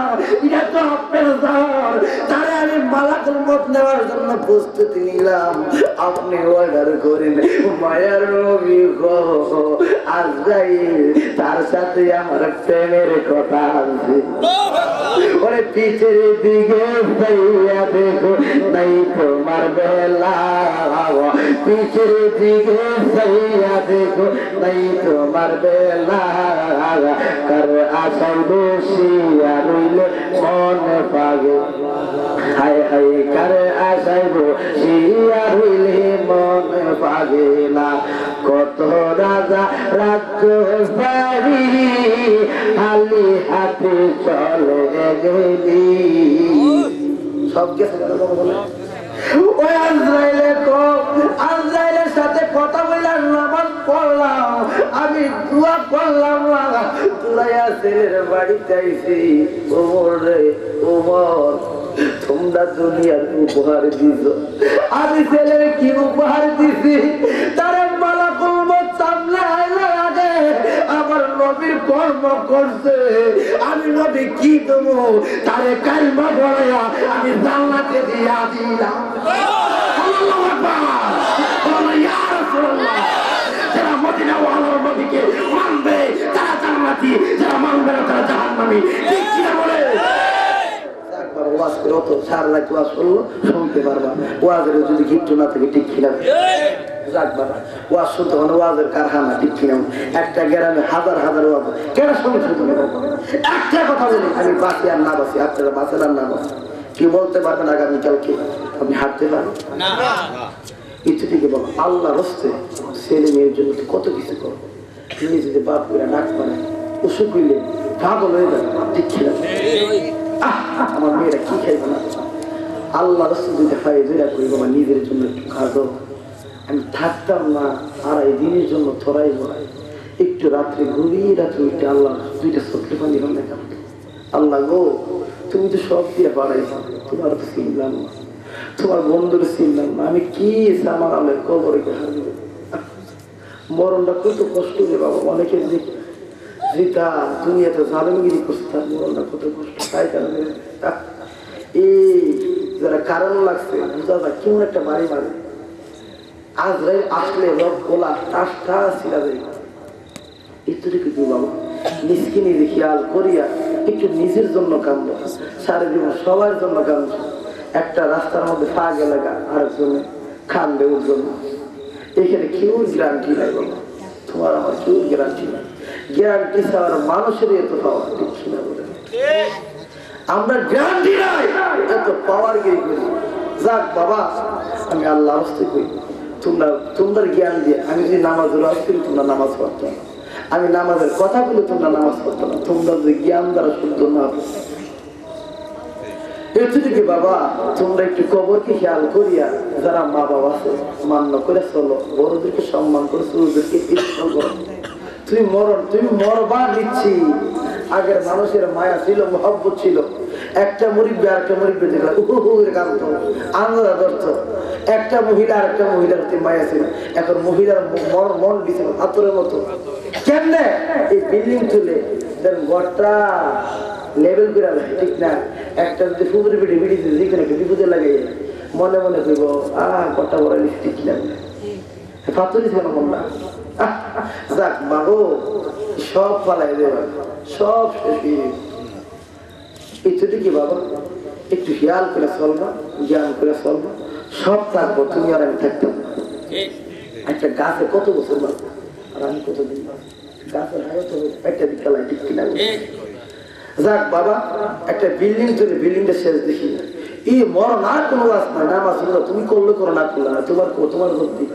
Speaker 1: এটা তো পেশাদার, তারে আমি মালাকুল মত নেওয়ার জন্য প্রস্তুতি নিলাম, আপনি অর্ডার করেন। মায়ার নবী গো আজরাইল তার সাথে আমার প্রেমের কথা আছে। ওরে পিছের দিকে চাইয়া দেখো নাই তোমার বেলা, পিছের দিকে চাইয়া দেখো নাই তোমার বেলা, কার আশায় বেশি আর রইলে মনে পাগে, হায় হায় কার আশায় বেশি আর রইলে মনে পাগে না। কত রাজা রাজ্য বাড়ি খালি হাতে চলে গেলি, সব গেছে বলে। ওই আজরাইলের সাথে কথা বললাম, নামাজ পড়লাম, আমি দোয়া করলাম না, দুলাইয়া ছেলের বাড়িতে আইছি। ওমর রে ওমর, তোমরা দুনিয়ার উপহার দিছ, আমি ছেলের কি উপহার দিছি? তারা মালাকুল মত সামনে আইলে আগে আমার নবীর কর্ম করছে, আমি নবী কি দেবো? তারে কালমা পড়াইয়া আমি জান্নাতে দিয়া দিলাম। আল্লাহু আকবার, ইয়া রাসূলুল্লাহ। যারা মদিনা ওয়ালার নবীকে মানবে তারা জান্নাতি, যারা মানবে না তারা জাহান্নামী। ঠিক কি না বলে? একবার ওয়াজ করে তো সার রাত ওয়াজ করলো, শুনতে পারবা। ওয়াজের যদি গিফট না থাকে ঠিক কিনা? রাখবার ওয়াজ শুনতে মানে ওয়াজের কারখানা, ঠিক কিনা? একটা গ্রামে হাজার হাজার ওয়াজ, কেন শুনছো তুমি? একটা কথা বলি, আমি বাঁচি আর না বাঁচি, আপনারা বাঁচেন আর না বাঁচি, কি বলতে পারবেন আগামীকালকে? আপনি হাঁটতে পারেন না, কিছু থেকে বলো আল্লাহ রস্তে ছেলে মেয়ের জন্য কত কিছু করবো, নিজেদের বাপ করে ডাক পারে, অসুখ হইলে পাগল হয়ে যাবে, ঠিক কিনা? আমার মেয়েরা কি খাইবে না, আল্লাহ রস্তে যদি খাই যেটা করিব আমার নিজের জন্য একটু খাজো। আমি থাকতাম না 2.5 দিনের জন্য থরাই বড়াই, একটু রাত্রে গভীর রাত্রে উঠে আল্লাহ দুইটা ছোট্ট পানি বানাই, আল্লাহ গো তুমি তো সব দিয়ে বাড়াইছ, তোমার তো চিনলাম না, তোমার বন্ধুর চিনলাম না, আমি কি আমার আমের কবরে মরণটা কত কষ্ট রে বাবা। অনেকে যেটা দুনিয়াতে জালেমগিরি করছে তার মরণটা কত কষ্ট, তাই কারণে এই যারা কারণ লাগছে বুঝা যায় কেমন একটা বাড়ি মারে। আজরাইল আসলে রব গোলা টাসটা ছিড়া যায়, এতটুকু কি বাবা নিজকে নিজে খেয়াল করিয়া একটু নিজের জন্য কান্দো, সারা জীবন সবার জন্য কান্দো। একটা রাস্তার মধ্যে পা গেলে আরেকজনে কান্দে ওর জন্য, এখানে কেউ গ্যারান্টি নাই বাবা, তোমার আমার কেউ গ্যারান্টি নাই। গ্যারান্টি ছাড়া মানুষের এত পাওয়া ঠিক না বলে আমরা গ্যারান্টি নাই, এত পাওয়ার গিয়ে করি যাক বাবা, আমি আল্লাহ হস্তে করি, তোমরা জ্ঞান দিয়ে আমি যদি নামাজ রোজ করি তোমরা নামাজ পড়তো না, আমি নামাজের কথা বলে তোমরা নামাজ পড়তো না, তোমরা যদি জ্ঞান দ্বারা শুদ্ধ না হবে এটুকু বাবা, তোমরা একটু কবরকে খেয়াল করিয়া যারা মা বাবা আছে মান্য করে চলো, বড়দেরকে সম্মান করে ছোটদেরকে ইচ্ছা করো। তুমি মরবা দিচ্ছি। আগের মানুষের মায়া ছিল, মহব্বত ছিল, একটা মুরিব্বি আর একটা মুরিব্বি দেখলাম কান্ত আন্দোলন ধরত, একটা মহিলা আর একটা মহিলার মায়া ছিল। এখন মহিলার মন দিছিল আতরের মতো। কেমনে এই বিল্ডিং তুলে ঘরটা লেভেল করে ঠিক না, একটা যদি ফুপুরি পিঠে বিড়িতে যেখানে একটা বিপদে লাগে মনে মনে কইব কটা বড় লিপস্টিক লাগবে পাথরি কেন মন না। যাক বাবু, সব পালাই দেবে, সব শেষ কি বাবা, একটু খেয়াল করে চলবা, জ্ঞান করে চলবা, সব থাকবো, তুমি আর আমি থাকতাম। একটা গাছে কত বছর বাঁচবো আর আমি কতদিন বাঁচবো, গাছের হায়ত একটা বিকালায় ঠিক কিনা। যাক বাবা, একটা বিল্ডিং তৈরি, বিল্ডিংটা শেষ দেখি এই মরণ আর কোনো বাস না, নামাজ তুমি করলে করো না করলে না, তোমার বুদ্ধি।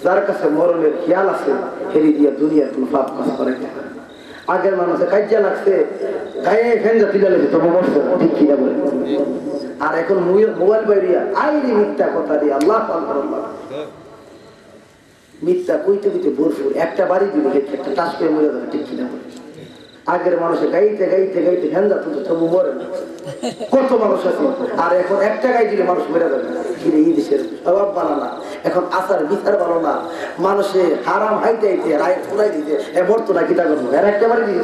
Speaker 1: যার কাছে মরণের খেয়াল আছে হেরি দিয়া দুনিয়ার কোনো পাপ কাজ করে না। আগের মানুষের কাজ্যা লাগছে গায়ে ফেঞ্জা তুলে লেগে তবু মরছে না, ঠিক কিনা বলে। আর এখন মোবাইল বাইরিয়া আইনি মিথ্যা কথা দিয়ে আল্লাহ মিথ্যা কইতে কইতে ভরপুর, একটা বাড়ি দিবে একটা টাস করে মরে যাবে, ঠিক কিনা বলে। আগের মানুষের গাইতে গাইতে গাইতে ফেঞ্জা তুলতে তবু মরে না, কত মানুষ আছে। আর এখন একটা গাই দিলে মানুষ মেরে যাবে। এই দেশের স্বভাব ভালো না, এখন আচার বিচার ভালো না, মানুষে হারাম হাইতে হাইতে রায় ফুলাই দিতে মরতো না, কিটা করবো এর একটা বাড়ি দিতে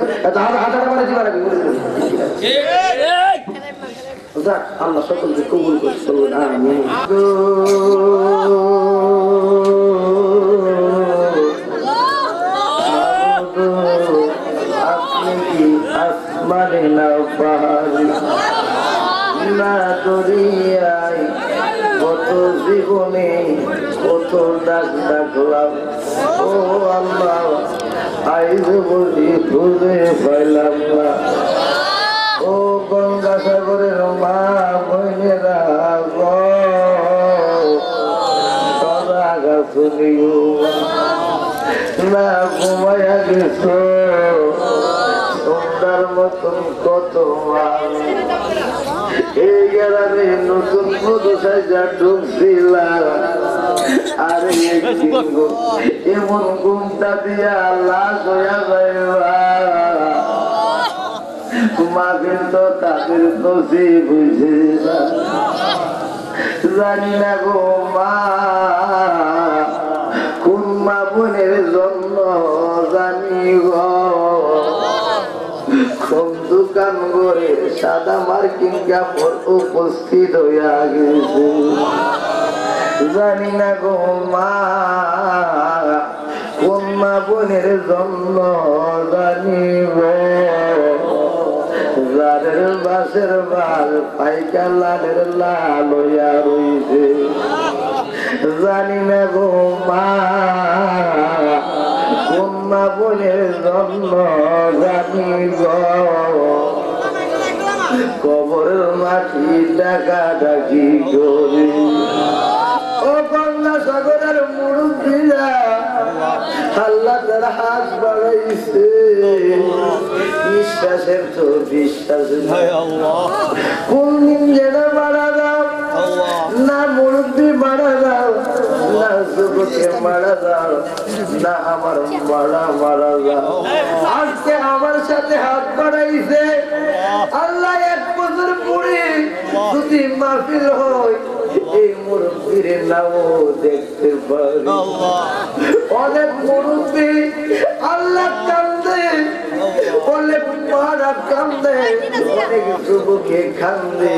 Speaker 1: হাজার বাড়ি দিবার আগে যাক, আল্লাহ সকলকে কবুল করছে। আমিন। আসমানে না পাহাড়ি না দরিয়ায় কত জীবনে কত ডাক ডাকলাম, ও আল্লাহ আইজ বুঝি খুঁজে পাইলাম না। ও গঙ্গা সাগরের মা বোনেরা সদা গাছুনিও না ঘুমাইয়া গেছ তোমরার মতন কত এই গ্রামে নতুন মধুসায় যা ঢুকছিলাম, আর এমন ঘুমটা দিয়া লাশ হইয়া যাইবা মাগের তো তাদের দোষী বুঝে না। জানি না গো মা কোন মা বোনের জন্য জানি গো কোন দোকান করে সাদা মার্কিং কাপড় উপস্থিত হইয়া গেছে। জানি না গো মা কোন মা বোনের জন্য জানি গো লালের বাসের বাল পাইকা লালের লাল হইয়া রইছে। জানি না গো মা কোন মা বোনের জন্য জানি গো কবরের মাটি ডাকা ডাকি করি। ও গঙ্গা সাগরের মুরব্বীরা আল্লাহ তার হাত বাড়াইছে, বিশ্বাসের তো বিশ্বাস কোন দিন যেন মারা দাও না, মুরব্বী মারা দাও না, যুবকে মারা দাও না, আমার মারা দাও। আজকে আমার সাথে হাত বাড়াইছে আল্লাহ, 1 বছর পরে যদি মাহফিল হয় এই মুরব্বীর নামও দেখতে পারি। অনেক মুরব্বী আল্লাহ কান্দে, অনেক মারা কান্দে, অনেক যুবকে কান্দে।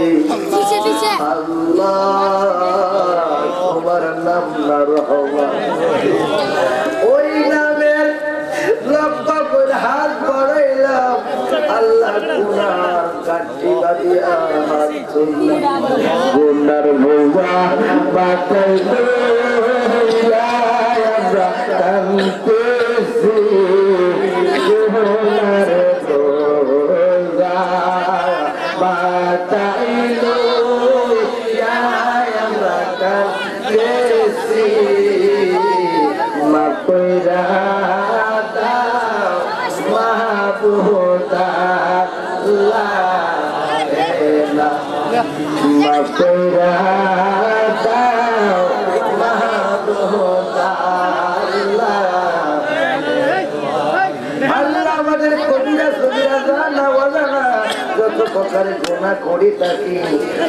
Speaker 1: আল্লাহ তোমার নাম না রহমান, ওই নামের লম্বা করে হাত বাড়াইলাম আল্লাহ গুনাহ কাটি বাদিয়া হাত তুললাম, গুনার বোঝা বাতাইলো আমরা কাঁদতেছি, গুনার বোঝা বাতাইলো আমরা মাফ কইরা দাও মাহবুব আল্লাহ আমাদের কবিরা সবিরা জানা ওয়াজানা যত প্রকার গুনাহ করি থাকি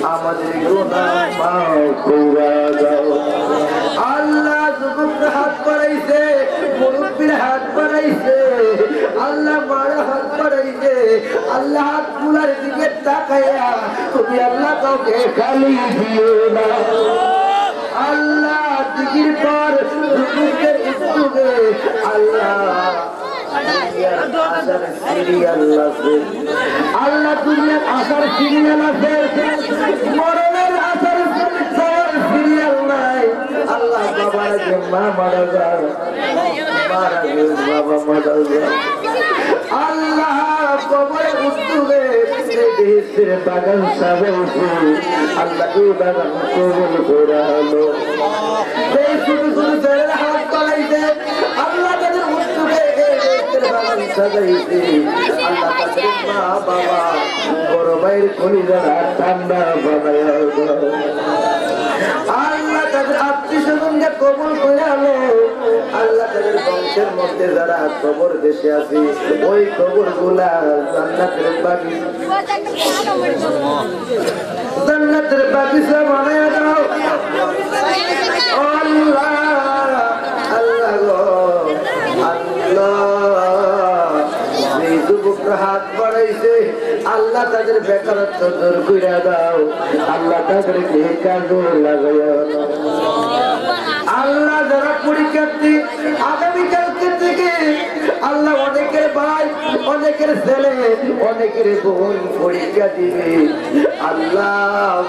Speaker 1: আমাদের গুনাহ মাফ কইরা দাও আল্লাহ যুবক হাত বাড়াইছে মুরব্বির হাত বাড়াইছে আল্লাহ মারা হাত বাড়াইছে আল্লাহ হাত গুলার দিকে তাকায়া তুমি আল্লাহ কাউকে খালি দিও না আল্লাহ জিকির পর যুবকের উদ্যোগে আল্লাহ আল্লাহ দুনিয়ার আসার সিরিয়াল আছে মরণের আসার সিরিয়াল নাই আল্লাহ বাবার যে মা মারা যায় মারা গেল বাবা মারা যায় আল্লাহ কবরে উঠবে দেশের বাগান সাজাইছে আল্লাহ এই বাগান কবুল করে আলো এই ছোট ছোট ছেলেরা হাত বাড়াইছে আল্লাহ তাদের উঠবে দেশের বাগান সাজাইছে আল্লাহ তাদের মা বাবা বড় ভাইয়ের কলিজারা ঠান্ডা বানায় আল্লাহ তাদের আত্মীয় স্বজনকে কবুল করে আলো আল্লাহ তাদের বংশের মধ্যে যারা কবর দেশে আছে ওই কবর গুলা জান্নাতের বাগিচা বানায় দাও আল্লাহ আল্লাহ গো আল্লাহ এই যুবকরা হাত বাড়াইছে আল্লাহ তাদের বেকারত্ব দূর করে দাও আল্লাহ তাদেরকে কাজে লাগাইয়া আল্লাহ যারা পরীক্ষার্থী আগামীকালকে থেকে আল্লাহ অনেকের ভাই অনেকের ছেলে অনেকের বোন পরীক্ষা দিবে আল্লাহ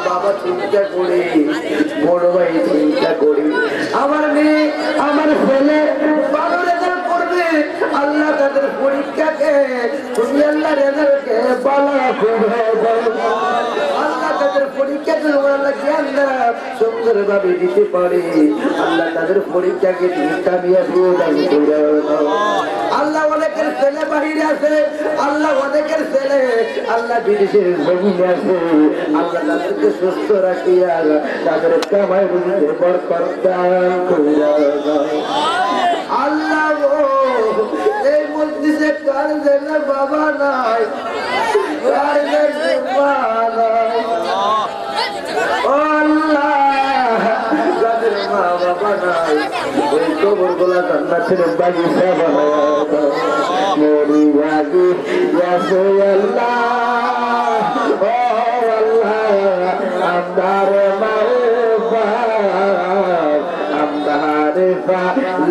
Speaker 1: বাবা চিন্তা করে বড় ভাই চিন্তা করে আমার মেয়ে আমার ছেলে ভালো রেজাল্ট করবে আল্লাহ তাদের পরীক্ষাকে তুমি আল্লাহ রেজাল্টকে ভালো করে আল্লাহ তাদের পরীক্ষাকে আল্লাহ জ্ঞান দ্বারা সুন্দরভাবে দিতে পারে আল্লাহ তাদের পরীক্ষাকে তুমি কামিয়াবি দান করে আল্লাহ অনেকের ছেলে বাহিরে আছে আল্লাহ অনেকের ছেলে আল্লাহ বিদেশের জমিনে আছে আল্লাহ তাদেরকে সুস্থ রাখিয়া তাদের কামাই রুজিতে বরকত দান করে আল্লাহ এই মসজিদে কার যেন বাবা নাই কার যেন মা নাই আল্লাহ যাদের মা বাবা নাই ওই কবর গুলা জান্নাতের বাগিচা বানায় দাও মোরি বাগি ইয়াসে আল্লাহ ও আল্লাহ আমদার মাওফা আমদার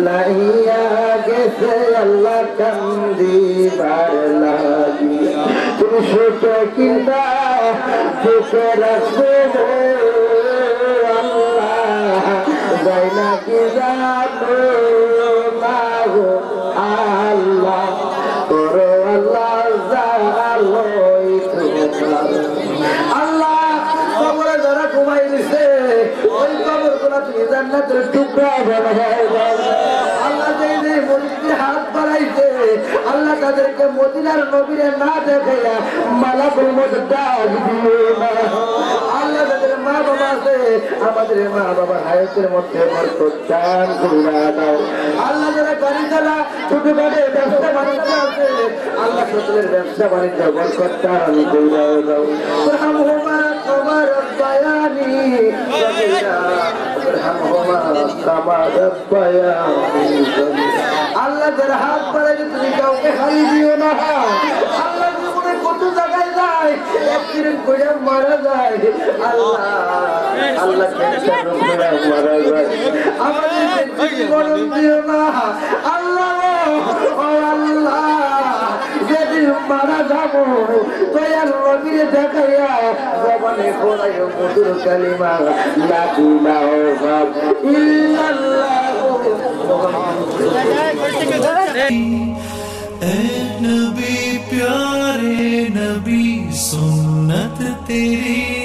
Speaker 1: লাইয়া গেছে আল্লাহ কান্দি বার লাগি তুমি ছোট কিনা চোখে রাখবে আল্লাহ যাই না কি জানো মাগো আল্লাহ করো আল্লাহ জালোই তোমার আল্লাহ কবরে যারা ঘুমাই দিছে ওই কবর গুলা তুমি জান্নাতের টুকরা বানায় দাও আল্লাহ যে মুরিদদের হাত বাড়াইছে আল্লাহ তাদেরকে মদিনার নবীরে না দেখাইয়া মালাকুল মউত ডাক দিও না আল্লাহ তাদের মা বাবা আছে আমাদের মা বাবা হায়াতের মধ্যে বরকত দান করে দাও আল্লাহ যারা গাড়ি চালা ছোটখাটো ব্যবসা বাণিজ্য আছে আল্লাহ সকলের ব্যবসা বাণিজ্য বরকত দান করে দাও রহমহুমা কামা রব্বায়ানি সগীরা রহমহুমা কামা রব্বায়ানি আল্লাহ যারা হাত বাড়াইলে তুমি কাউকে খালি দিও না আল্লাহ জীবনে কত জায়গায় যায় একদিন করে মারা যায় আল্লাহ আল্লাহ ক্যান্সার রোগে মারা যায় আমাদের জীবন দিও না আল্লাহ ও আল্লাহ যেদিন মারা যাবো দয়াল নবীরে দেখাইয়া জবানে পড়াইও মধুর কালিমা লা ইলাহা ইল্লাল্লাহ
Speaker 2: ऐ नबी प्यारे नबी सुन्नत तेरी